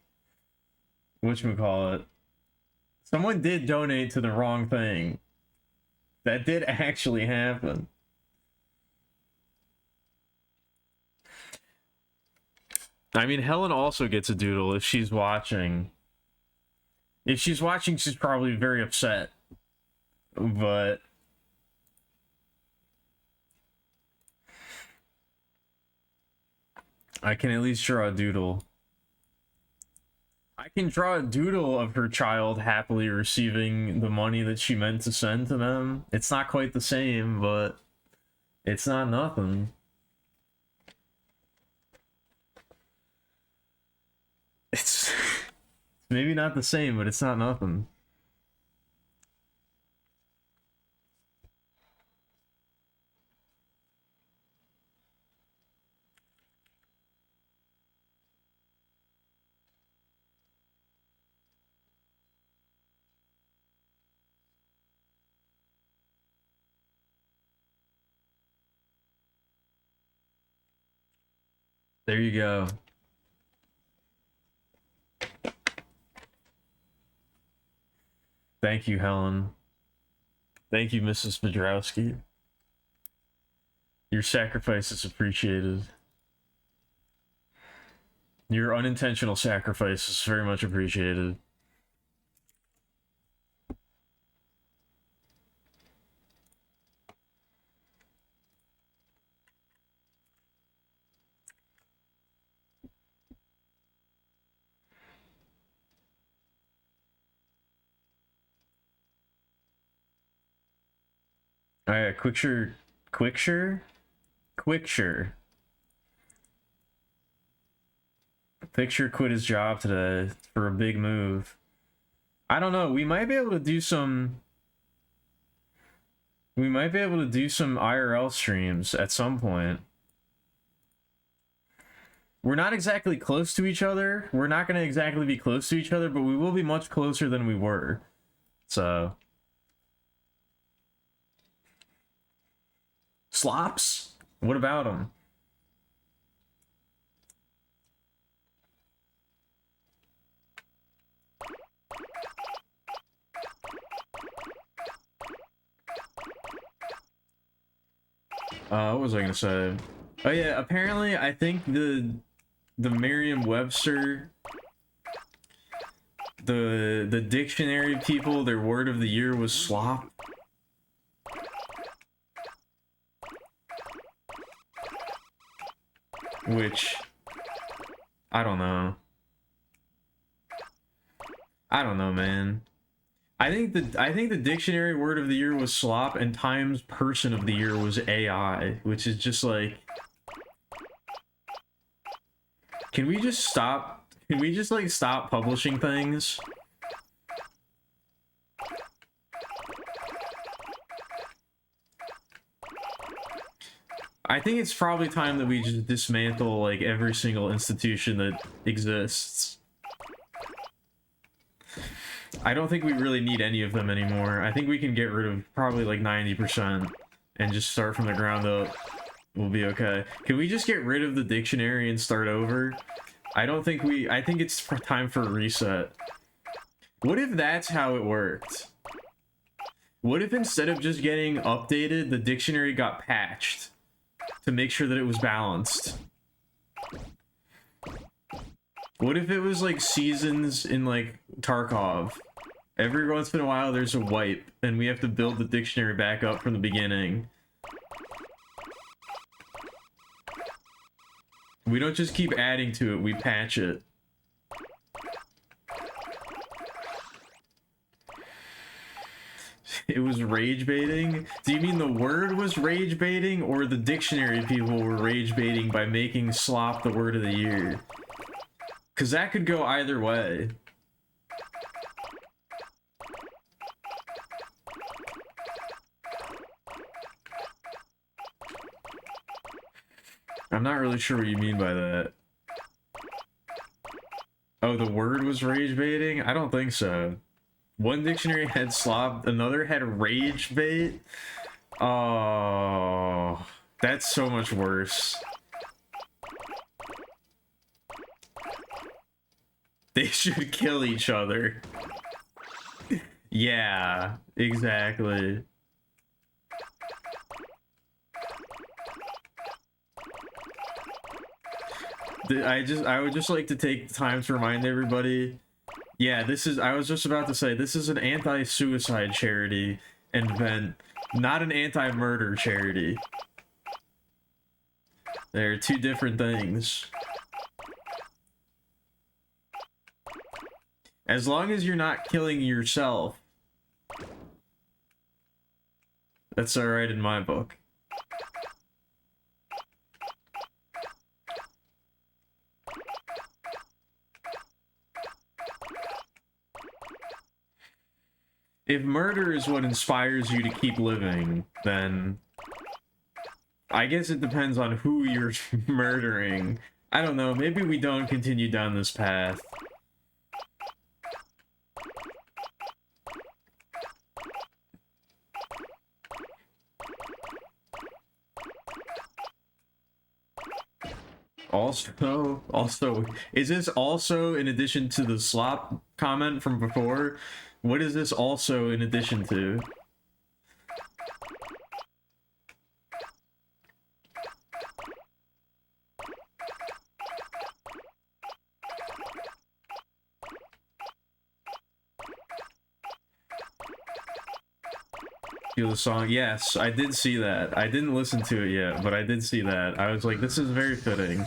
Whatchamacallit? Someone did donate to the wrong thing. That did actually happen. I mean, Helen also gets a doodle if she's watching. If she's watching, she's probably very upset. But... I can at least draw a doodle. I can draw a doodle of her child happily receiving the money that she meant to send to them. It's not quite the same, but it's not nothing. It's maybe not the same, but it's not nothing. There you go. Thank you, Helen. Thank you, Mrs. Bedrowski. Your sacrifice is appreciated. Your unintentional sacrifice is very much appreciated. Alright, Quickshire. Quickshire? Quickshire. Quickshire quit his job today for a big move. I don't know, we might be able to do some... We might be able to do some IRL streams at some point. We're not exactly close to each other. We're not going to exactly be close to each other, but we will be much closer than we were. So... Slops? What about them? What was I gonna say? Oh yeah, apparently I think the Merriam-Webster, the dictionary people, their word of the year was slop. Which, I don't know. I don't know, man. I think the dictionary word of the year was slop, and Times person of the year was AI, which is just like, can we just stop? Can we just like stop publishing things? I think it's probably time that we just dismantle like every single institution that exists. I don't think we really need any of them anymore. I think we can get rid of probably like 90% and just start from the ground up. We'll be okay. Can we just get rid of the dictionary and start over? I think it's time for a reset. What if that's how it worked? What if instead of just getting updated, the dictionary got patched to make sure that it was balanced? What if it was like seasons in like Tarkov? Every once in a while there's a wipe and we have to build the dictionary back up from the beginning. We don't just keep adding to it, we patch it. It was rage baiting? Do you mean the word was rage baiting, or the dictionary people were rage baiting by making slop the word of the year? Because that could go either way. I'm not really sure what you mean by that. Oh, the word was rage baiting? I don't think so. One dictionary had slop, another had rage bait. Oh, that's so much worse. They should kill each other. Yeah, exactly. I would just like to take the time to remind everybody, yeah, I was just about to say, this is an anti-suicide charity and event, not an anti-murder charity. They're two different things. As long as you're not killing yourself, that's alright in my book. If murder is what inspires you to keep living, then I guess it depends on who you're murdering. I don't know, maybe we don't continue down this path. Also, is this also in addition to the slop comment from before? What is this also in addition to? Feel the song? Yes, I did see that. I didn't listen to it yet, but I did see that. I was like, this is very fitting.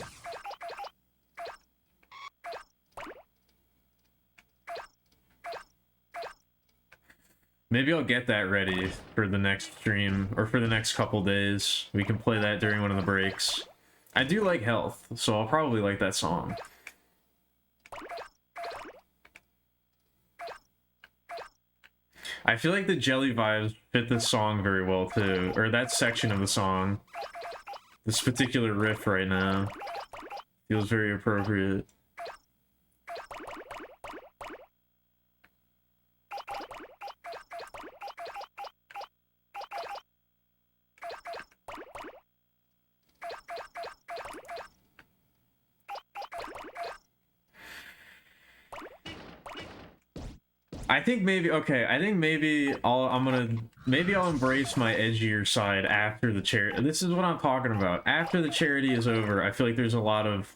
Maybe I'll get that ready for the next stream, or for the next couple days. We can play that during one of the breaks. I do like Health, so I'll probably like that song. I feel like the jelly vibes fit this song very well too, or that section of the song. This particular riff right now feels very appropriate. I think maybe I'll embrace my edgier side after the charity. This is what I'm talking about. After the charity is over, I feel like there's a lot of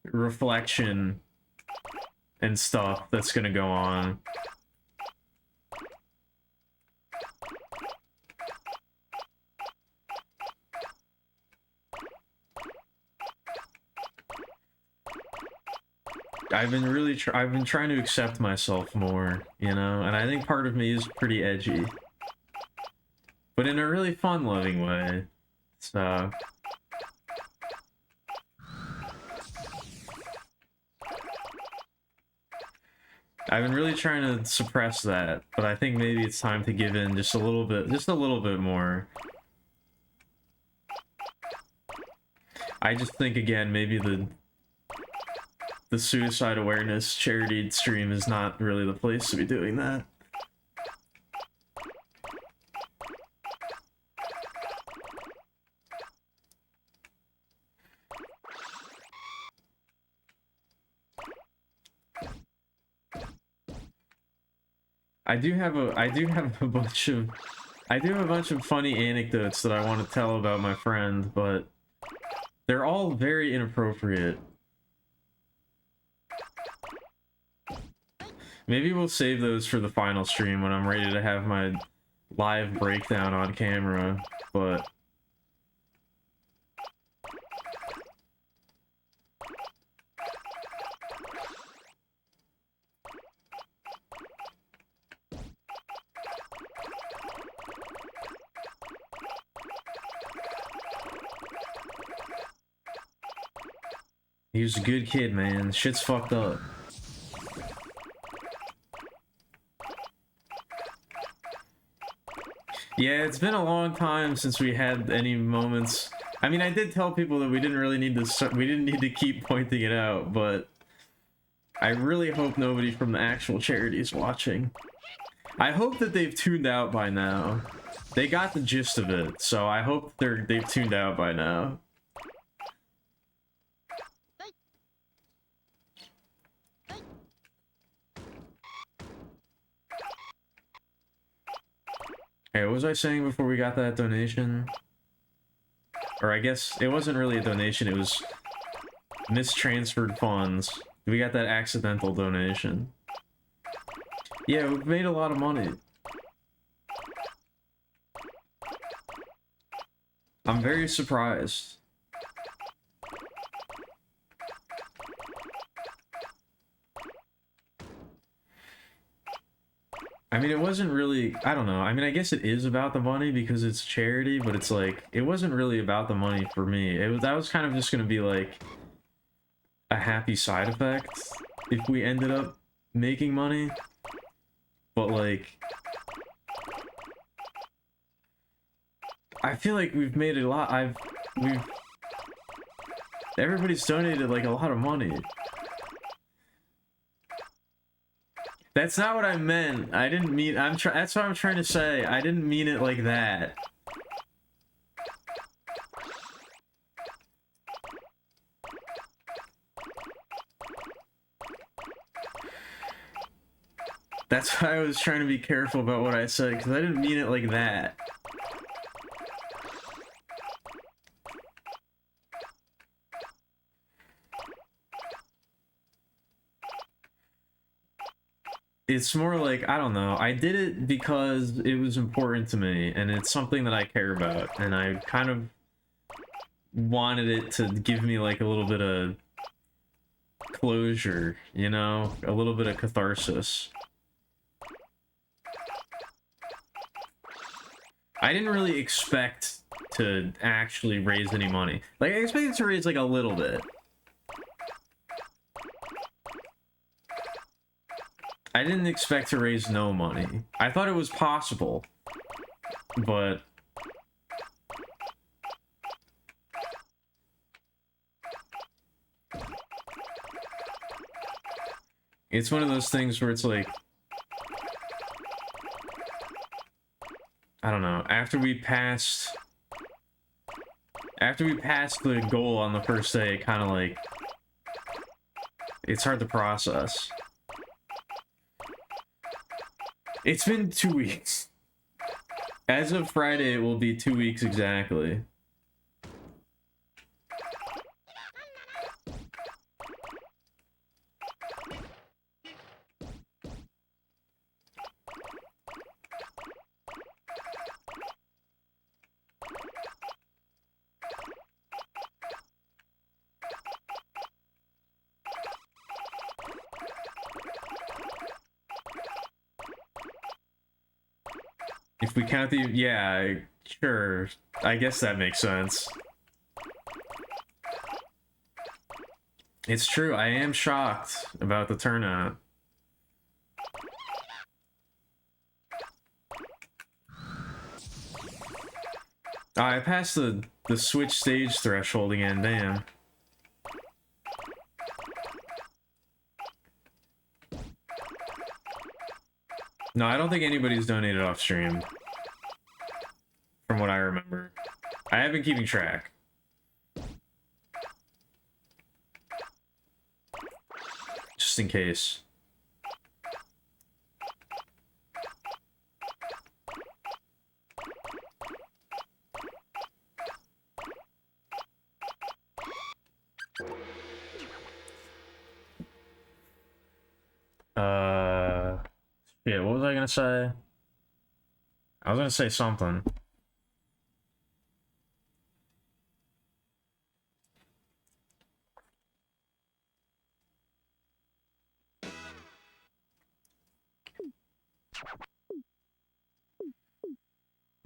reflection and stuff that's gonna go on. I've been trying to accept myself more, you know, and I think part of me is pretty edgy, but in a really fun, loving way. So I've been really trying to suppress that, but I think maybe it's time to give in just a little bit more. I just think, again, maybe the suicide awareness charity stream is not really the place to be doing that. I do have a bunch of funny anecdotes that I want to tell about my friend, but they're all very inappropriate. Maybe we'll save those for the final stream when I'm ready to have my live breakdown on camera, but he was a good kid, man. Shit's fucked up. Yeah, it's been a long time since we had any moments. I mean, I did tell people that we didn't really need to keep pointing it out, but I really hope nobody from the actual charity is watching. I hope that they've tuned out by now. They got the gist of it, so I hope they've tuned out by now. Hey, what was I saying before we got that donation? Or I guess it wasn't really a donation, it was mistransferred funds. We got that accidental donation. Yeah, we've made a lot of money. I'm very surprised. I mean, it wasn't really, I don't know. I mean, I guess it is about the money because it's charity, but it's like, it wasn't really about the money for me. That was kind of just gonna be like a happy side effect if we ended up making money. But like, I feel like we've made a lot. Everybody's donated like a lot of money. That's not what I meant. I didn't mean, that's what I'm trying to say. I didn't mean it like that. That's why I was trying to be careful about what I said, because I didn't mean it like that. It's more like, I don't know, I did it because it was important to me, and it's something that I care about, and I kind of wanted it to give me like a little bit of closure, you know? A little bit of catharsis. I didn't really expect to actually raise any money. Like, I expected to raise like a little bit. I didn't expect to raise no money. I thought it was possible, but it's one of those things where it's like, I don't know, after we passed the goal on the first day, it kind of like, it's hard to process. It's been 2 weeks. As of Friday, it will be 2 weeks exactly. If we count the, yeah, sure. I guess that makes sense. It's true, I am shocked about the turnout. Oh, I passed the Switch stage threshold again, damn. No, I don't think anybody's donated off stream. From what I remember. I have been keeping track. Just in case. Yeah, what was I gonna say? I was gonna say something.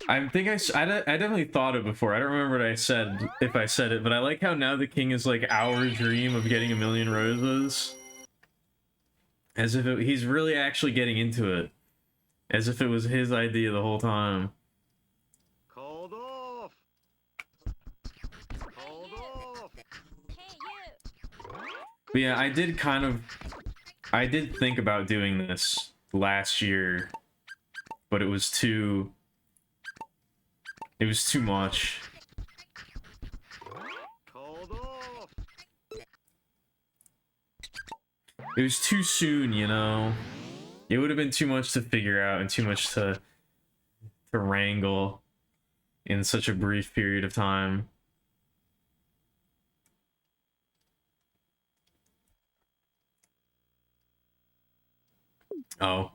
I think I definitely thought it before. I don't remember what I said, if I said it, but I like how now the king is like our dream of getting 1,000,000 roses. As if he's really actually getting into it. As if it was his idea the whole time. Called off. Called off. But yeah, I did think about doing this last year, but it was too much. Called off. It was too soon, you know? It would have been too much to figure out and too much to wrangle in such a brief period of time. Oh.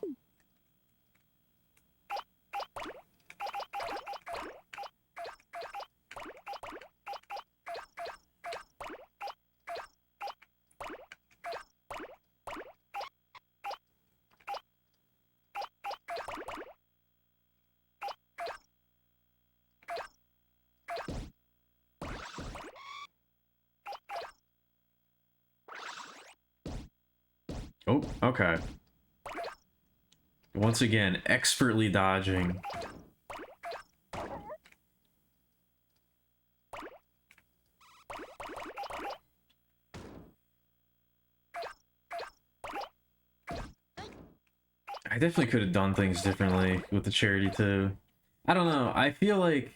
Oh, okay. Once again, expertly dodging. I definitely could have done things differently with the charity too. I don't know, I feel like...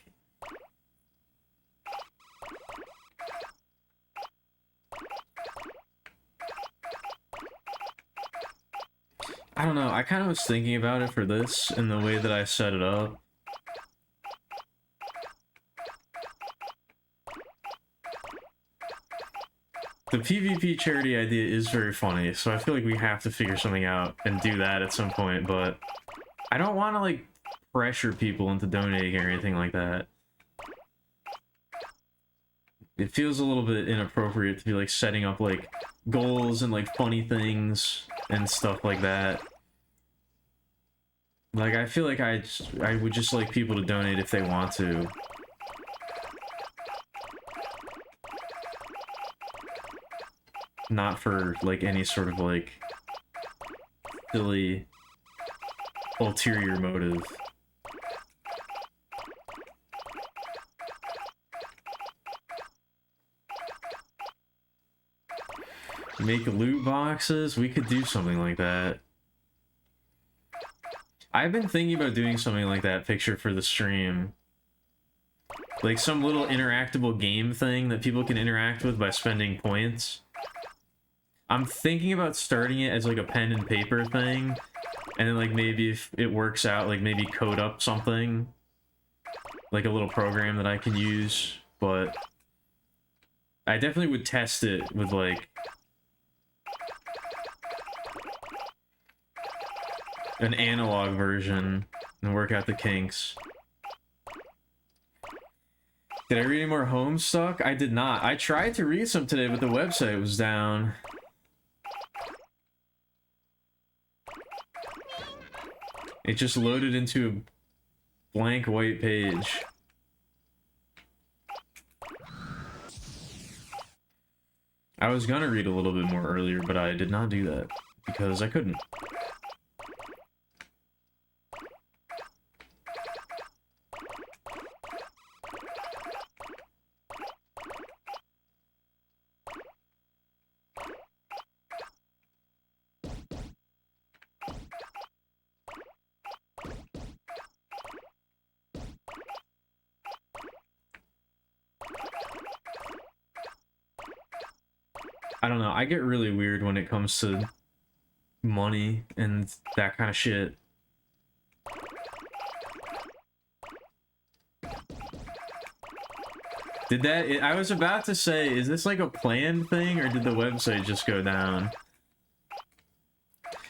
I don't know, I kind of was thinking about it for this in the way that I set it up. The PvP charity idea is very funny, so I feel like we have to figure something out and do that at some point, but I don't want to, like, pressure people into donating or anything like that. It feels a little bit inappropriate to be, like, setting up, like, goals and, like, funny things and stuff like that. Like, I feel like I would just like people to donate if they want to. Not for, like, any sort of, like, silly ulterior motive. Make loot boxes? We could do something like that. I've been thinking about doing something like that picture for the stream. Like some little interactable game thing that people can interact with by spending points. I'm thinking about starting it as like a pen and paper thing. And then like maybe if it works out, like maybe code up something. Like a little program that I can use. But I definitely would test it with like an analog version and work out the kinks. Did I read any more Homestuck? I did not. I tried to read some today, but the website was down. It just loaded into a blank white page. I was gonna read a little bit more earlier, but I did not do that because I couldn't. I don't know. I get really weird when it comes to money and that kind of shit. Did that... I was about to say, is this like a planned thing, or did the website just go down?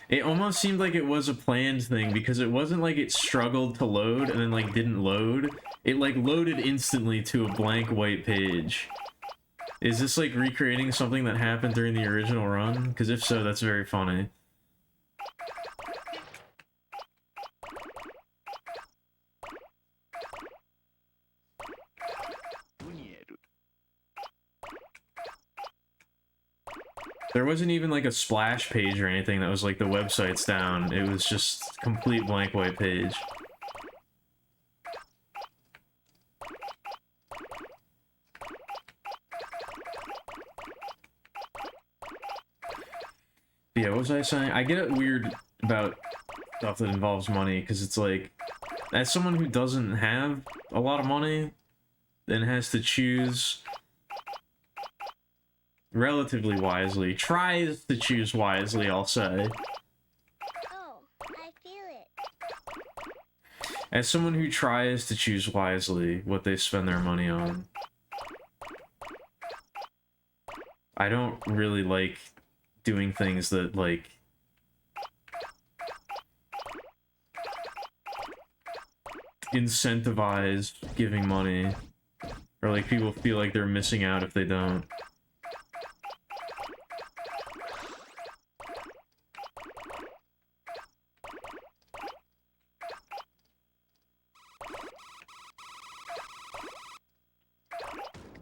It almost seemed like it was a planned thing, because it wasn't like it struggled to load and then like didn't load. It like loaded instantly to a blank white page. Is this like recreating something that happened during the original run? Because if so, that's very funny. There wasn't even like a splash page or anything that was like the website's down. It was just complete blank white page. Yeah, what was I saying? I get it weird about stuff that involves money, because it's like, as someone who doesn't have a lot of money, then has to choose relatively wisely, tries to choose wisely, I'll say. Oh, I feel it. As someone who tries to choose wisely what they spend their money on, I don't really like doing things that, like, incentivize giving money, or like people feel like they're missing out if they don't.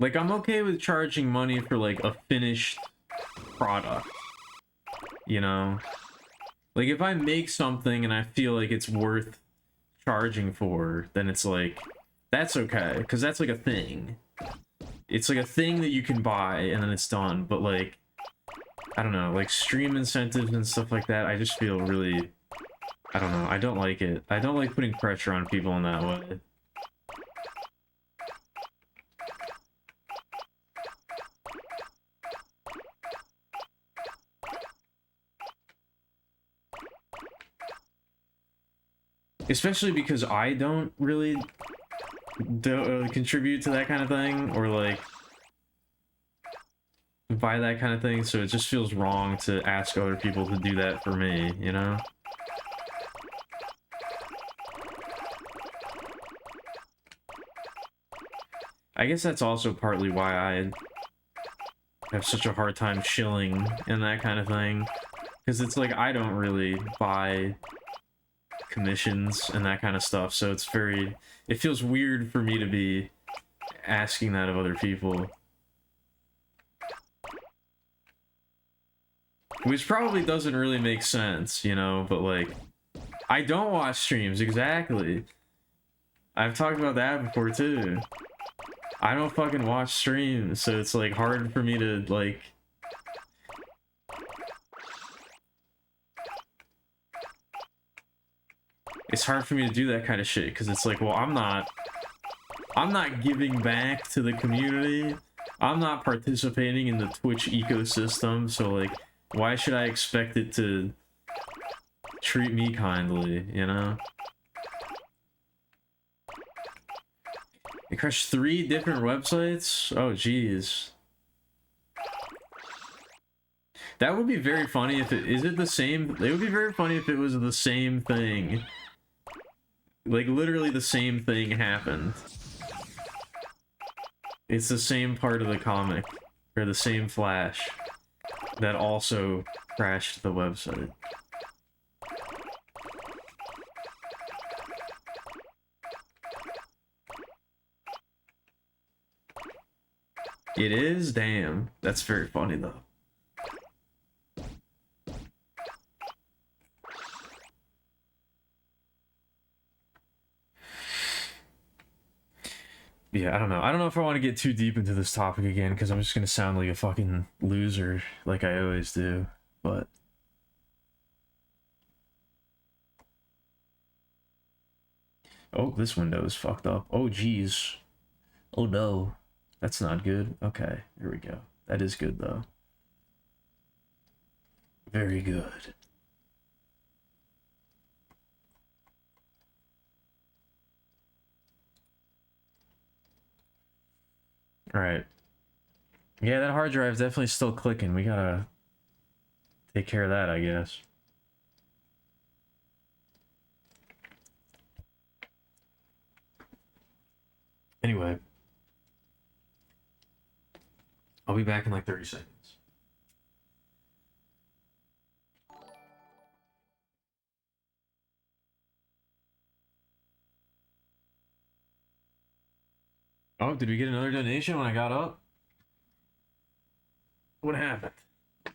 Like, I'm okay with charging money for like a finished product, you know? Like, if I make something and I feel like it's worth charging for, then it's like, that's okay, because that's like a thing. It's like a thing that you can buy and then it's done. But like, I don't know, like stream incentives and stuff like that, I just feel really, I don't know, I don't like it. I don't like putting pressure on people in that way. Especially because I don't really contribute to that kind of thing, or like buy that kind of thing, so it just feels wrong to ask other people to do that for me, you know? I guess that's also partly why I have such a hard time shilling and that kind of thing, because it's like I don't really buy commissions and that kind of stuff, so it's very, it feels weird for me to be asking that of other people, which probably doesn't really make sense, you know? But like, I don't watch streams, exactly. I've talked about that before too. I don't fucking watch streams, so it's like hard for me to like, it's hard for me to do that kind of shit, because it's like, well, I'm not giving back to the community. I'm not participating in the Twitch ecosystem, so like, why should I expect it to treat me kindly, you know? It crashed 3 different websites? Oh, jeez. That would be very funny if it... Is it the same? It would be very funny if it was the same thing. Like, literally the same thing happened. It's the same part of the comic, or the same Flash, that also crashed the website. It is? Damn. That's very funny, though. Yeah, I don't know. I don't know if I want to get too deep into this topic again, because I'm just going to sound like a fucking loser, like I always do, but... Oh, this window is fucked up. Oh, jeez. Oh, no. That's not good. Okay, here we go. That is good, though. Very good. Alright. Yeah, that hard drive's definitely still clicking. We gotta take care of that, I guess. Anyway. I'll be back in like 30 seconds. Oh, did we get another donation when I got up? What happened? Can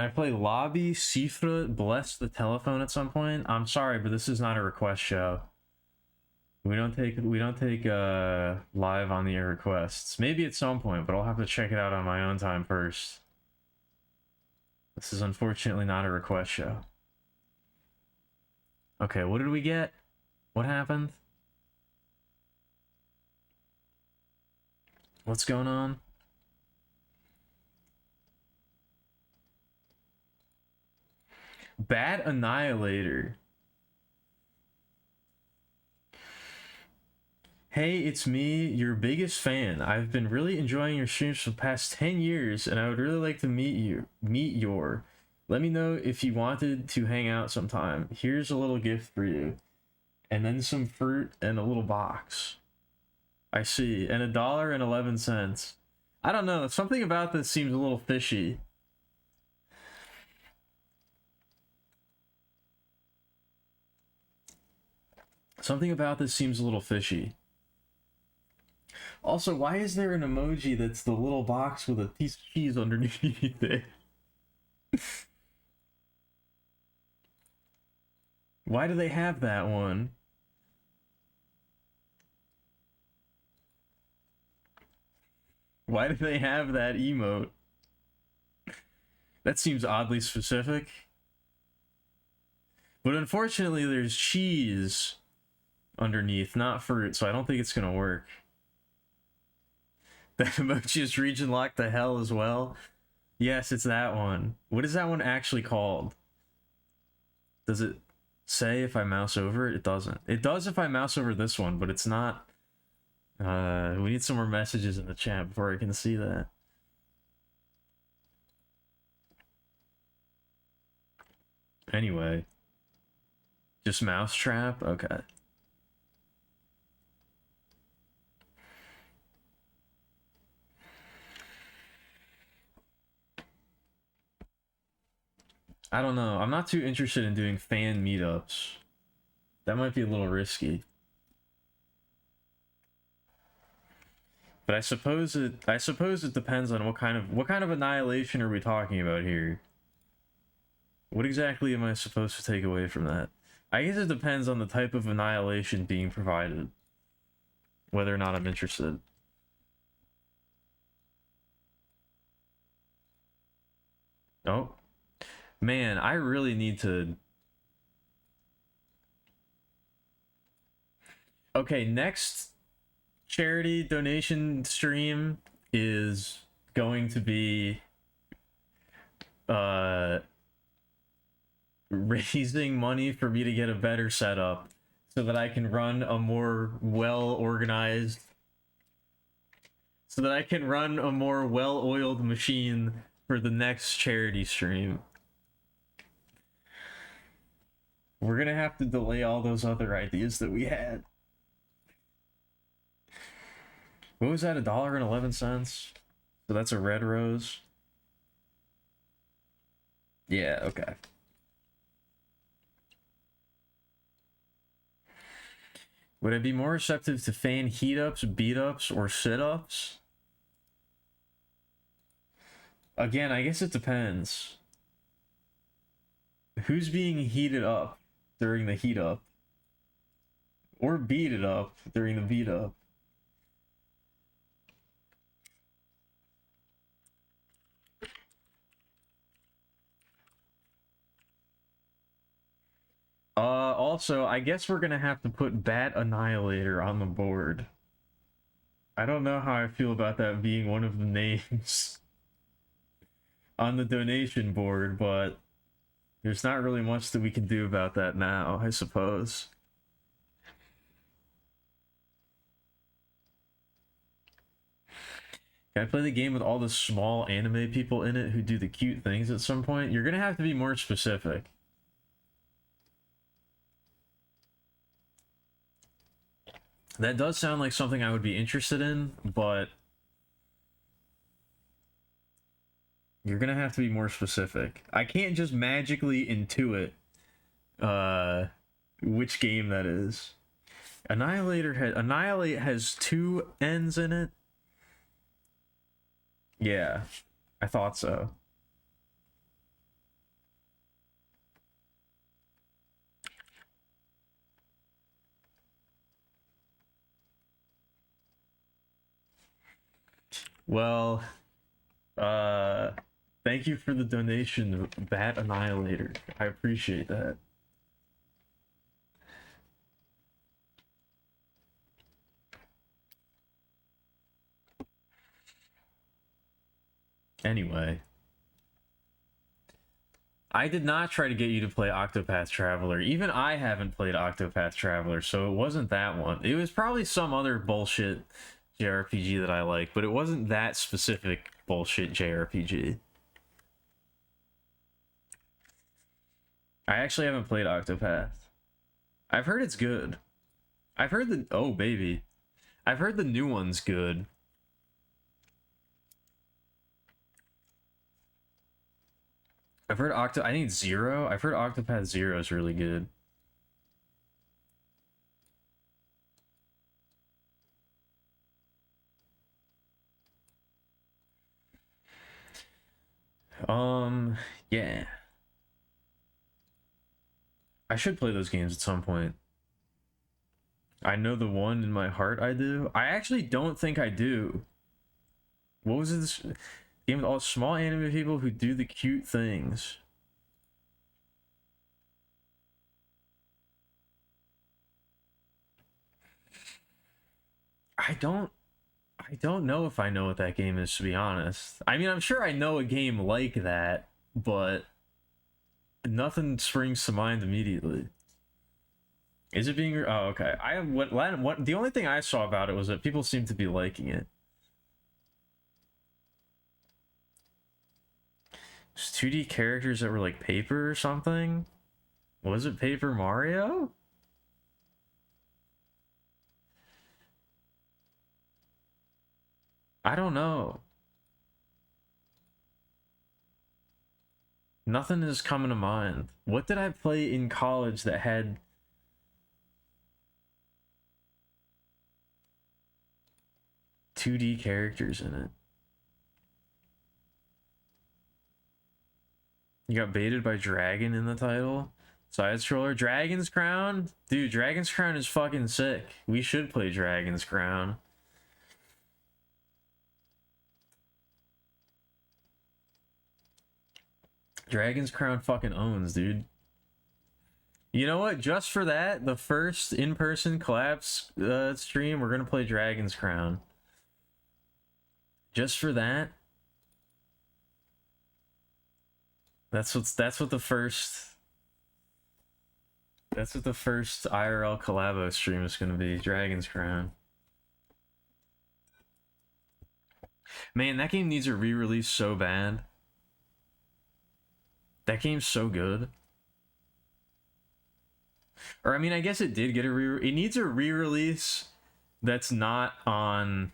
I play Lobby, Cifra, Bless the Telephone at some point? I'm sorry, but this is not a request show. We don't take live on the air requests. Maybe at some point, but I'll have to check it out on my own time first. This is unfortunately not a request show. Okay, what did we get? What happened? What's going on? Bad Annihilator. Hey, it's me, your biggest fan. I've been really enjoying your streams for the past 10 years, and I would really like to meet your. Let me know if you wanted to hang out sometime. Here's a little gift for you. And then some fruit and a little box. I see. And $1.11. I don't know. Something about this seems a little fishy. Something about this seems a little fishy. Also, why is there an emoji that's the little box with a piece of cheese underneath it? Why do they have that one? Why do they have that emote? That seems oddly specific. But unfortunately, there's cheese underneath, not fruit, so I don't think it's gonna work. That emoji is region locked to hell as well. Yes, it's that one. What is that one actually called? Does it say if I mouse over it? It doesn't. It does if I mouse over this one, but it's not. We need some more messages in the chat before I can see that. Anyway. Just mousetrap? Okay. I don't know. I'm not too interested in doing fan meetups. That might be a little risky. But I suppose it depends on what kind of annihilation are we talking about here? What exactly am I supposed to take away from that? I guess it depends on the type of annihilation being provided. Whether or not I'm interested. Oh. Man, I really need to... Okay, next charity donation stream is going to be raising money for me to get a better setup so that I can run a more well-organized, so that I can run a more well-oiled machine for the next charity stream. We're gonna have to delay all those other ideas that we had. What was that, $1.11? So that's a red rose? Yeah, okay. Would I be more receptive to fan heat-ups, beat-ups, or sit-ups? Again, I guess it depends. Who's being heated up during the heat-up? Or beated up during the beat-up? Also, I guess we're gonna have to put Bat Annihilator on the board. I don't know how I feel about that being one of the names. on the donation board, but there's not really much that we can do about that now, I suppose. Can I play the game with all the small anime people in it who do the cute things at some point? You're gonna have to be more specific. That does sound like something I would be interested in, but you're gonna have to be more specific. I can't just magically intuit which game that is. Annihilate has 2 N's in it. Yeah, I thought so. Well, thank you for the donation, Bat Annihilator. I appreciate that. Anyway, I did not try to get you to play Octopath Traveler. Even I haven't played Octopath Traveler, so it wasn't that one. It was probably some other bullshit JRPG that I like, but it wasn't that specific bullshit JRPG. I actually haven't played Octopath. I've heard it's good. I've heard the... Oh, baby. I've heard the new one's good. I've heard I think Zero. I've heard Octopath Zero is really good. Yeah. I should play those games at some point. I know the one in my heart I do. I actually don't think I do. What was this game with all small anime people who do the cute things? I don't know if I know what that game is, to be honest. I mean, I'm sure I know a game like that, but nothing springs to mind immediately. Is it being... Oh, okay. I have what the only thing I saw about it was that people seem to be liking it. Just 2D characters that were like paper or something? Was it Paper Mario? I don't know. Nothing is coming to mind. What did I play in college that had... ...2D characters in it? You got baited by Dragon in the title? Side scroller? Dragon's Crown? Dude, Dragon's Crown is fucking sick. We should play Dragon's Crown. Dragon's Crown fucking owns, dude. You know what? Just for that, the first in-person collabs stream, we're gonna play Dragon's Crown. Just for that. That's what the first IRL collabo stream is gonna be. Dragon's Crown. Man, that game needs a re-release so bad. That game's so good. Or I mean, I guess it did get it needs a re-release that's not on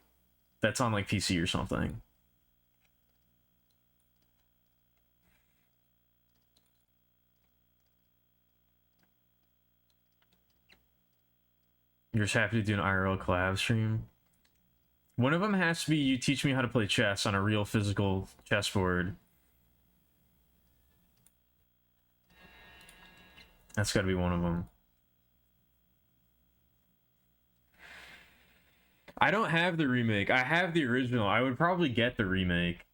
like PC or something. You're just happy to do an IRL collab stream. One of them has to be you teach me how to play chess on a real physical chessboard. That's got to be one of them. I don't have the remake. I have the original. I would probably get the remake.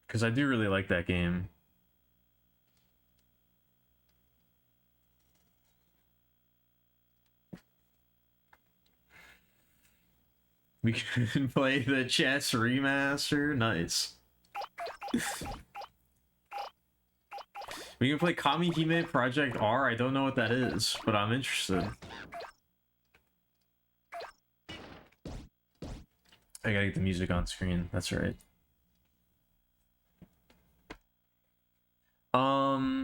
Because I do really like that game. We can play the chess remaster. Nice. We can play Kamihime Project R. I don't know what that is, but I'm interested. I gotta get the music on screen. That's right.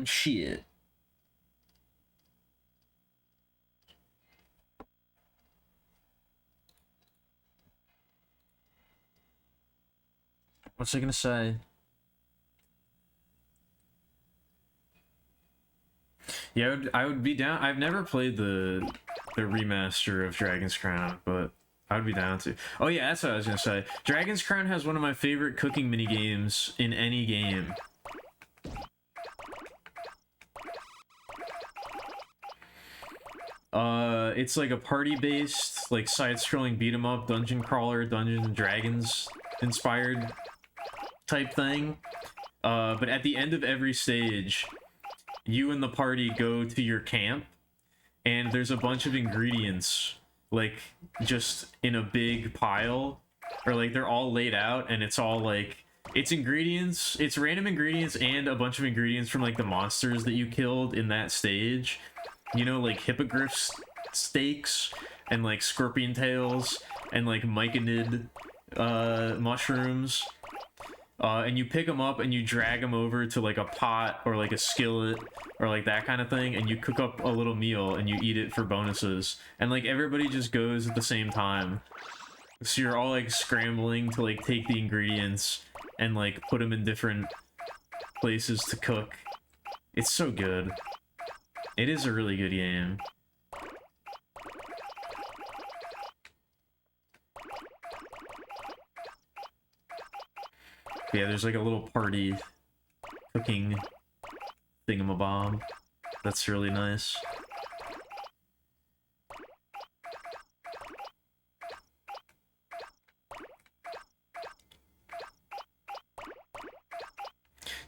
Shit. What's I gonna say? Yeah, I would be down. I've never played the remaster of Dragon's Crown, but I would be down to. Oh yeah, that's what I was gonna say. Dragon's Crown has one of my favorite cooking mini games in any game. It's like a party-based, like side-scrolling beat-em-up, dungeon crawler, Dungeons and Dragons inspired type thing. But at the end of every stage, you and the party go to your camp, and there's a bunch of ingredients, like, just in a big pile, or like they're all laid out, and it's all like, it's ingredients, it's random ingredients and a bunch of ingredients from like the monsters that you killed in that stage. You know, like hippogriff steaks and like scorpion tails and like myconid mushrooms. And you pick them up and you drag them over to like a pot or like a skillet or like that kind of thing, and you cook up a little meal and you eat it for bonuses. And like everybody just goes at the same time. So you're all like scrambling to like take the ingredients and like put them in different places to cook. It's so good. It is a really good game. Yeah, there's like a little party cooking thingamabob. That's really nice.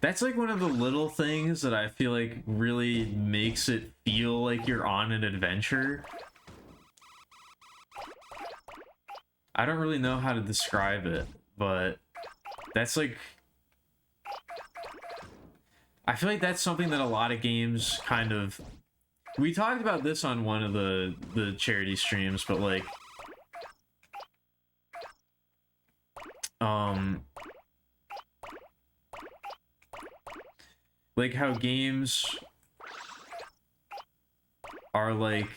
That's like one of the little things that I feel like really makes it feel like you're on an adventure. I don't really know how to describe it, but that's like, I feel like that's something that a lot of games kind of, we talked about this on one of the charity streams, but like how games are like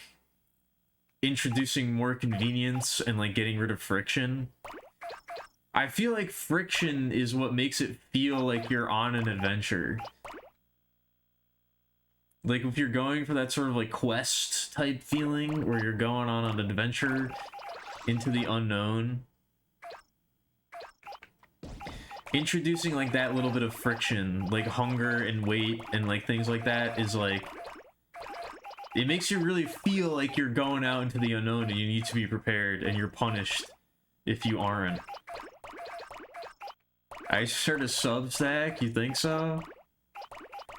introducing more convenience and like getting rid of friction. I feel like friction is what makes it feel like you're on an adventure. Like if you're going for that sort of like quest type feeling where you're going on an adventure into the unknown, introducing like that little bit of friction, like hunger and weight and like things like that, is like, it makes you really feel like you're going out into the unknown and you need to be prepared, and you're punished if you aren't. I should start a Substack? You think so?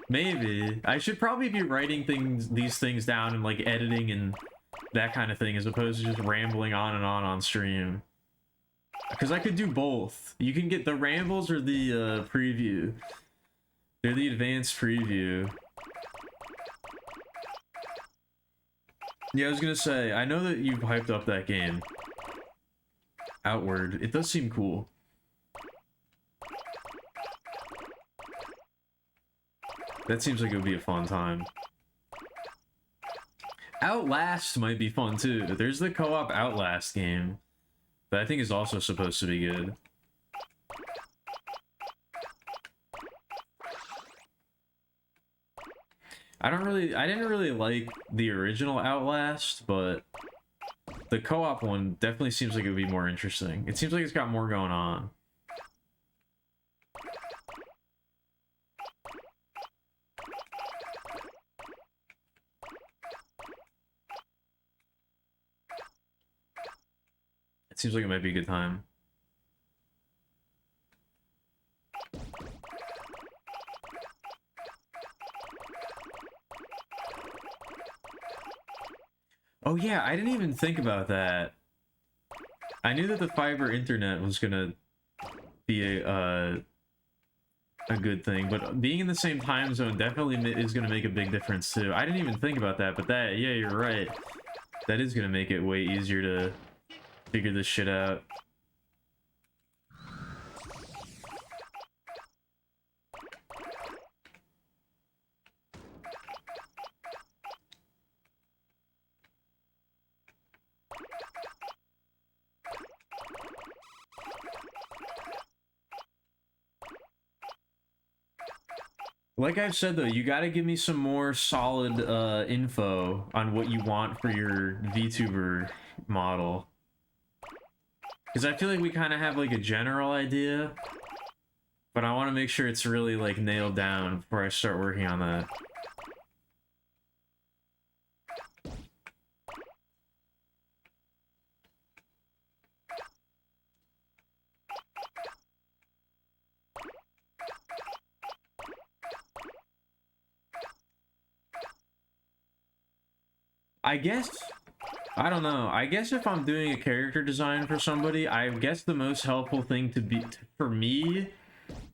Maybe. I should probably be writing these things down and like editing and that kind of thing, as opposed to just rambling on stream. Because I could do both. You can get the rambles or the preview. They're the advanced preview. Yeah, I was gonna say, I know that you've hyped up that game. Outward. It does seem cool. That seems like it would be a fun time. Outlast might be fun too. There's the co-op Outlast game that I think is also supposed to be good. I didn't really like the original Outlast, but the co-op one definitely seems like it would be more interesting. It seems like it's got more going on. It seems like it might be a good time. Oh yeah, I didn't even think about that. I knew that the fiber internet was gonna be a good thing, but being in the same time zone definitely is gonna make a big difference too. I didn't even think about that, but that, yeah, you're right. That is gonna make it way easier to figure this shit out. Like I've said though, you gotta give me some more solid info on what you want for your VTuber model. Because I feel like we kind of have like a general idea, but I want to make sure it's really like nailed down before I start working on that. I guess, I don't know. I guess if I'm doing a character design for somebody, I guess the most helpful thing to be for me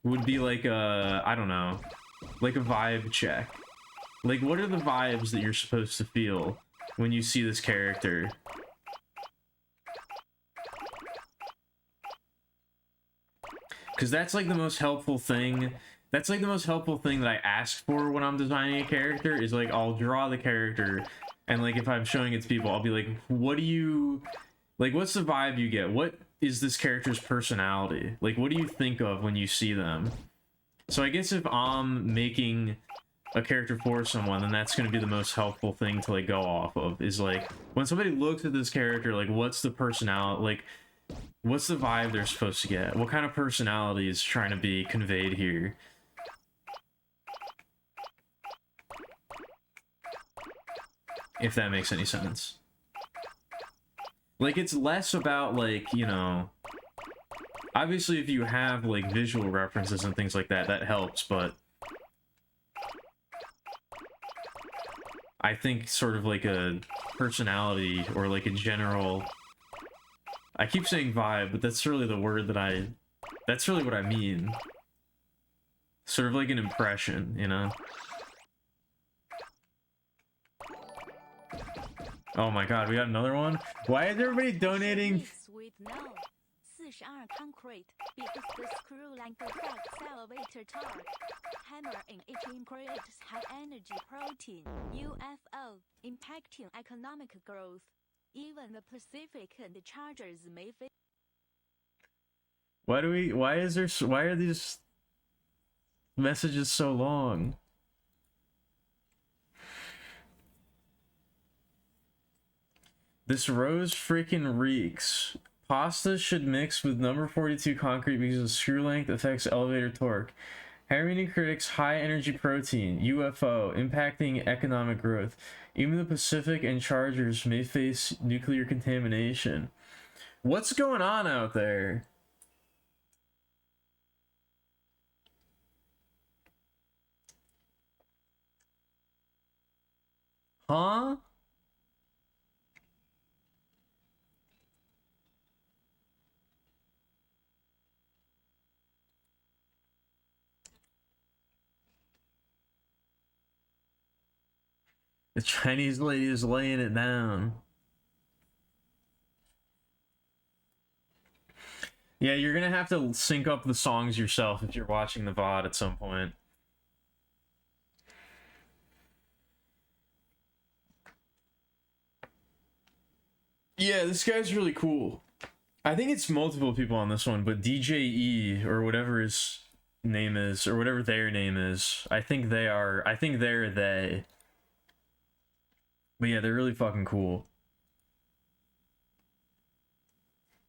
would be like a, I don't know, like a vibe check. Like, what are the vibes that you're supposed to feel when you see this character? Because that's like the most helpful thing. That's like the most helpful thing that I ask for when I'm designing a character is like, I'll draw the character. And like, if I'm showing it to people, I'll be like, what do you, like, what's the vibe you get? What is this character's personality? Like, what do you think of when you see them? So I guess if I'm making a character for someone, then that's going to be the most helpful thing to like go off of, is like, when somebody looks at this character, like, what's the personality, like, what's the vibe they're supposed to get? What kind of personality is trying to be conveyed here? If that makes any sense. Like, it's less about, like, you know... Obviously, if you have, like, visual references and things like that, that helps, but... I think sort of like a personality, or like a general... I keep saying vibe, but that's really the word that I... That's really what I mean. Sort of like an impression, you know? Oh my god, we got another one? Why is everybody donating? With no 42 concrete because the screw length affects elevator torque. Hammer in each creates high energy protein, UFO, impacting economic growth. Even the Pacific and the Chargers may face. Why are these messages so long? This rose freaking reeks. Pasta should mix with number 42 concrete because the screw length affects elevator torque. Harmony critics high energy protein, UFO, impacting economic growth. Even the Pacific and Chargers may face nuclear contamination. What's going on out there? Huh? The Chinese lady is laying it down. Yeah, you're gonna have to sync up the songs yourself if you're watching the VOD at some point. Yeah, this guy's really cool. I think it's multiple people on this one, but DJE, or whatever his name is, or whatever their name is, I think they're they. But yeah, they're really fucking cool.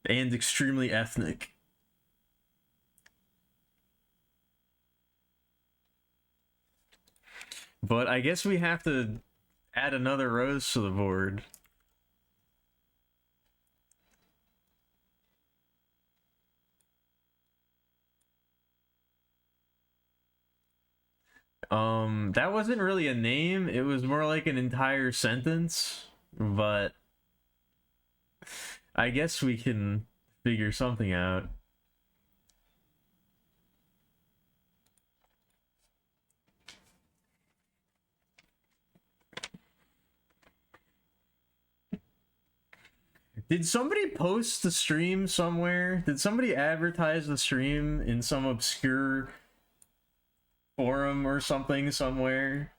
And extremely ethnic. But I guess we have to add another rose to the board. That wasn't really a name, it was more like an entire sentence, but I guess we can figure something out. Did somebody post the stream somewhere? Did somebody advertise the stream in some obscure forum or something somewhere?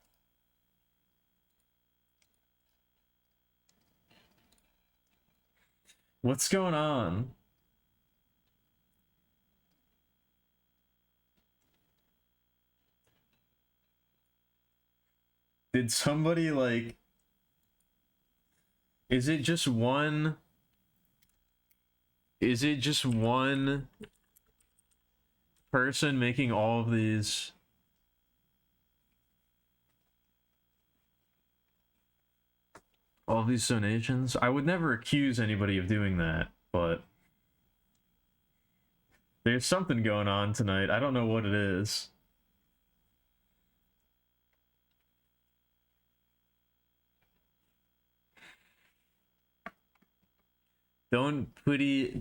What's going on? Did somebody like... Is it just one... Is it just one person making all of these? All of these donations? I would never accuse anybody of doing that, but there's something going on tonight. I don't know what it is. Don't pity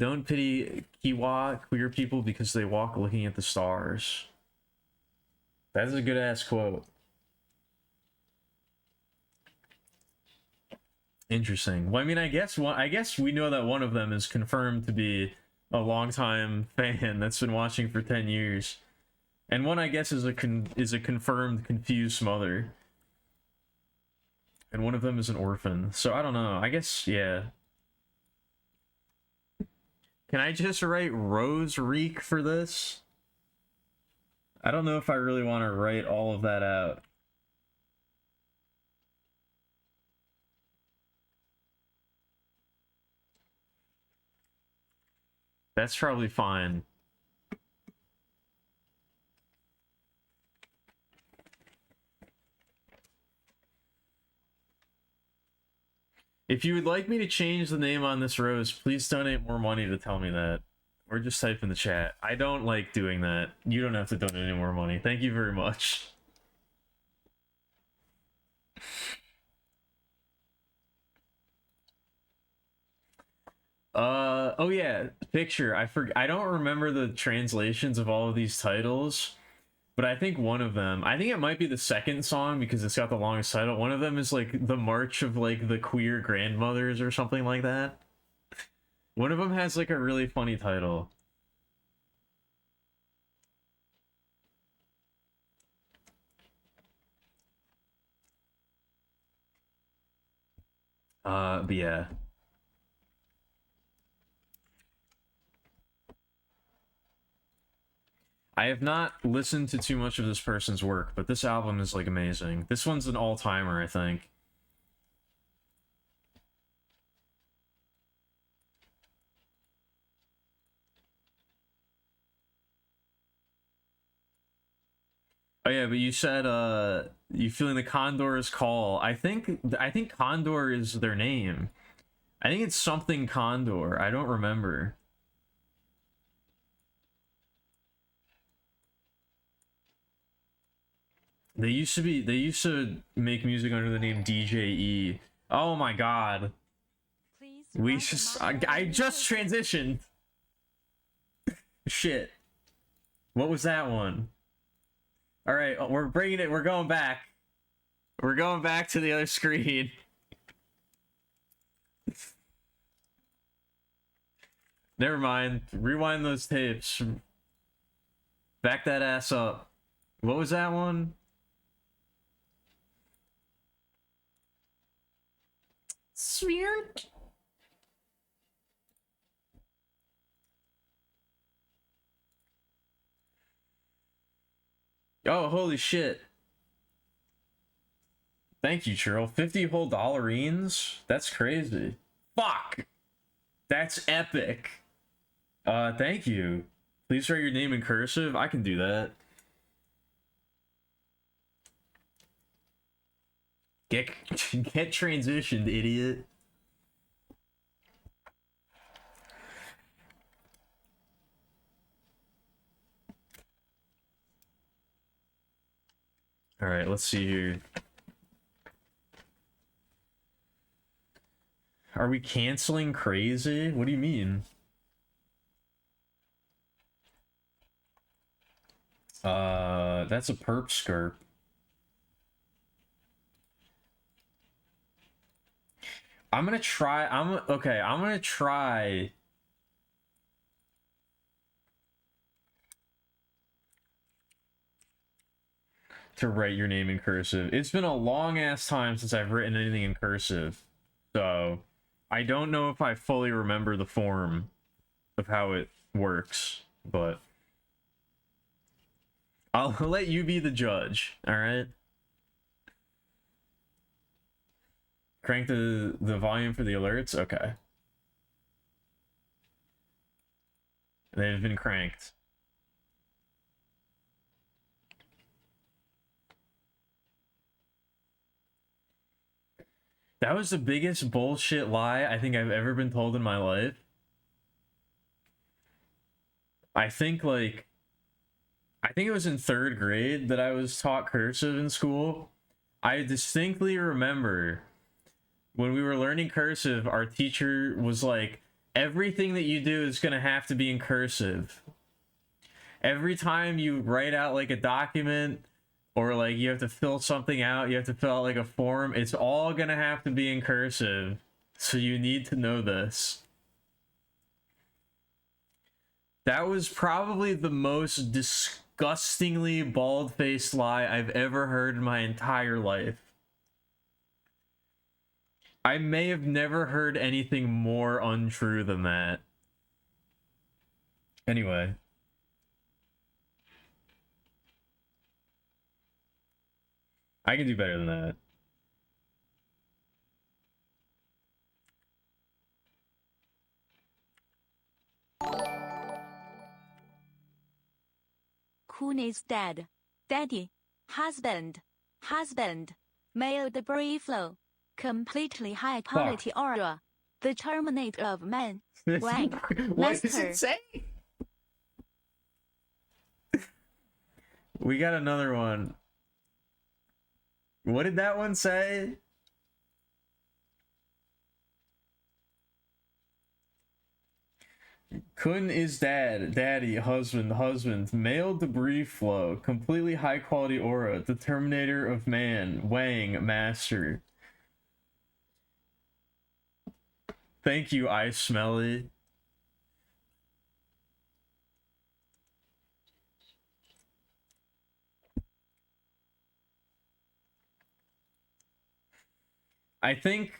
Kiwa queer people because they walk looking at the stars. That's a good ass quote. Interesting. Well, I mean, I guess we know that one of them is confirmed to be a longtime fan that's been watching for 10 years. And one, I guess, is a confirmed confused mother. And one of them is an orphan. So I don't know. I guess, yeah. Can I just write Rose Reek for this? I don't know if I really want to write all of that out. That's probably fine. If you would like me to change the name on this rose, please donate more money to tell me that. Or just type in the chat. I don't like doing that. You don't have to donate any more money. Thank you very much. Oh yeah, picture. I don't remember the translations of all of these titles, but I think one of them, I think it might be the second song because it's got the longest title. One of them is like the March of like the Queer Grandmothers or something like that. One of them has like a really funny title. But yeah. I have not listened to too much of this person's work, but this album is like amazing. This one's an all-timer, I think. Oh yeah, but you said you feeling the Condor's call. I think Condor is their name. I think it's something Condor. I don't remember. They used to make music under the name DJE. Oh my god. Please I just transitioned. Shit. What was that one? All right, we're bringing it. We're going back. We're going back to the other screen. Never mind. Rewind those tapes. Back that ass up. What was that one? Sweet. Oh, holy shit. Thank you, Churl. 50 whole dollarines? That's crazy. Fuck! That's epic. Thank you. Please write your name in cursive. I can do that. Get transitioned, idiot. All right, let's see here. Are we canceling crazy? What do you mean? That's a perp skirp. I'm gonna try. I'm gonna try. To write your name in cursive. It's been a long ass time since I've written anything in cursive, so I don't know if I fully remember the form of how it works, but I'll let you be the judge. All right. Crank the volume for the alerts. Okay. They've been cranked. That was the biggest bullshit lie I think I've ever been told in my life. I think it was in 3rd grade that I was taught cursive in school. I distinctly remember when we were learning cursive, our teacher was like, everything that you do is going to have to be in cursive. Every time you write out like a document, or like you have to fill something out, you have to fill out like a form, it's all gonna have to be in cursive. So you need to know this. That was probably the most disgustingly bald-faced lie I've ever heard in my entire life. I may have never heard anything more untrue than that. Anyway. I can do better than that. Kun is dead. Daddy. Husband. Husband. Male debris flow. Completely high quality aura. The terminator of man. Wang. What does Master. it say? We got another one. What did that one say? Kun is dad, daddy, husband, husband, male debris flow, completely high quality aura, the terminator of man, Wang, master. Thank you, I Smelly. I think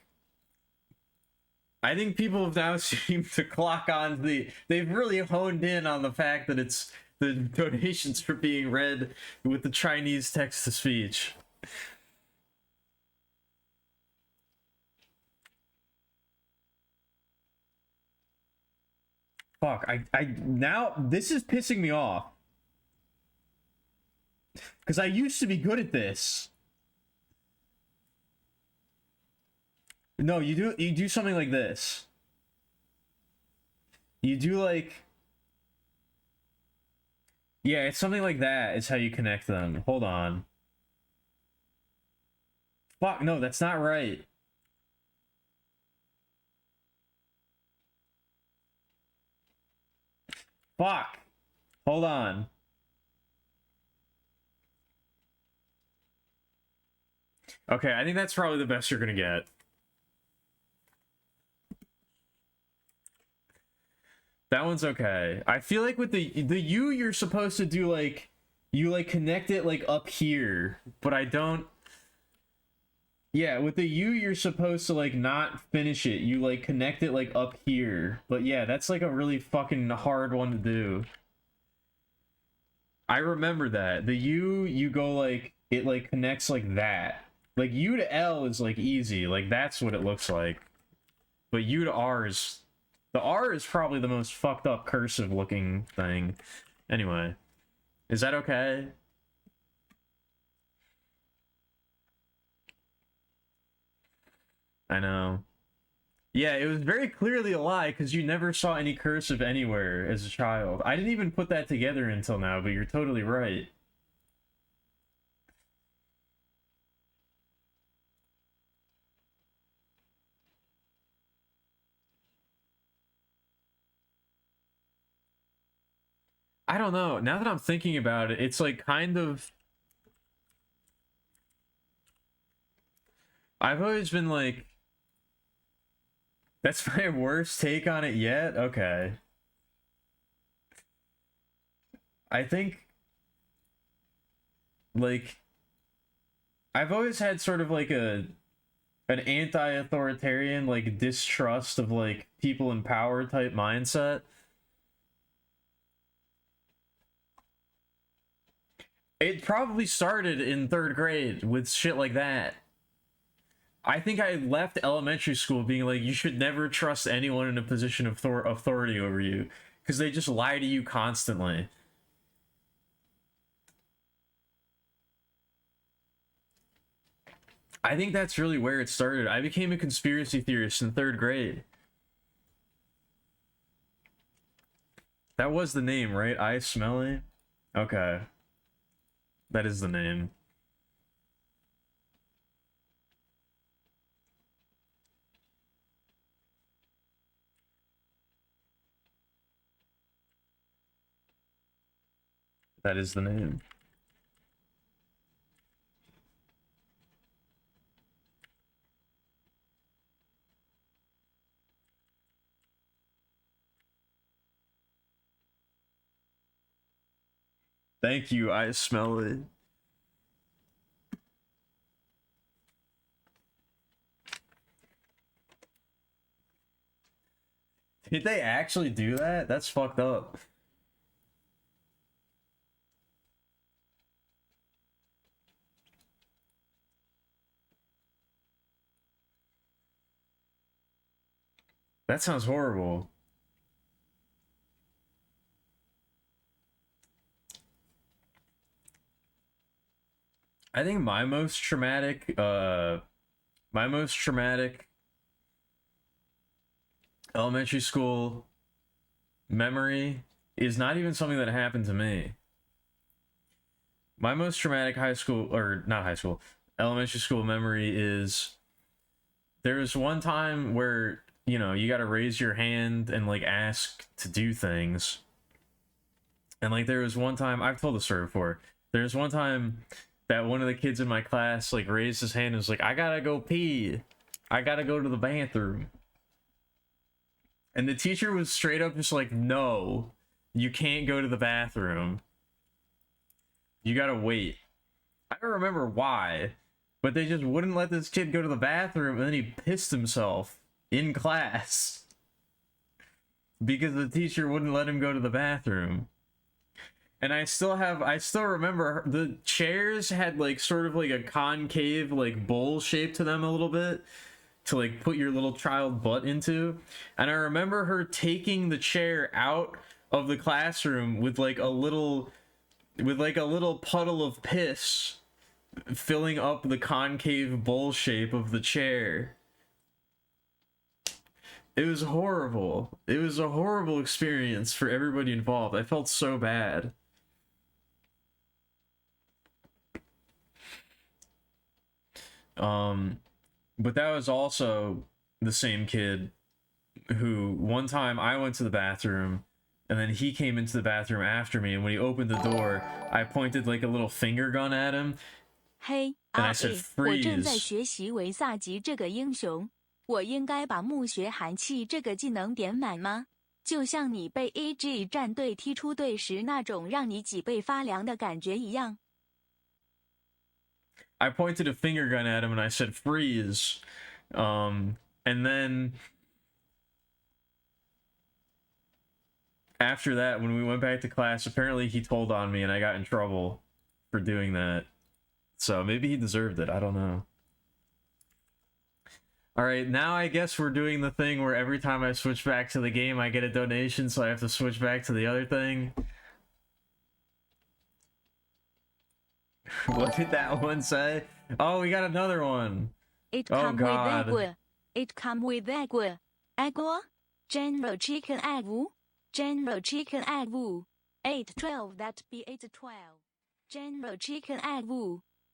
people have now seemed to clock on they've really honed in on the fact that it's the donations are being read with the Chinese text to speech. Fuck, I now this is pissing me off. Cause I used to be good at this. No, you do something like this. You do like, yeah, it's something like that is how you connect them. Hold on. Fuck, no, that's not right. Fuck. Hold on. Okay, I think that's probably the best you're gonna get. That one's okay. I feel like with the U, you're supposed to do like, you like connect it like up here, but I don't. Yeah, with the U, you're supposed to like not finish it. You like connect it like up here. But yeah, that's like a really fucking hard one to do. I remember that. The U, you go like, it like connects like that. Like U to L is like easy. Like that's what it looks like. But U to R is, the R is probably the most fucked up cursive looking thing. Anyway, is that okay? I know. Yeah, it was very clearly a lie because you never saw any cursive anywhere as a child. I didn't even put that together until now, but you're totally right. I don't know. Now that I'm thinking about it, it's like kind of... I've always been like... That's my worst take on it yet? Okay. I think... Like... I've always had sort of like an anti-authoritarian, like, distrust of, like, people in power type mindset. It probably started in 3rd grade with shit like that. I think I left elementary school being like, you should never trust anyone in a position of authority over you, because they just lie to you constantly. I think that's really where it started. I became a conspiracy theorist in 3rd grade. That was the name, right? I Smelly? Okay. That is the name. That is the name. Thank you, I smell it. Did they actually do that? That's fucked up. That sounds horrible. I think my most traumatic elementary school memory is not even something that happened to me. My most traumatic elementary school memory is there was one time where, you know, you got to raise your hand and like ask to do things. And like there was one time, I've told the story before. There was one time that one of the kids in my class like raised his hand and was like, I gotta go pee. I gotta go to the bathroom. And the teacher was straight up just like, no, you can't go to the bathroom. You gotta wait. I don't remember why, but they just wouldn't let this kid go to the bathroom, and then he pissed himself in class because the teacher wouldn't let him go to the bathroom. And I still remember the chairs had like sort of like a concave like bowl shape to them a little bit to like put your little child butt into. And I remember her taking the chair out of the classroom with like a little puddle of piss filling up the concave bowl shape of the chair. It was horrible. It was a horrible experience for everybody involved. I felt so bad. But that was also the same kid who one time I went to the bathroom and then he came into the bathroom after me, and when he opened the door, I pointed like a little finger gun at him. Hey, and I said, 我正在 freeze. 学习维萨吉这个英雄，我应该把墓穴寒气这个技能点满吗？就像你被 AG 战队踢出队时那种让你脊背发凉的感觉一样。I pointed a finger gun at him and I said, freeze. And then after that, when we went back to class, apparently he told on me and I got in trouble for doing that. So maybe he deserved it. I don't know. All right, now I guess we're doing the thing where every time I switch back to the game, I get a donation, so I have to switch back to the other thing. What did that one say? Oh, we got another one. It Oh, come God. with egg. It come with egg. Egg. General chicken egg. General chicken egg. 812 that be 812. General chicken egg.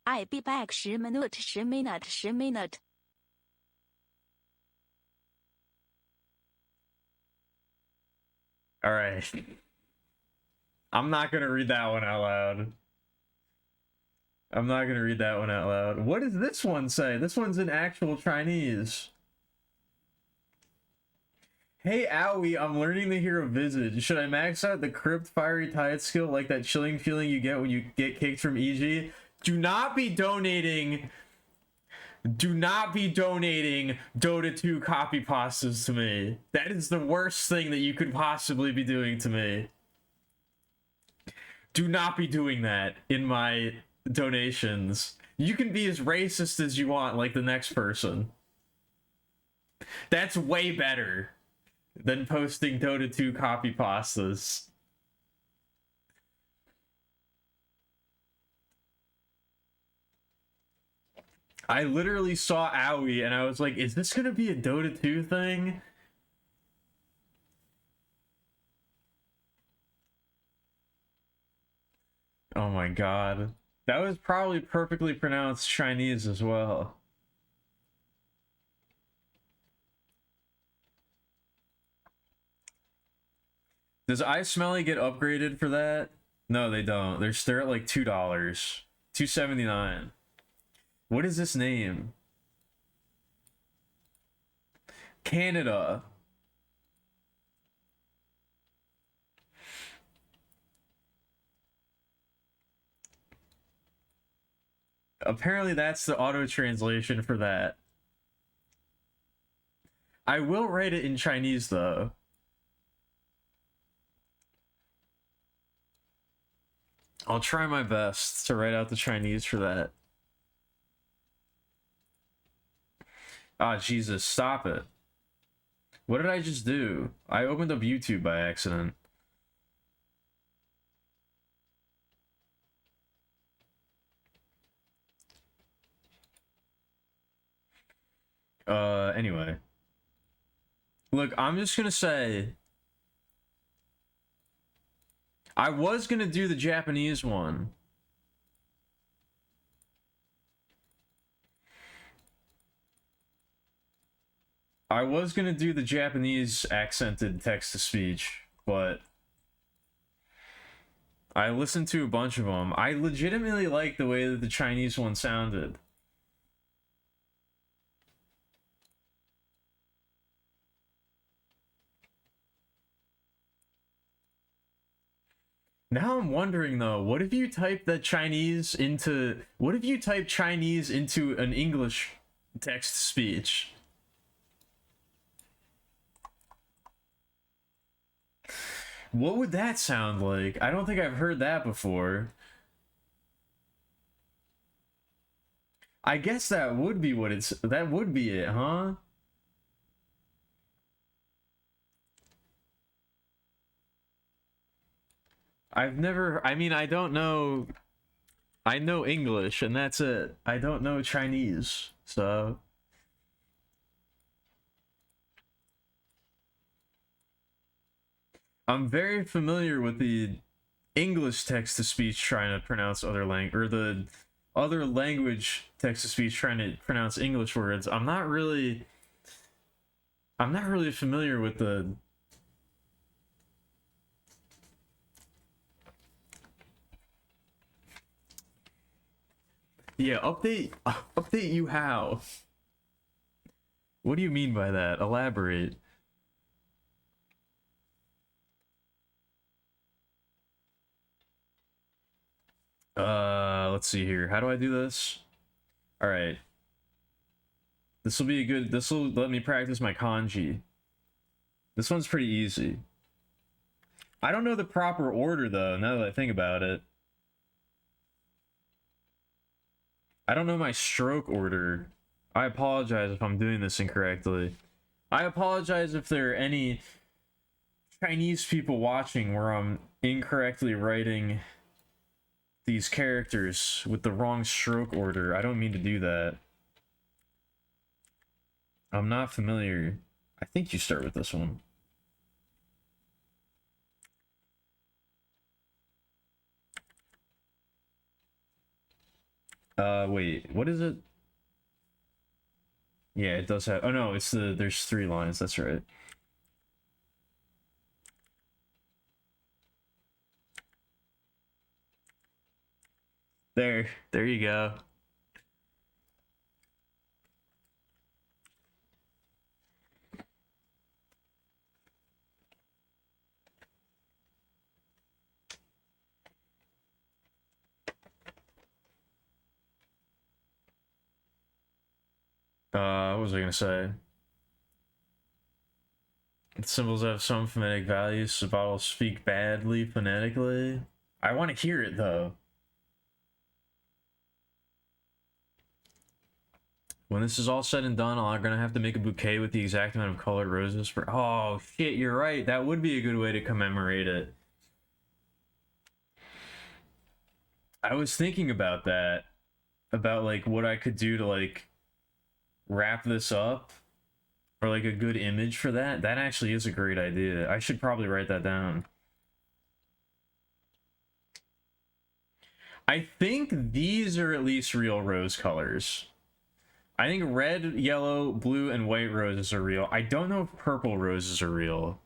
I be back 10 minute 10 minute 10 minute. All right. I'm not gonna read that one out loud. I'm not gonna read that one out loud. What does this one say? This one's in actual Chinese. Hey Owie, I'm learning to hear a visage. Should I max out the Crypt Fiery Tide skill like that chilling feeling you get when you get kicked from EG? Do not be donating Dota 2 copy pastas to me. That is the worst thing that you could possibly be doing to me. Do not be doing that in my donations. You can be as racist as you want, like the next person. That's way better than posting Dota 2 copy pastas. I literally saw Owie and I was like, is this gonna be a Dota 2 thing? Oh my god. That was probably perfectly pronounced Chinese as well. Does I Smelly get upgraded for that? No, they don't. They're at like $2. $2.79. What is this name? Canada. Apparently that's the auto translation for that. I will write it in Chinese though. I'll try my best to write out the Chinese for that. Ah, Jesus, stop it. What did I just do? I opened up YouTube by accident. Anyway. Look, I'm just gonna say... I was gonna do the Japanese one. I was gonna do the Japanese accented text-to-speech, but... I listened to a bunch of them. I legitimately like the way that the Chinese one sounded. Now I'm wondering though, what if you type the Chinese into... What if you type Chinese into an English text-to-speech? What would that sound like? I don't think I've heard that before. I guess that would be what it's... That would be it, huh? I've never... I mean, I don't know... I know English, and that's it. I don't know Chinese, so... I'm very familiar with the English text-to-speech trying to pronounce other or the other language text-to-speech trying to pronounce English words. I'm not really familiar with the... Yeah, update you how? What do you mean by that? Elaborate. Let's see here. How do I do this? All right. This will be a good... This will let me practice my kanji. This one's pretty easy. I don't know the proper order, though, now that I think about it. I don't know my stroke order. I apologize if I'm doing this incorrectly. I apologize if there are any Chinese people watching where I'm incorrectly writing these characters with the wrong stroke order. I don't mean to do that. I'm not familiar. I think you start with this one. Wait, what is it? Yeah, it does have... Oh no, it's the... There's 3 lines, that's right. There you go. What was I gonna say? Symbols have some phonetic values, so bottles speak badly phonetically. I want to hear it though. When this is all said and done, I'm gonna have to make a bouquet with the exact amount of colored roses for. Oh shit, you're right. That would be a good way to commemorate it. I was thinking about that, about like what I could do to like wrap this up, or like a good image for that. That actually is a great idea. I should probably write that down. I think these are at least real rose colors. I think red, yellow, blue, and white roses are real. I don't know if purple roses are real.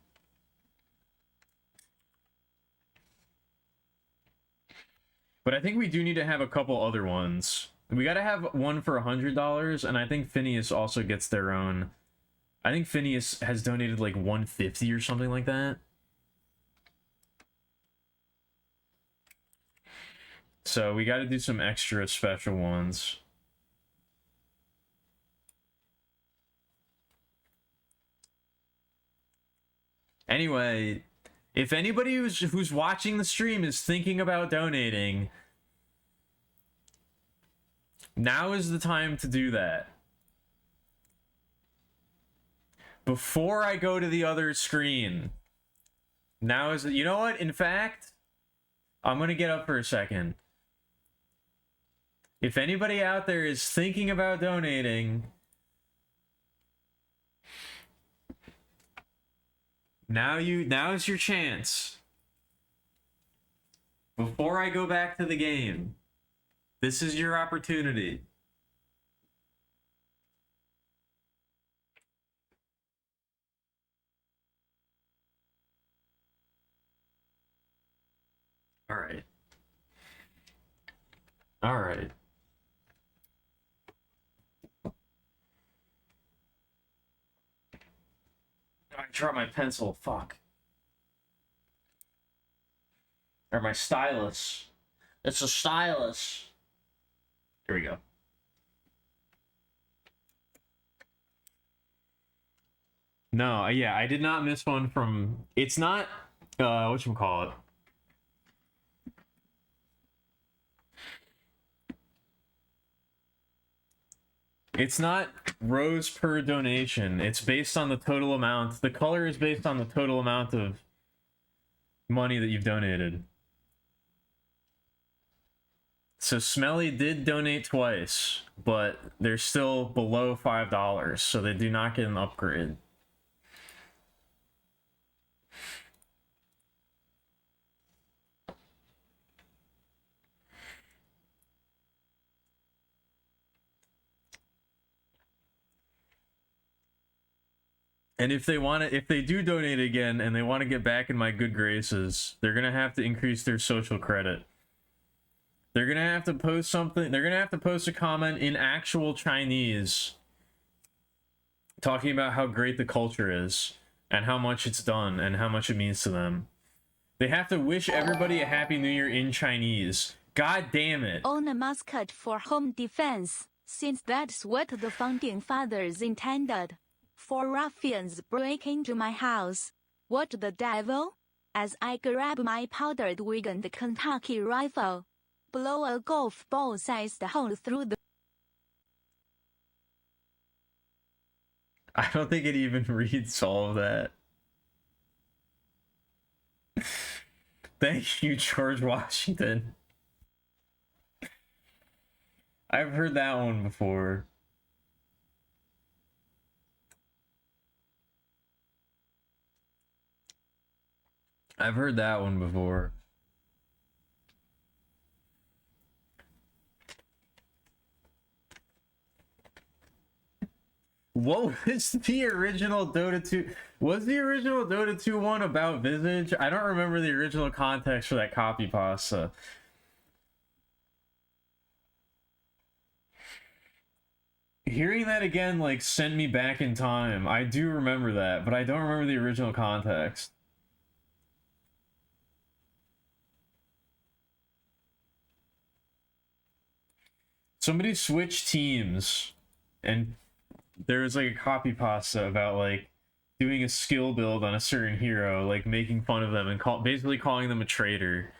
But I think we do need to have a couple other ones. We gotta have one for $100, and I think Phineas also gets their own. I think Phineas has donated like 150 or something like that. So we gotta do some extra special ones. Anyway, if anybody who's watching the stream is thinking about donating, now is the time to do that. Before I go to the other screen. Now is you know what? In fact, I'm gonna get up for a second. If anybody out there is thinking about donating, now is your chance. Before I go back to the game, this is your opportunity. All right. All right. I dropped my pencil. Fuck. Or my stylus. It's a stylus. Here we go. No, yeah, I did not miss one from. It's not. Whatchamacallit? It's not rows per donation. It's based on the total amount. The color is based on the total amount of money that you've donated. So Smelly did donate twice, but they're still below $5, so they do not get an upgrade. And if they do donate again and they want to get back in my good graces, they're gonna have to increase their social credit. They're gonna have to post something. They're gonna have to post a comment in actual Chinese, talking about how great the culture is and how much it's done and how much it means to them. They have to wish everybody a Happy New Year in Chinese. God damn it! Own a musket for home defense, since that's what the founding fathers intended. For ruffians break into my house. What the devil? As I grab my powdered wig and Kentucky rifle, blow a golf ball-sized hole through the... I don't think it even reads all of that. Thank you, George Washington. I've heard that one before. I've heard that one before. What was the original Dota 2? Was the original Dota 2 one about Visage? I don't remember the original context for that copy pasta. Hearing that again, like, sent me back in time. I do remember that, but I don't remember the original context. Somebody switched teams, and there was, like, a copy pasta about, like, doing a skill build on a certain hero, like, making fun of them and basically calling them a traitor.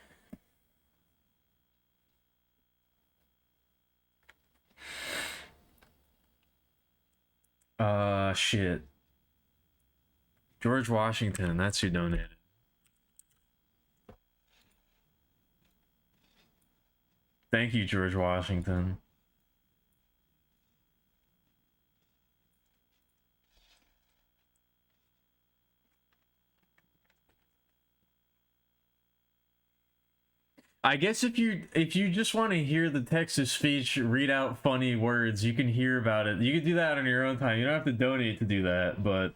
Shit. George Washington, that's who donated. Thank you, George Washington. I guess if you just want to hear the Texas speech read out funny words, you can hear about it. You can do that on your own time. You don't have to donate to do that, but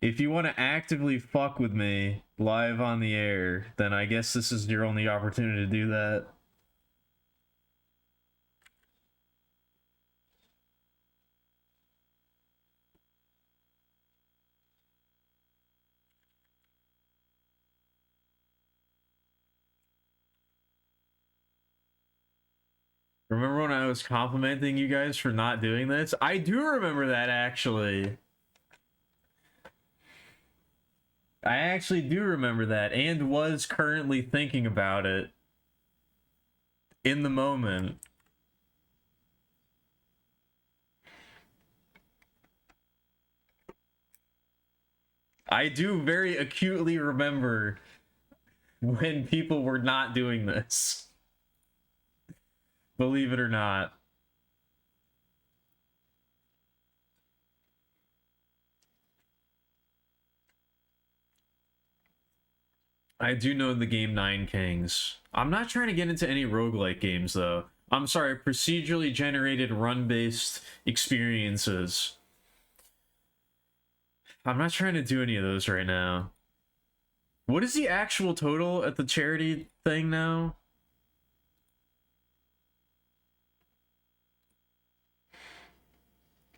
if you want to actively fuck with me live on the air, then I guess this is your only opportunity to do that. Remember when I was complimenting you guys for not doing this? I do remember that, actually. I actually do remember that, and was currently thinking about it in the moment. I do very acutely remember when people were not doing this. Believe it or not. I do know the game Nine Kings. I'm not trying to get into any roguelike games, though. I'm sorry, procedurally generated run-based experiences. I'm not trying to do any of those right now. What is the actual total at the charity thing now?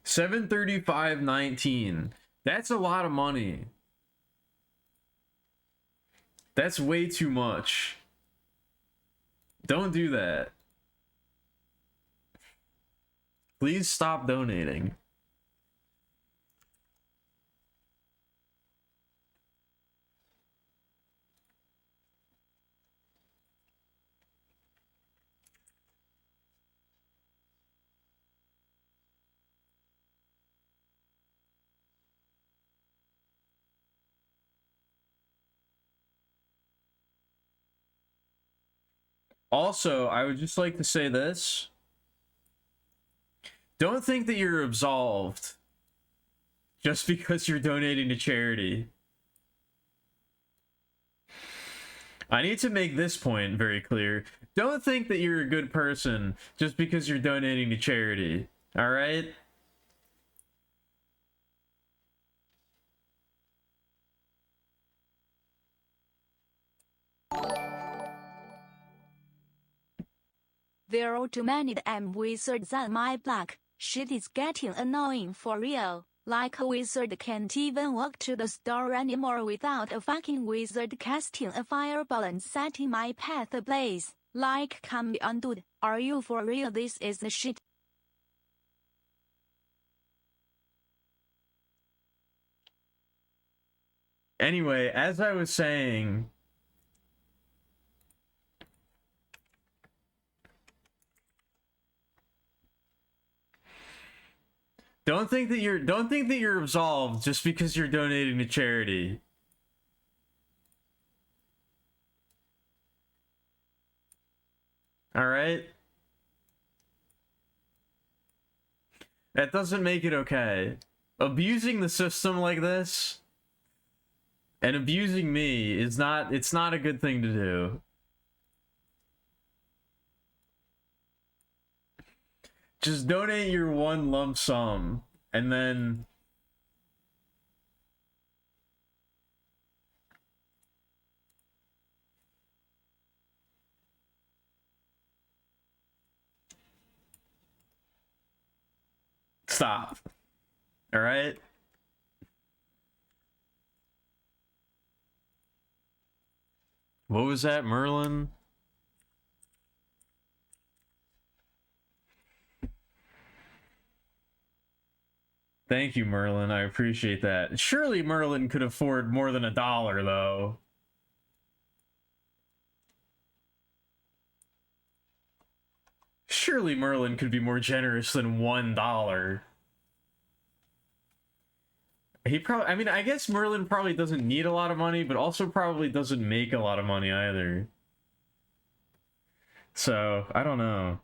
$735.19. That's a lot of money. That's way too much. Don't do that. Please stop donating. Also, I would just like to say this. Don't think that you're absolved just because you're donating to charity. I need to make this point very clear. Don't think that you're a good person just because you're donating to charity. All right? There are too many damn wizards on my block. Shit is getting annoying for real. Like a wizard can't even walk to the store anymore without a fucking wizard casting a fireball and setting my path ablaze. Like, come on dude, are you for real? This is the shit. Anyway, as I was saying, don't think that you're absolved just because you're donating to charity. All right? That doesn't make it okay. Abusing the system like this and abusing me is not, it's not a good thing to do. Just donate your one lump sum and then Stop. All right. What was that, Merlin? Thank you, Merlin. I appreciate that. Surely Merlin could afford more than $1, though. Surely Merlin could be more generous than $1. He probably, I mean, I guess Merlin probably doesn't need a lot of money, but also probably doesn't make a lot of money either. So, I don't know.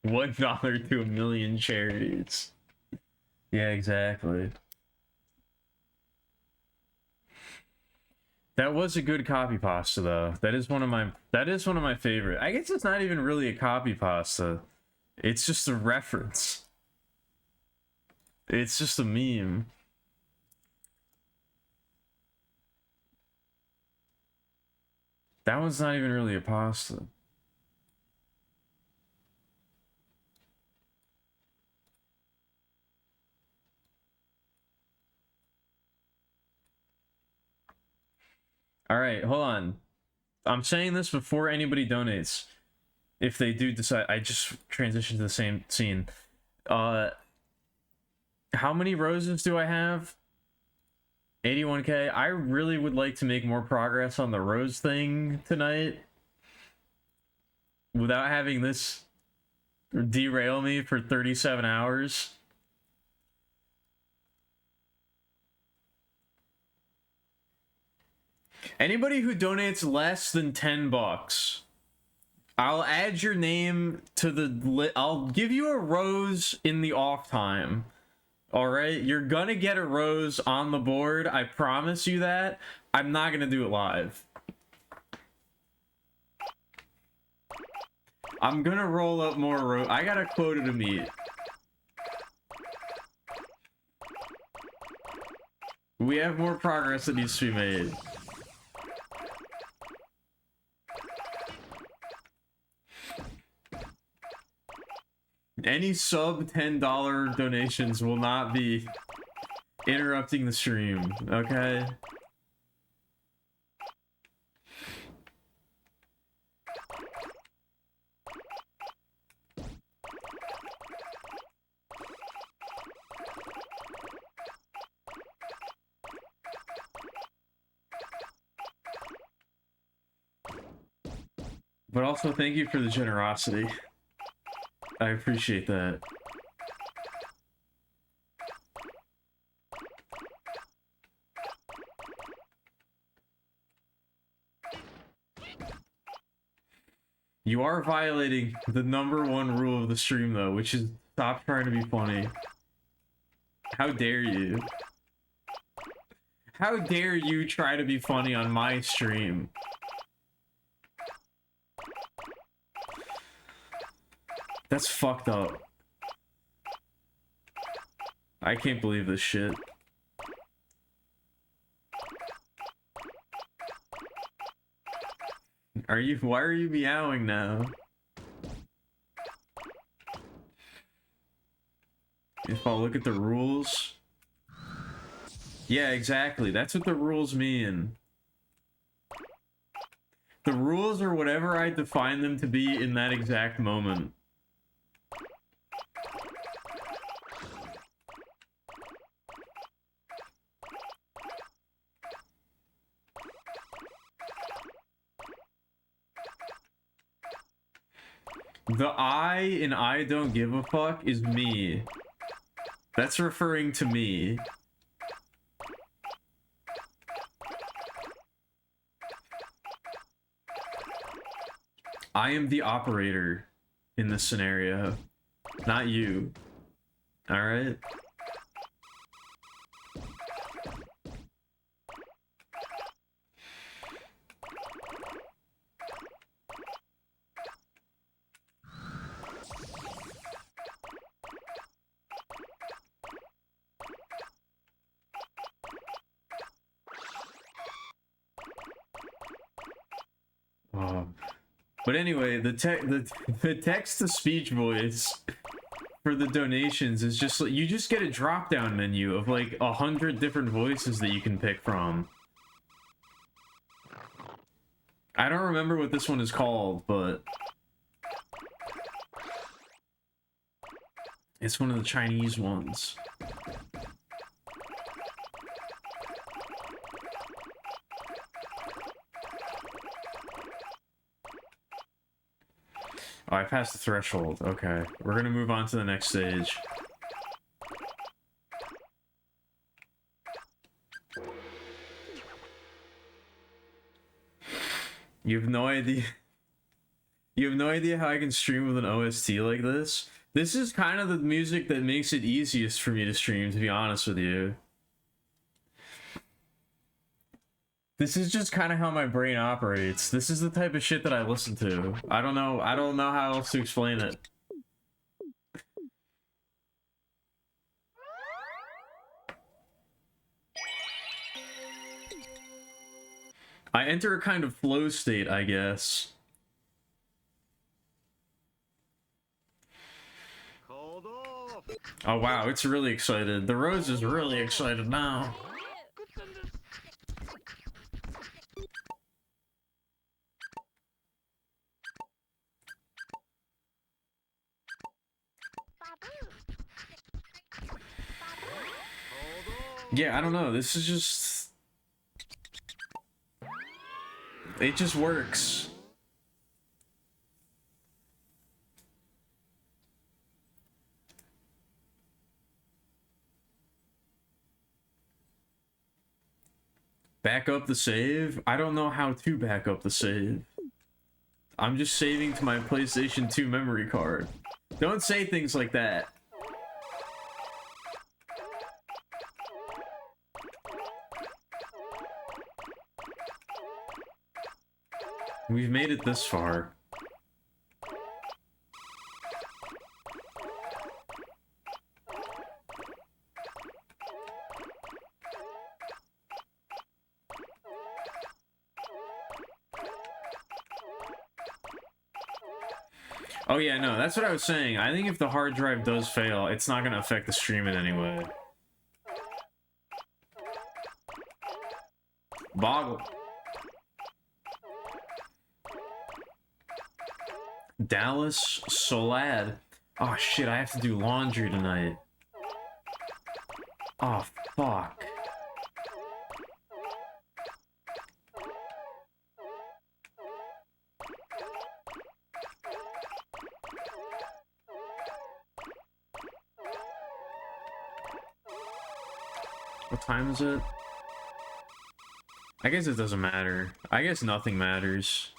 $1 to 1,000,000 charities. Yeah, exactly. That was a good copy pasta, though. That is one of my favorite. I guess it's not even really a copy pasta. It's just a reference. It's just a meme. That one's not even really a pasta. All right, hold on. I'm saying this before anybody donates. If they do decide, I just transitioned to the same scene. How many roses do I have? 81K. I really would like to make more progress on the rose thing tonight without having this derail me for 37 hours. Anybody who donates less than $10, I'll add your name to the I'll give you a rose in the off time. All right, you're gonna get a rose on the board. I promise you that. I'm not gonna do it live. I'm gonna roll up more rose. I got a quota to meet. We have more progress that needs to be made. Any sub $10 donations will not be interrupting the stream, okay? But also, thank you for the generosity. I appreciate that. You are violating the #1 rule of the stream, though, which is stop trying to be funny. How dare you? How dare you try to be funny on my stream? That's fucked up. I can't believe this shit. Why are you meowing now? If I'll look at the rules. Yeah, exactly. That's what the rules mean. The rules are whatever I define them to be in that exact moment. The I in I don't give a fuck is me. That's referring to me. I am the operator in this scenario, not you. All right? But anyway, the text to speech voice for the donations is just like, you just get a drop down menu of like 100 different voices that you can pick from. I don't remember what this one is called, but it's one of the Chinese ones. Oh, I passed the threshold. Okay. We're gonna move on to the next stage. You have no idea. You have no idea how I can stream with an OST like this. This is kind of the music that makes it easiest for me to stream, to be honest with you. This is just kind of how my brain operates. This is the type of shit that I listen to. I don't know how else to explain it. I enter a kind of flow state, I guess. Oh wow, it's really excited. The Rose is really excited now. Yeah, I don't know. This is just... It just works. Back up the save? I don't know how to back up the save. I'm just saving to my PlayStation 2 memory card. Don't say things like that. We've made it this far. Oh yeah, no, that's what I was saying. I think if the hard drive does fail, it's not gonna affect the stream in any way. Boggle. Dallas Solad. Oh shit, I have to do laundry tonight. Oh fuck. What time is it? I guess it doesn't matter. I guess nothing matters.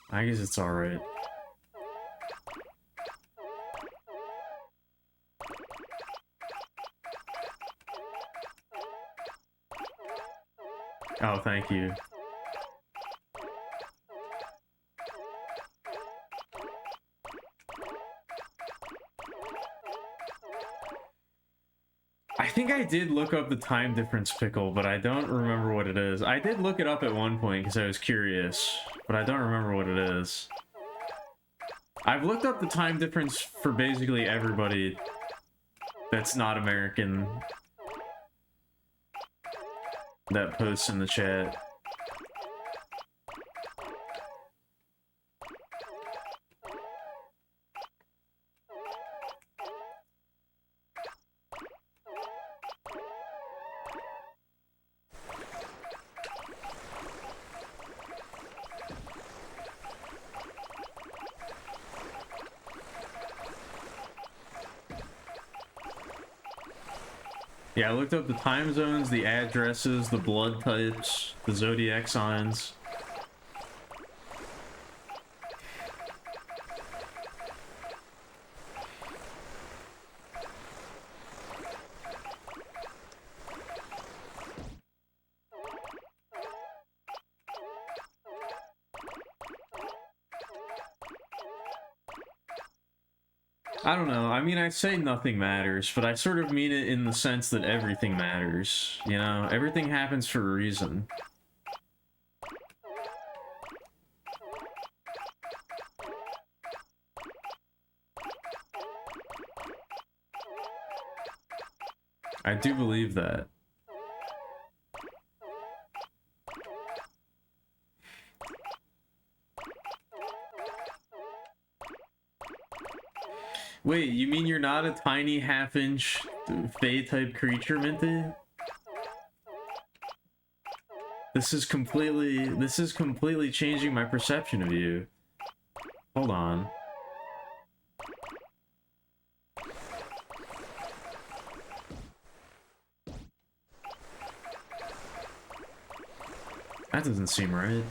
I guess it's alright. Oh, thank you. I think I did look up the time difference pickle, but I don't remember what it is. I did look it up at one point because I was curious, but I don't remember what it is. I've looked up the time difference for basically everybody that's not American that posts in the chat. Yeah, I looked up the time zones, the addresses, the blood types, the zodiac signs. I don't know. I mean, I say nothing matters, but I sort of mean it in the sense that everything matters. You know, everything happens for a reason. I do believe that. Wait, you mean you're not a tiny half-inch Fae-type creature, Minty? This is completely changing my perception of you. Hold on. That doesn't seem right.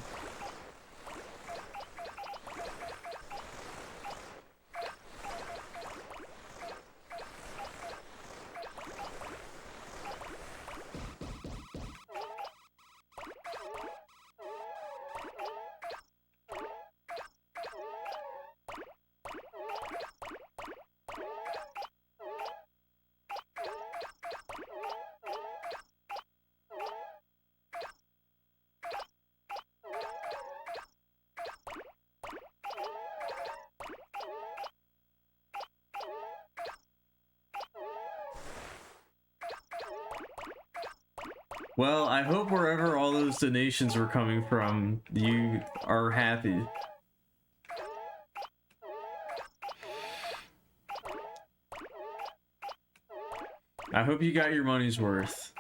Well, I hope wherever all those donations were coming from, you are happy. I hope you got your money's worth.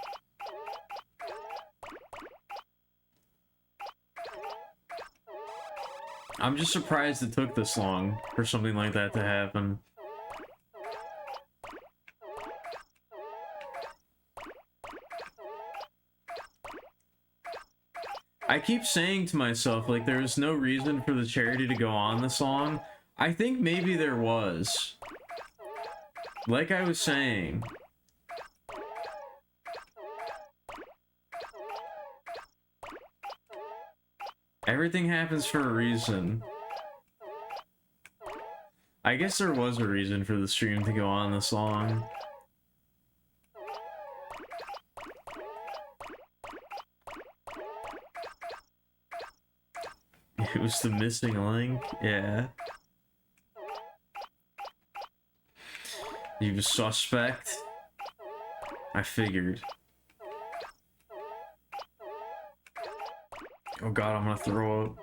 I'm just surprised it took this long for something like that to happen. I keep saying to myself, like, there was no reason for the charity to go on this long. I think maybe there was. Like I was saying. Everything happens for a reason. I guess there was a reason for the stream to go on this long. It was the missing link? Yeah. You suspect? I figured. Oh god, I'm gonna throw up.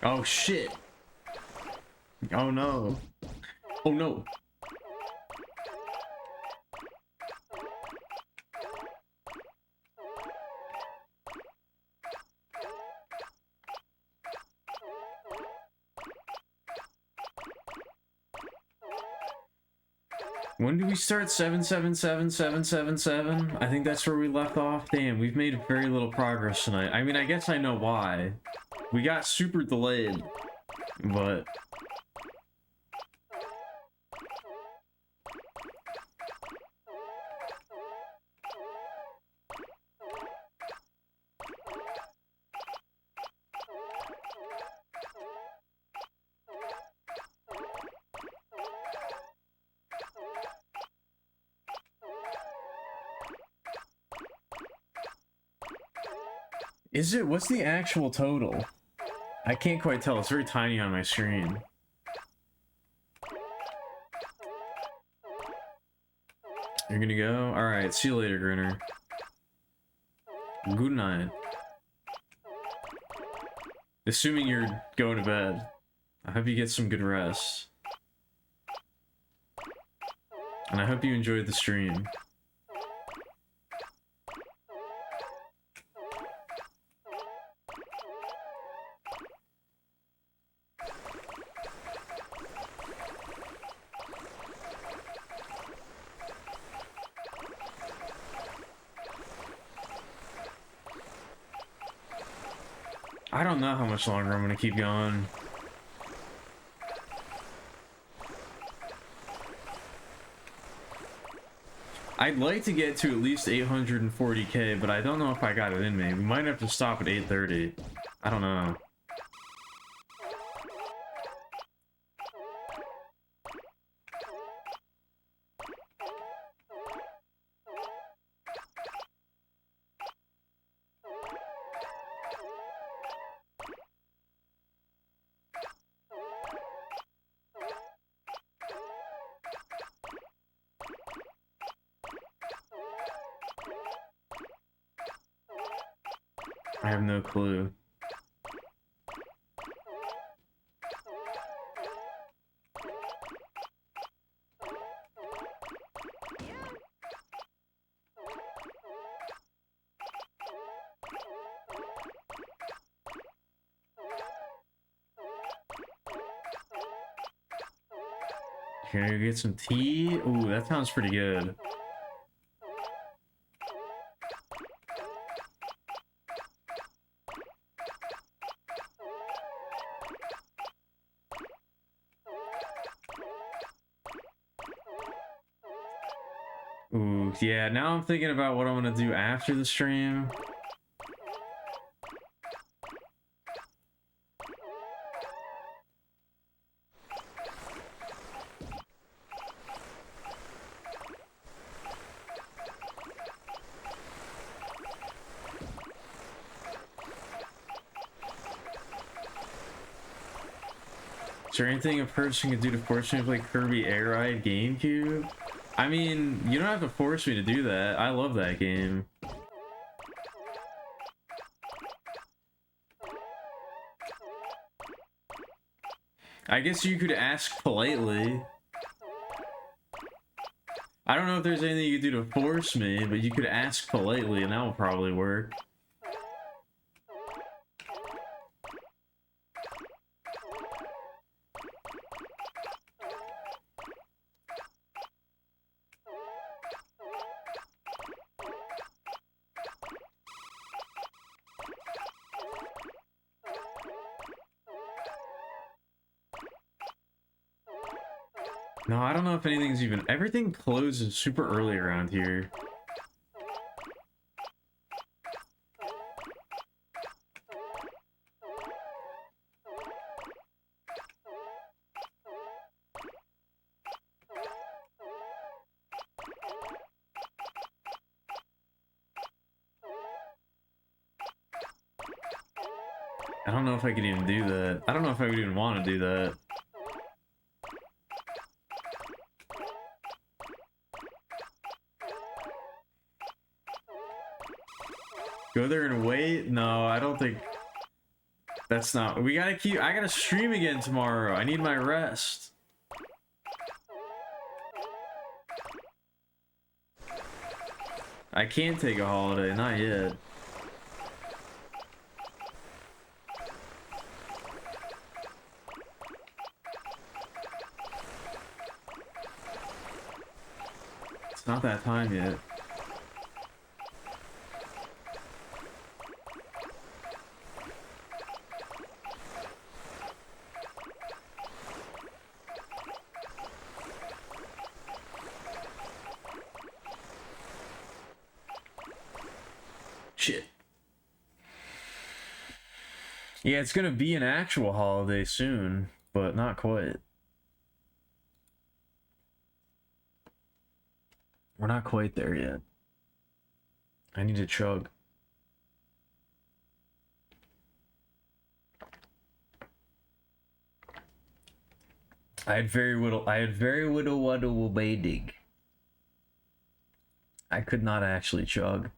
Oh shit. Oh no. Oh no. When do we start? 777777? I think that's where we left off. Damn, we've made very little progress tonight. I mean, I guess I know why. We got super delayed, but... Is it? What's the actual total? I can't quite tell. It's very tiny on my screen. You're gonna go? Alright, see you later, Grinner. Good night. Assuming you're going to bed. I hope you get some good rest. And I hope you enjoyed the stream. I don't know how much longer I'm gonna keep going. I'd like to get to at least 840k, but I don't know if I got it in me. We might have to stop at 830. I don't know. I have no clue. Can I get some tea? Ooh, that sounds pretty good. Ooh, yeah, now I'm thinking about what I'm gonna do after the stream. Is there anything a person can do to force me to play Kirby Air Ride GameCube? I mean, you don't have to force me to do that. I love that game. I guess you could ask politely. I don't know if there's anything you could do to force me, but you could ask politely and that will probably work. No, I don't know if anything's even... Everything closes super early around here. I don't know if I could even do that. I don't know if I would even want to do that. Go there and wait? No, I don't think... That's not... We gotta keep... I gotta stream again tomorrow. I need my rest. I can't take a holiday. Not yet. It's not that time yet. Shit. Yeah, it's gonna be an actual holiday soon, but not quite. We're not quite there yet. I need to chug. I had very little waddle waiting. I could not actually chug.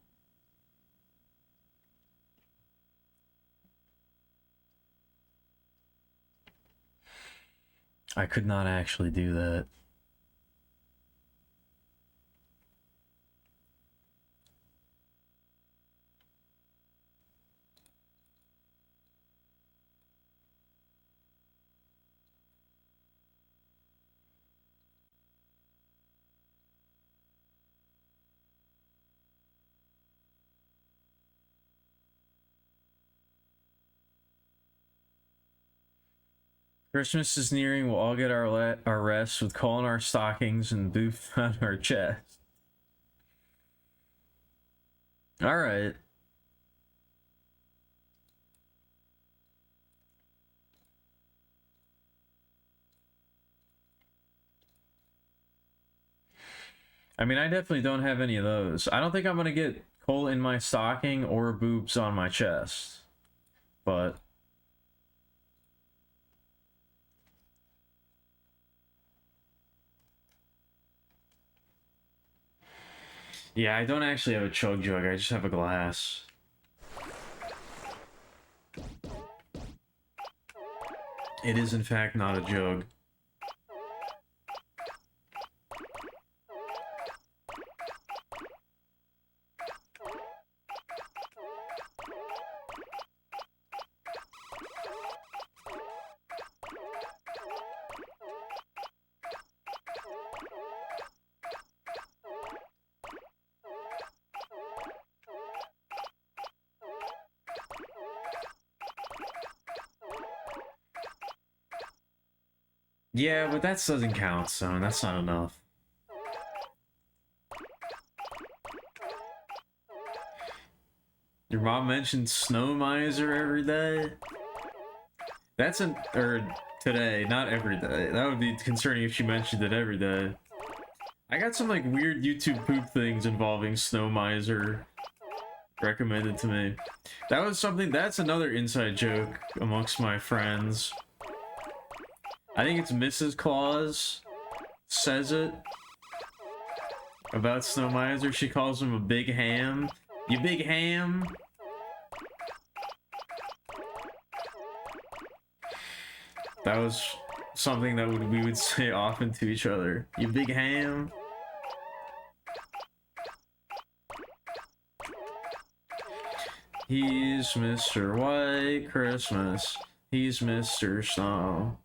I could not actually do that. Christmas is nearing. We'll all get our rest with coal in our stockings and booth on our chest. All right. I mean, I definitely don't have any of those. I don't think I'm gonna get coal in my stocking or boobs on my chest, but yeah, I don't actually have a chug jug. I just have a glass. It is in fact not a jug. Yeah, but that doesn't count, so that's not enough. Your mom mentioned Snow Miser every day? That's today, not every day. That would be concerning if she mentioned it every day. I got some like weird YouTube poop things involving Snow Miser recommended to me. That's another inside joke amongst my friends. I think it's Mrs. Claus says it about Snow Miser. She calls him a big ham. You big ham? That was something that we would say often to each other. You big ham? He's Mr. White Christmas. He's Mr. Snow.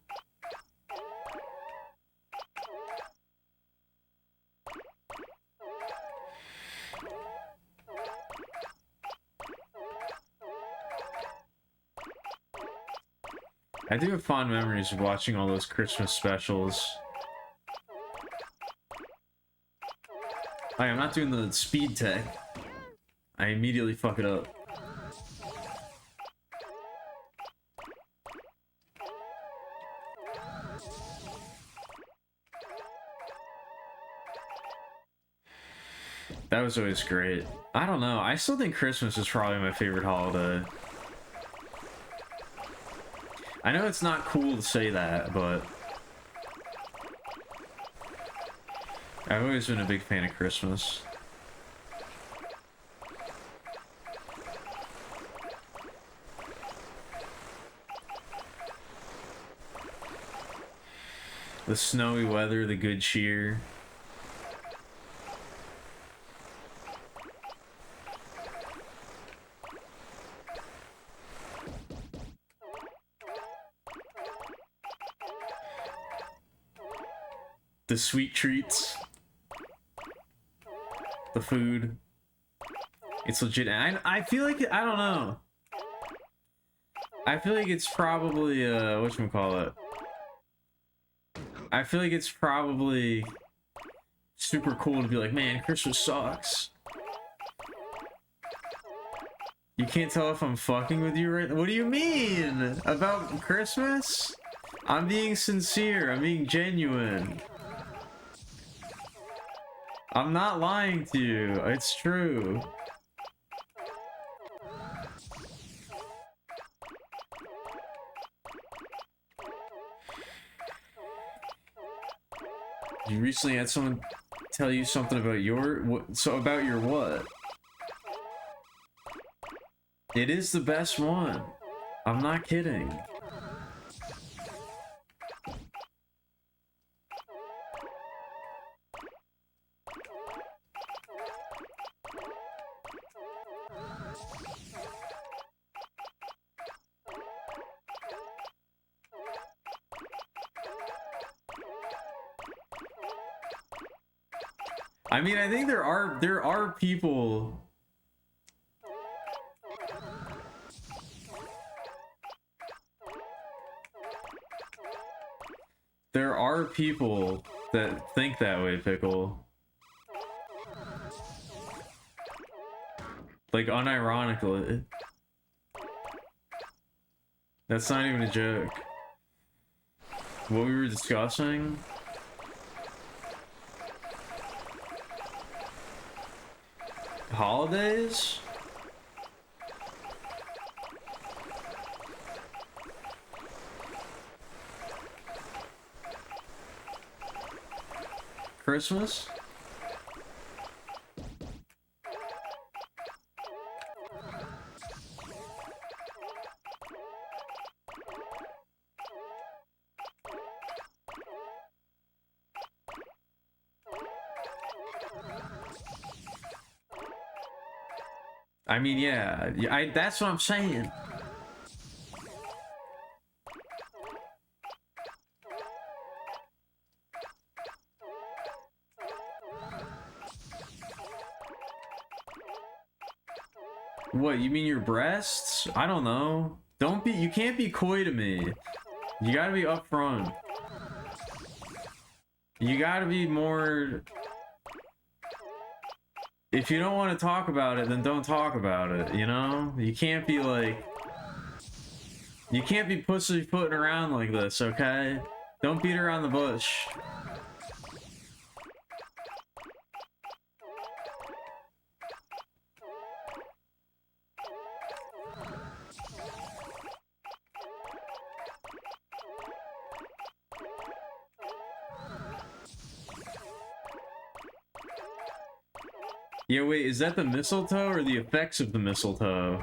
I do have fond memories of watching all those Christmas specials. I'm not doing the speed tech. I immediately fuck it up. That was always great. I don't know. I still think Christmas is probably my favorite holiday. I know it's not cool to say that, but I've always been a big fan of Christmas. The snowy weather, the good cheer. The sweet treats. The food. It's legit. I feel like, I don't know. I feel like it's probably, whatchamacallit? I feel like it's probably super cool to be like, man, Christmas sucks. You can't tell if I'm fucking with you right now? What do you mean? About Christmas? I'm being sincere. I'm being genuine. I'm not lying to you. It's true. You recently had someone tell you something about about your what? It is the best one. I'm not kidding. I mean, I think there are people. There are people that think that way, Pickle. Like, unironically. That's not even a joke. What we were discussing? Holidays? Christmas? I mean, yeah, that's what I'm saying. What, you mean your breasts? I don't know. You can't be coy to me. You gotta be upfront. You gotta be more... If you don't want to talk about it, then don't talk about it, you know? You can't be like... You can't be pussyfooting around like this, okay? Don't beat around the bush. Yeah, wait, is that the mistletoe or the effects of the mistletoe?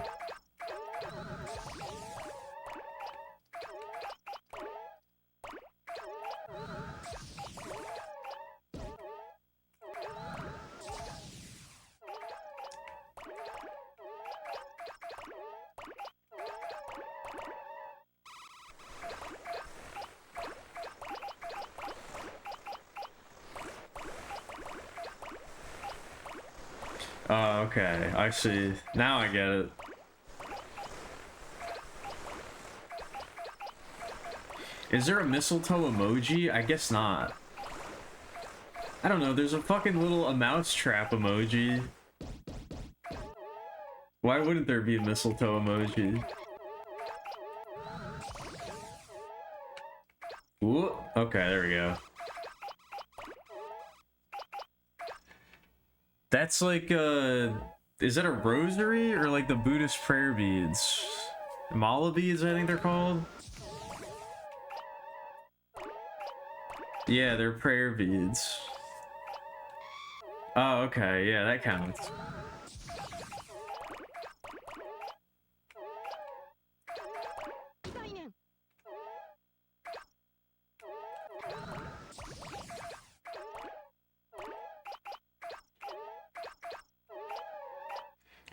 Oh, okay, I see. Now I get it. Is there a mistletoe emoji? I guess not. I don't know, there's a fucking a mousetrap emoji. Why wouldn't there be a mistletoe emoji? Ooh, okay, there we go. That's like, is that a rosary or like the Buddhist prayer beads? Mala beads, I think they're called. Yeah, they're prayer beads. Oh, okay, yeah, that counts.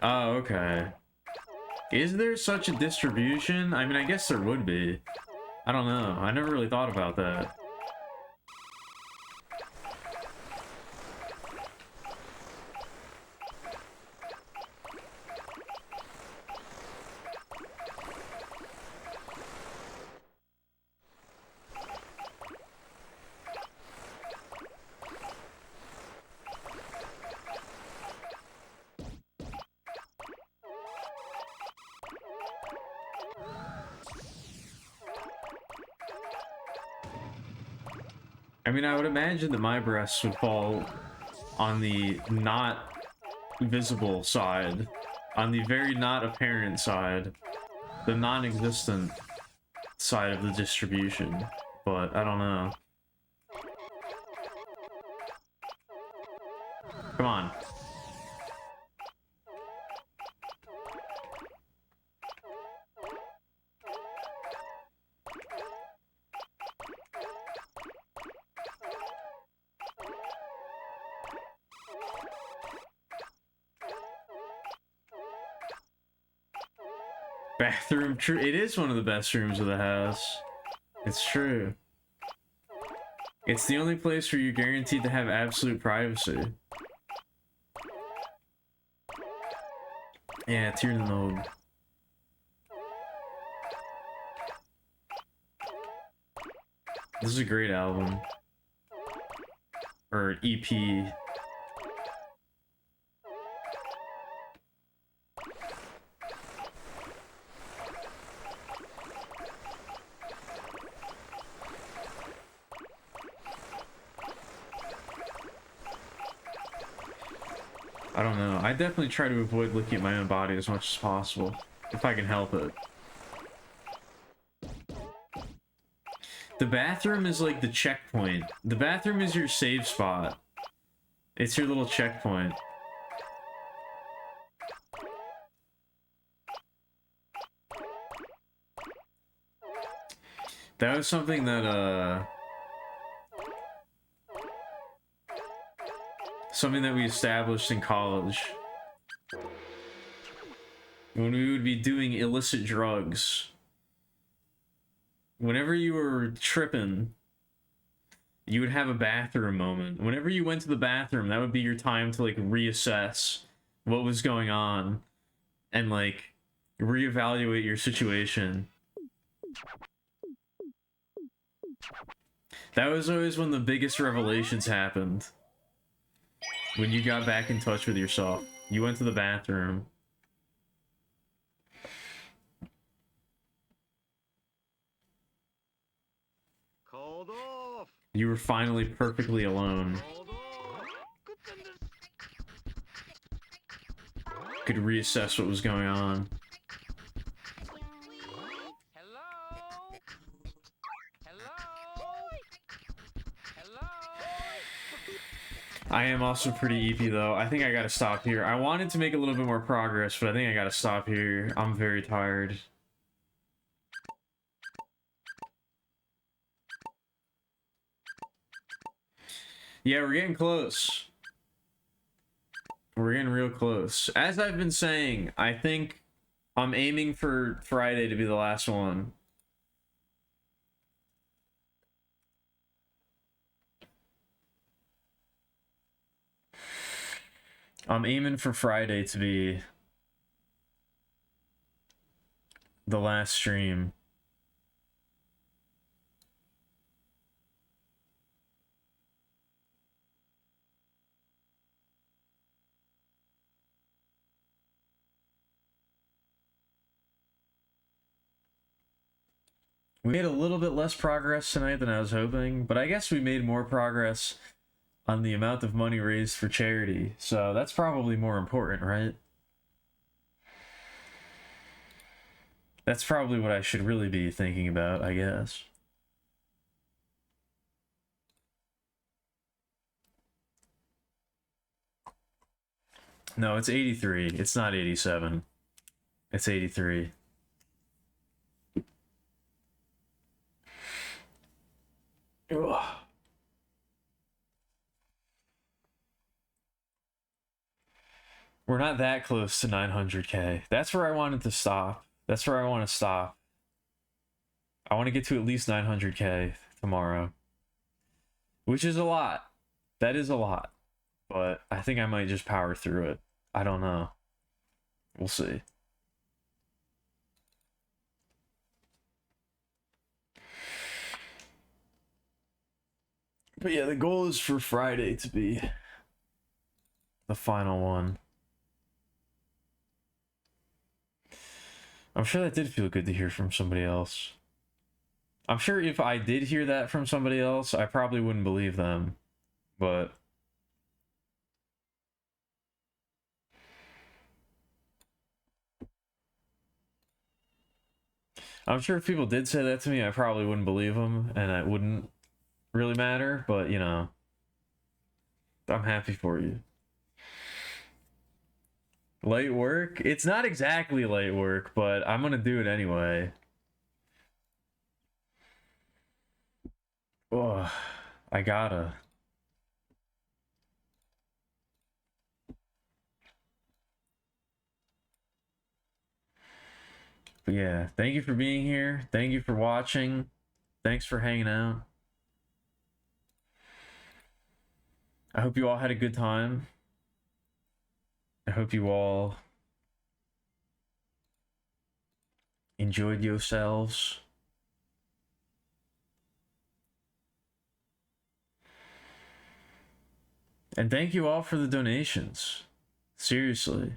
Oh, okay. Is there such a distribution? I mean, I guess there would be. I don't know. I never really thought about that. I mean, I would imagine that my breasts would fall on the not visible side, on the very not apparent side, the non-existent side of the distribution, but I don't know. Come on. Bathroom, true. It is one of the best rooms of the house. It's true. It's the only place where you're guaranteed to have absolute privacy. Yeah, tear the node. This is a great album. Or EP. I don't know. I definitely try to avoid looking at my own body as much as possible, if I can help it. The bathroom is like the checkpoint. The bathroom is your save spot. It's your little checkpoint. That was something that, something that we established in college. When we would be doing illicit drugs. Whenever you were tripping, you would have a bathroom moment. Whenever you went to the bathroom, that would be your time to, like, reassess what was going on and, like, reevaluate your situation. That was always when the biggest revelations happened. When you got back in touch with yourself. You went to the bathroom. Called off. You were finally perfectly alone. Called off. Could reassess what was going on. Hello? Hello? Hello? I am also pretty EP though. I think I gotta stop here. I wanted to make a little bit more progress, but I think I gotta stop here. I'm very tired. Yeah, we're getting close. We're getting real close. As I've been saying, I think I'm aiming for Friday to be the last one. I'm aiming for Friday to be the last stream. We made a little bit less progress tonight than I was hoping, but I guess we made more progress on the amount of money raised for charity, so that's probably more important, right? That's probably what I should really be thinking about, I guess. No, it's 83. It's not 87. It's 83. Ugh. We're not that close to 900k. That's where I wanted to stop. That's where I want to stop. I want to get to at least 900k tomorrow. Which is a lot. That is a lot. But I think I might just power through it. I don't know. We'll see. But yeah, the goal is for Friday to be the final one. I'm sure that did feel good to hear from somebody else. I'm sure if I did hear that from somebody else, I probably wouldn't believe them. But I'm sure if people did say that to me, I probably wouldn't believe them, and it wouldn't really matter, but, you know, I'm happy for you. Light work? It's not exactly light work, but I'm gonna do it anyway. Oh, I gotta. But yeah, thank you for being here. Thank you for watching. Thanks for hanging out. I hope you all had a good time. I hope you all enjoyed yourselves. And thank you all for the donations. Seriously.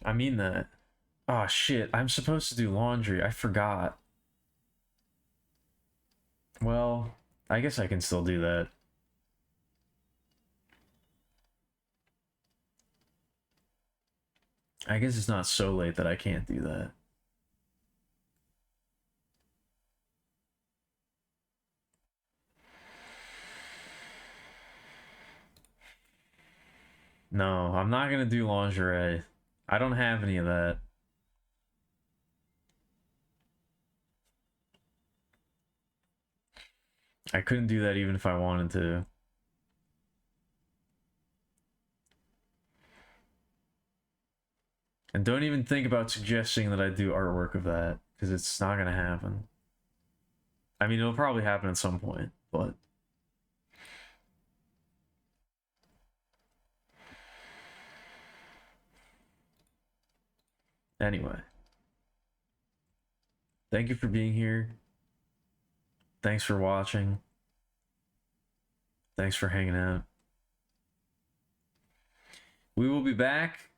I mean that. Oh shit, I'm supposed to do laundry. I forgot. Well, I guess I can still do that. I guess it's not so late that I can't do that. No, I'm not gonna do lingerie. I don't have any of that. I couldn't do that even if I wanted to. And don't even think about suggesting that I do artwork of that, because it's not gonna happen. I mean, it'll probably happen at some point, but... Anyway. Thank you for being here. Thanks for watching. Thanks for hanging out. We will be back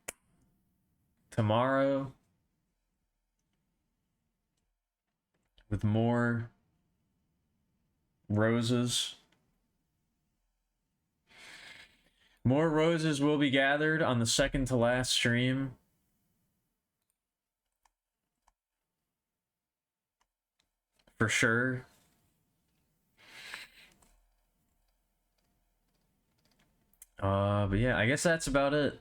tomorrow with more roses. More roses will be gathered on the second to last stream. For sure. But yeah, I guess that's about it.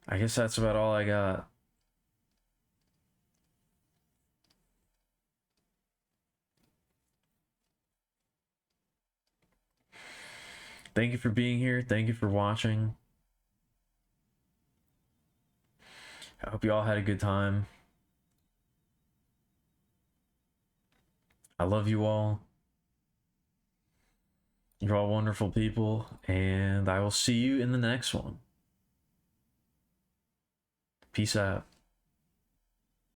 I guess that's about all I got. Thank you for being here. Thank you for watching. I hope you all had a good time. I love you all. You're all wonderful people, and I will see you in the next one. Peace out.